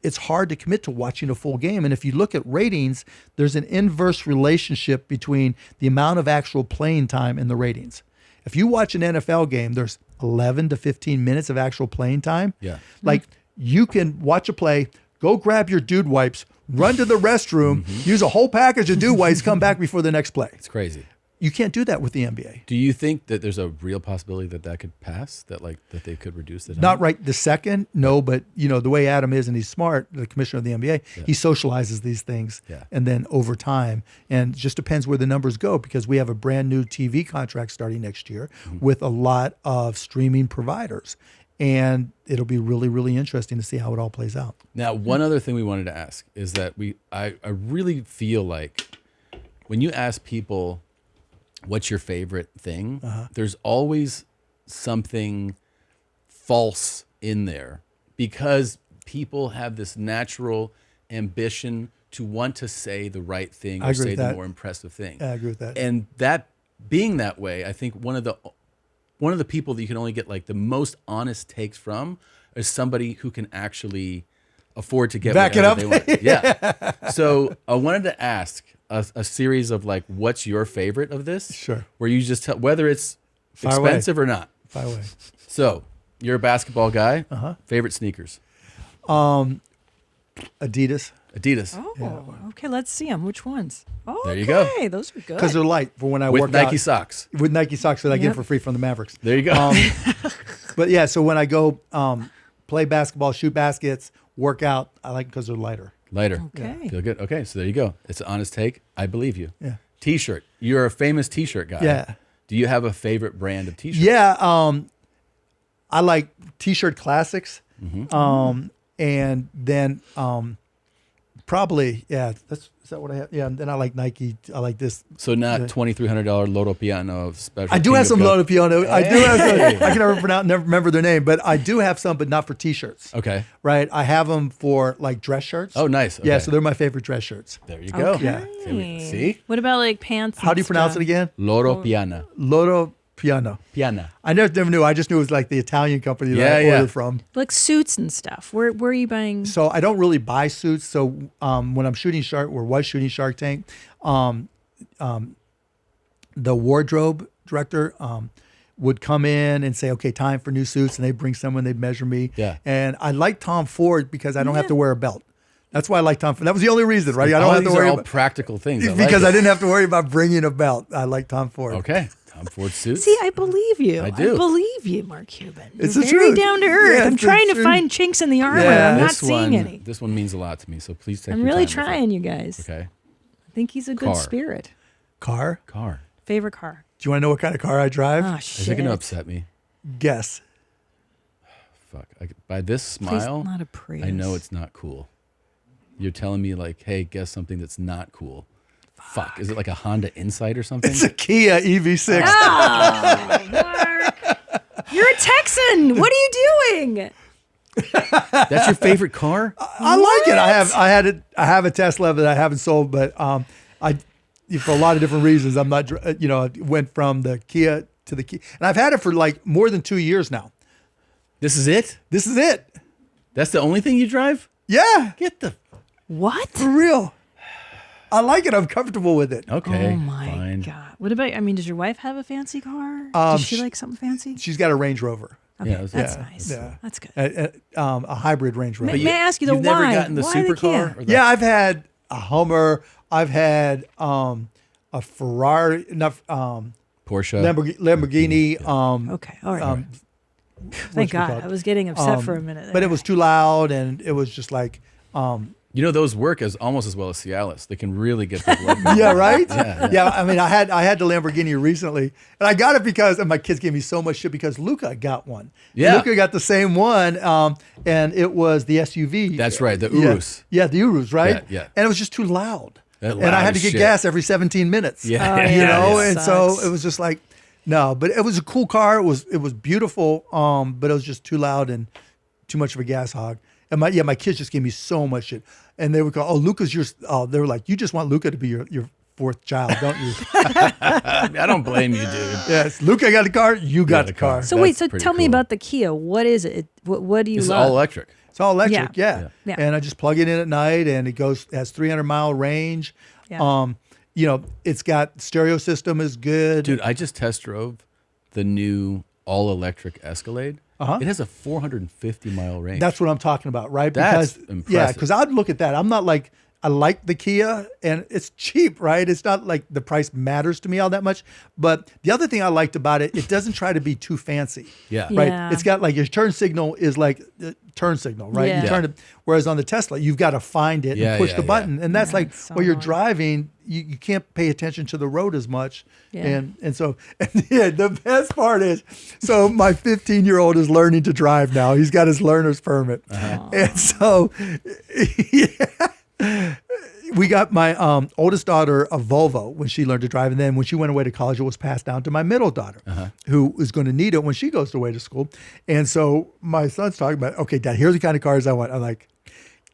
it's hard to commit to watching a full game. And if you look at ratings, there's an inverse relationship between the amount of actual playing time and the ratings. If you watch an NFL game, there's 11 to 15 minutes of actual playing time. Yeah. Like you can watch a play, go grab your dude wipes, run to the restroom, use a whole package of dude wipes, come back before the next play. It's crazy. You can't do that with the NBA. Do you think that there's a real possibility that could pass? That they could reduce the time? Not right this second, no. But the way Adam is, and he's smart, the commissioner of the NBA, he socializes these things, and then over time, and it just depends where the numbers go, because we have a brand new TV contract starting next year with a lot of streaming providers, and it'll be really, really interesting to see how it all plays out. Now, one other thing we wanted to ask is that I really feel like when you ask people, what's your favorite thing? There's always something false in there, because people have this natural ambition to want to say the right thing or say the more impressive thing. I agree with that. And that being that way, I think one of the people that you can only get like the most honest takes from is somebody who can actually afford to get back it up. They want. Yeah. So I wanted to ask a series of like, what's your favorite of this? Sure. Where you just tell whether it's Fire expensive away. or not. Fire away. So you're a basketball guy. Favorite sneakers? Adidas. Adidas. Oh, okay. Let's see them. Which ones? Oh, There you go. Okay, those are good. Because they're light for when I With work Nike out. socks. With Nike socks that I get Yep. for free from the Mavericks. There you go. But yeah, so when I go play basketball, shoot baskets, work out, I like because they're lighter. Lighter. Okay. Feel good. Okay, so there you go. It's an honest take. I believe you. Yeah. T-shirt. You're a famous T-shirt guy. Yeah. Do you have a favorite brand of T-shirts? Yeah, I like T-shirt classics, Mm-hmm. and then probably is that what I have? Yeah, and then I like Nike. I like this. So not $2,300 Loro Piano special. I do King have of some Goat. Lotto Piano. I do have some. I can never remember their name, but I do have some, but not for T-shirts. Okay. Right, I have them for like dress shirts. Oh, nice. Yeah, Okay. so they're my favorite dress shirts. There you go. Okay. Yeah. See? What about like pants? How do you and pronounce stuff? it again? Loro Piana. Lotto Piano. Piana. I never knew. I just knew it was like the Italian company that I Yeah, ordered yeah. from. Like suits and stuff. Where are you buying? So I don't really buy suits. So when I'm shooting was shooting Shark Tank, the wardrobe director would come in and say, okay, time for new suits. And they'd bring someone, they'd measure me. Yeah. And I like Tom Ford because I don't have to wear a belt. That's why I like Tom Ford. That was the only reason, right? I don't have to These worry are all about practical things. because I didn't have to worry about bringing a belt. I like Tom Ford. Okay. Tom Ford suits. See, I believe you. I do. I believe you, Mark Cuban. It's You're the very truth. down to earth. Yeah, I'm it's the trying to truth. find chinks in the armor. Yeah. I'm not This seeing one, any. This one means a lot to me, so please take I'm your really time with it. trying, you guys. Okay. I think he's a good Car. spirit. Car? Car. Favorite car? Do you want to know what kind of car I drive? Oh, Is it going to upset me? Guess. Fuck. By this smile, not a Prius. I know it's not cool. You're telling me like, hey, guess something that's not cool. Fuck. Is it like a Honda Insight or something? It's a Kia EV6. Oh, Mark. You're a Texan. What are you doing? That's your favorite car? I like it. I have a Tesla that I haven't sold, but for a lot of different reasons, I'm not. I went from the Kia to the Kia, and I've had it for like more than 2 years now. This is it? This is it. That's the only thing you drive? Yeah, Get the. What? for real. I like it. I'm comfortable with it. Okay. Oh my fine. God. What about, does your wife have a fancy car? Does she like something fancy? She's got a Range Rover. Okay, Yeah, that's yeah, nice. yeah. That's good. A hybrid Range Rover. May I ask you, though, You've never why? gotten the Why the supercar? Kia? Or the, Yeah, I've had a Hummer. I've had a Ferrari, Porsche. Lamborghini. Okay, all right. whatchamacallit? Thank God. I was getting upset for a minute. But it was too loud, and it was just like, You know, those work almost as well as Cialis. They can really get the blood going. yeah, right. Yeah. I mean, I had the Lamborghini recently, and I got it because, and my kids gave me so much shit because Luka got one. Yeah. Luka got the same one, and it was the SUV. That's right, the Urus. Yeah, the Urus, right? Yeah. And it was just too loud. That And I loud had to as get shit. gas every 17 minutes. Yeah. Oh, you yeah, know, it and so sucks. it was just like, no, but it was a cool car. It was beautiful, but it was just too loud and too much of a gas hog. And my kids just gave me so much shit. And they would go, oh, Luka's yours. Oh, they were like, you just want Luka to be your fourth child, don't you? I don't blame you, dude. Yes, Luka got the car. You got the car. So That's wait, so pretty tell me cool. about the Kia. What is it? What do you It's love? all electric. It's all electric, yeah. Yeah. And I just plug it in at night, and it has 300-mile range. Yeah. It's got stereo system is good. Dude, I just test drove the new all-electric Escalade. Uh-huh. It has a 450-mile range. That's what I'm talking about, right? That's Yeah, impressive. because I'd look at that. I'm not like, I like the Kia, and it's cheap, right? It's not like the price matters to me all that much. But the other thing I liked about it, it doesn't try to be too fancy. Yeah. Right. Yeah. It's got like your turn signal is like the turn signal, right? Yeah. You turn it. Whereas on the Tesla, you've got to find it Yeah, and push yeah, the yeah. button, and that's Yeah, like it's so while you're annoying. driving, you can't pay attention to the road as much. Yeah. And so yeah, the best part is, so my 15-year-old is learning to drive now. He's got his learner's permit, and so yeah. We got my oldest daughter a Volvo when she learned to drive. And then when she went away to college, it was passed down to my middle daughter, who is going to need it when she goes away to school. And so my son's talking about, okay, Dad, here's the kind of cars I want. I'm like,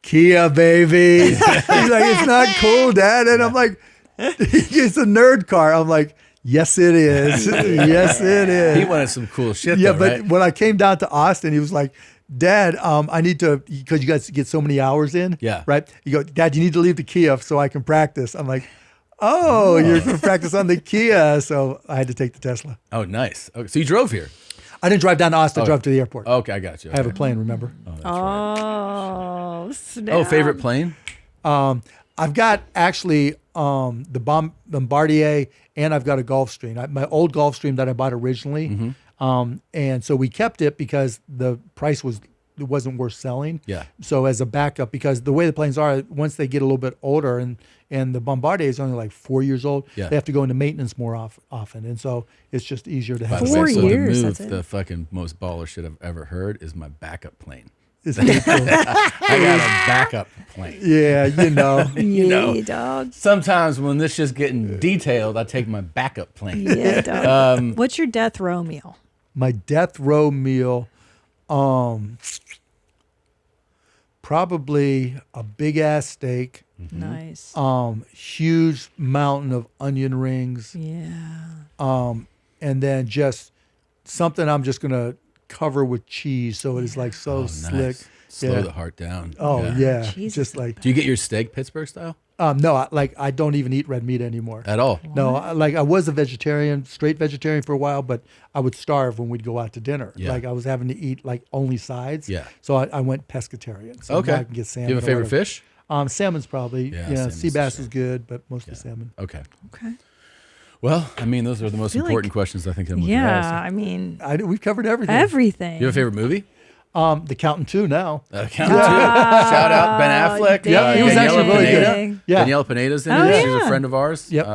Kia, baby. He's like, it's not cool, Dad. And I'm like, it's a nerd car. I'm like, yes, it is. Yes, it is. He wanted some cool shit, Yeah, though, but right? when I came down to Austin, he was like, Dad, I need to, because you guys get so many hours in. Yeah. Right? You go, Dad, you need to leave the Kia so I can practice. I'm like, oh, you're going to practice on the Kia. So I had to take the Tesla. Oh, nice. Okay, so you drove here. I didn't drive down to Austin, I drove to the airport. Okay, I got you. I have a Okay. plane, remember? Oh, snap. Oh, favorite plane? I've got actually the Bombardier, and I've got a Gulfstream. My old Gulfstream that I bought originally, and so we kept it because the price wasn't worth selling. Yeah. So as a backup, because the way the planes are, once they get a little bit older, and the Bombardier is only like 4 years old, Yeah. they have to go into maintenance more often, and so it's just easier to have. By the way, 4 so years, the that's move, it. the fucking most baller shit I've ever heard is my backup plane. It's pretty cool. I got a backup plane. Yeah, you know. You know, Yeah, dog. sometimes when this shit's getting detailed, I take my backup plane. Yeah, dog. What's your death row meal? My death row meal, probably a big ass steak. Nice. Huge mountain of onion rings. Yeah. And then just something I'm just gonna cover with cheese, so it is like so slick. Nice. Slow Yeah. the heart down. Oh yeah, Cheese just is like. Do you get your steak Pittsburgh style? No, I don't even eat red meat anymore At all? No, I was a vegetarian, straight vegetarian for a while, but I would starve when we'd go out to dinner. Yeah. Like I was having to eat like only sides. Yeah. So I went pescatarian. So Okay. now I can get salmon. Do you have a or favorite whatever. fish? Salmon's probably. Yeah, Yeah. salmon's Sea bass the is good, but mostly salmon. Okay. Okay. Well, I mean, those are the most feel important like- questions I think anyone could Yeah, ask. I mean, We've covered everything. everything. Do you have a favorite movie? The Counting 2 now. Count Two. Shout out Ben Affleck. Yeah, he was Daniela actually really Pineda. good. Yeah. Daniela Pineda's in Oh, it. She's a yeah. friend of ours. Yep.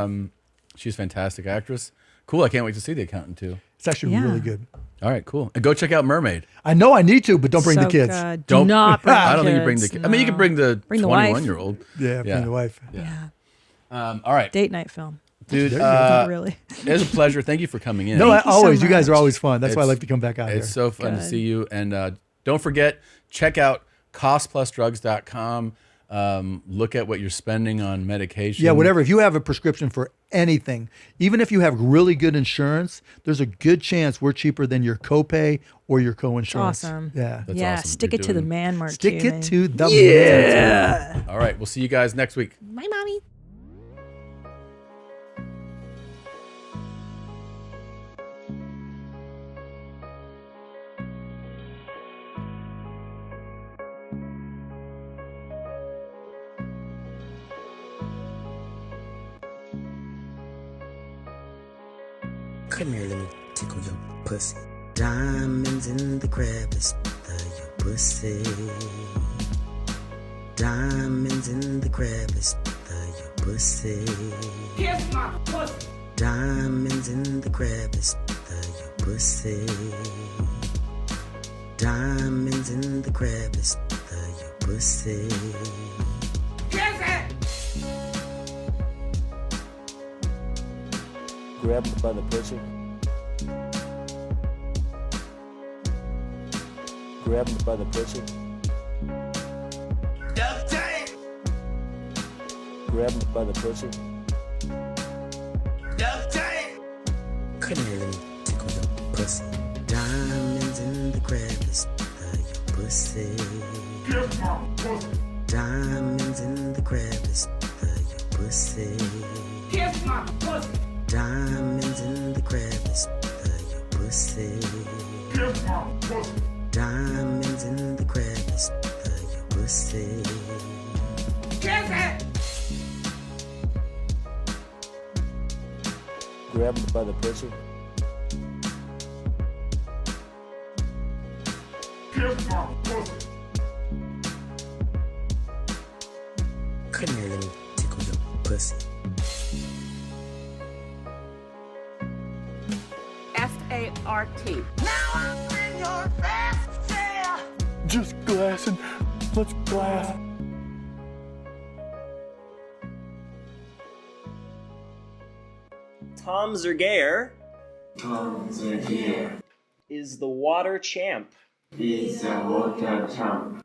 She's a fantastic actress. Cool. I can't wait to see The Accountant too. It's actually Yeah. really good. All right, cool. And go check out Mermaid. I know I need to, but don't bring the So kids. good. Do not bring I don't think you kids, bring the kids. I mean, you can bring the Bring the wife. 21-year-old. Yeah, bring the wife. Yeah. All right. Date night film. Dude, Not really. it was a pleasure. Thank you for coming in. No, Thank you so always. You guys are much. always fun. That's why I It's- like to come back out here. It's so fun to Good. see you. And don't forget, check out costplusdrugs.com. Look at what you're spending on medication. Yeah, whatever. If you have a prescription for anything, even if you have really good insurance, there's a good chance we're cheaper than your copay or your co-insurance. Awesome. Yeah. That's yeah, awesome. stick You're it to the doing- man, Mark Stick Cuban. it to the Yeah. All right. We'll see you guys next week. Bye, mommy. Come here, let me tickle your pussy. Diamonds in the crevice of your pussy. Diamonds in the crevice of your pussy. Kiss my pussy. Diamonds in the crevice of your pussy. Diamonds in the crevice of your pussy. Kiss it. Grab him by the pussy. Grab him by the pussy. Grab him by the pussy. Come here, let me tickle your pussy. Diamonds in the crevice of your pussy. Diamonds in the crevice of your pussy. Kiss my pussy. Diamonds in the crevice of your pussy. Kiss my pussy. Diamonds in the crevice of your pussy. Kiss it. Grab him by the pussy. Kiss my pussy. Come here, let me tickle your pussy. S-A-R-T. Just glassing. Let's glass. Tom Zergayer Tom Zergayer is the water champ. is a water champ.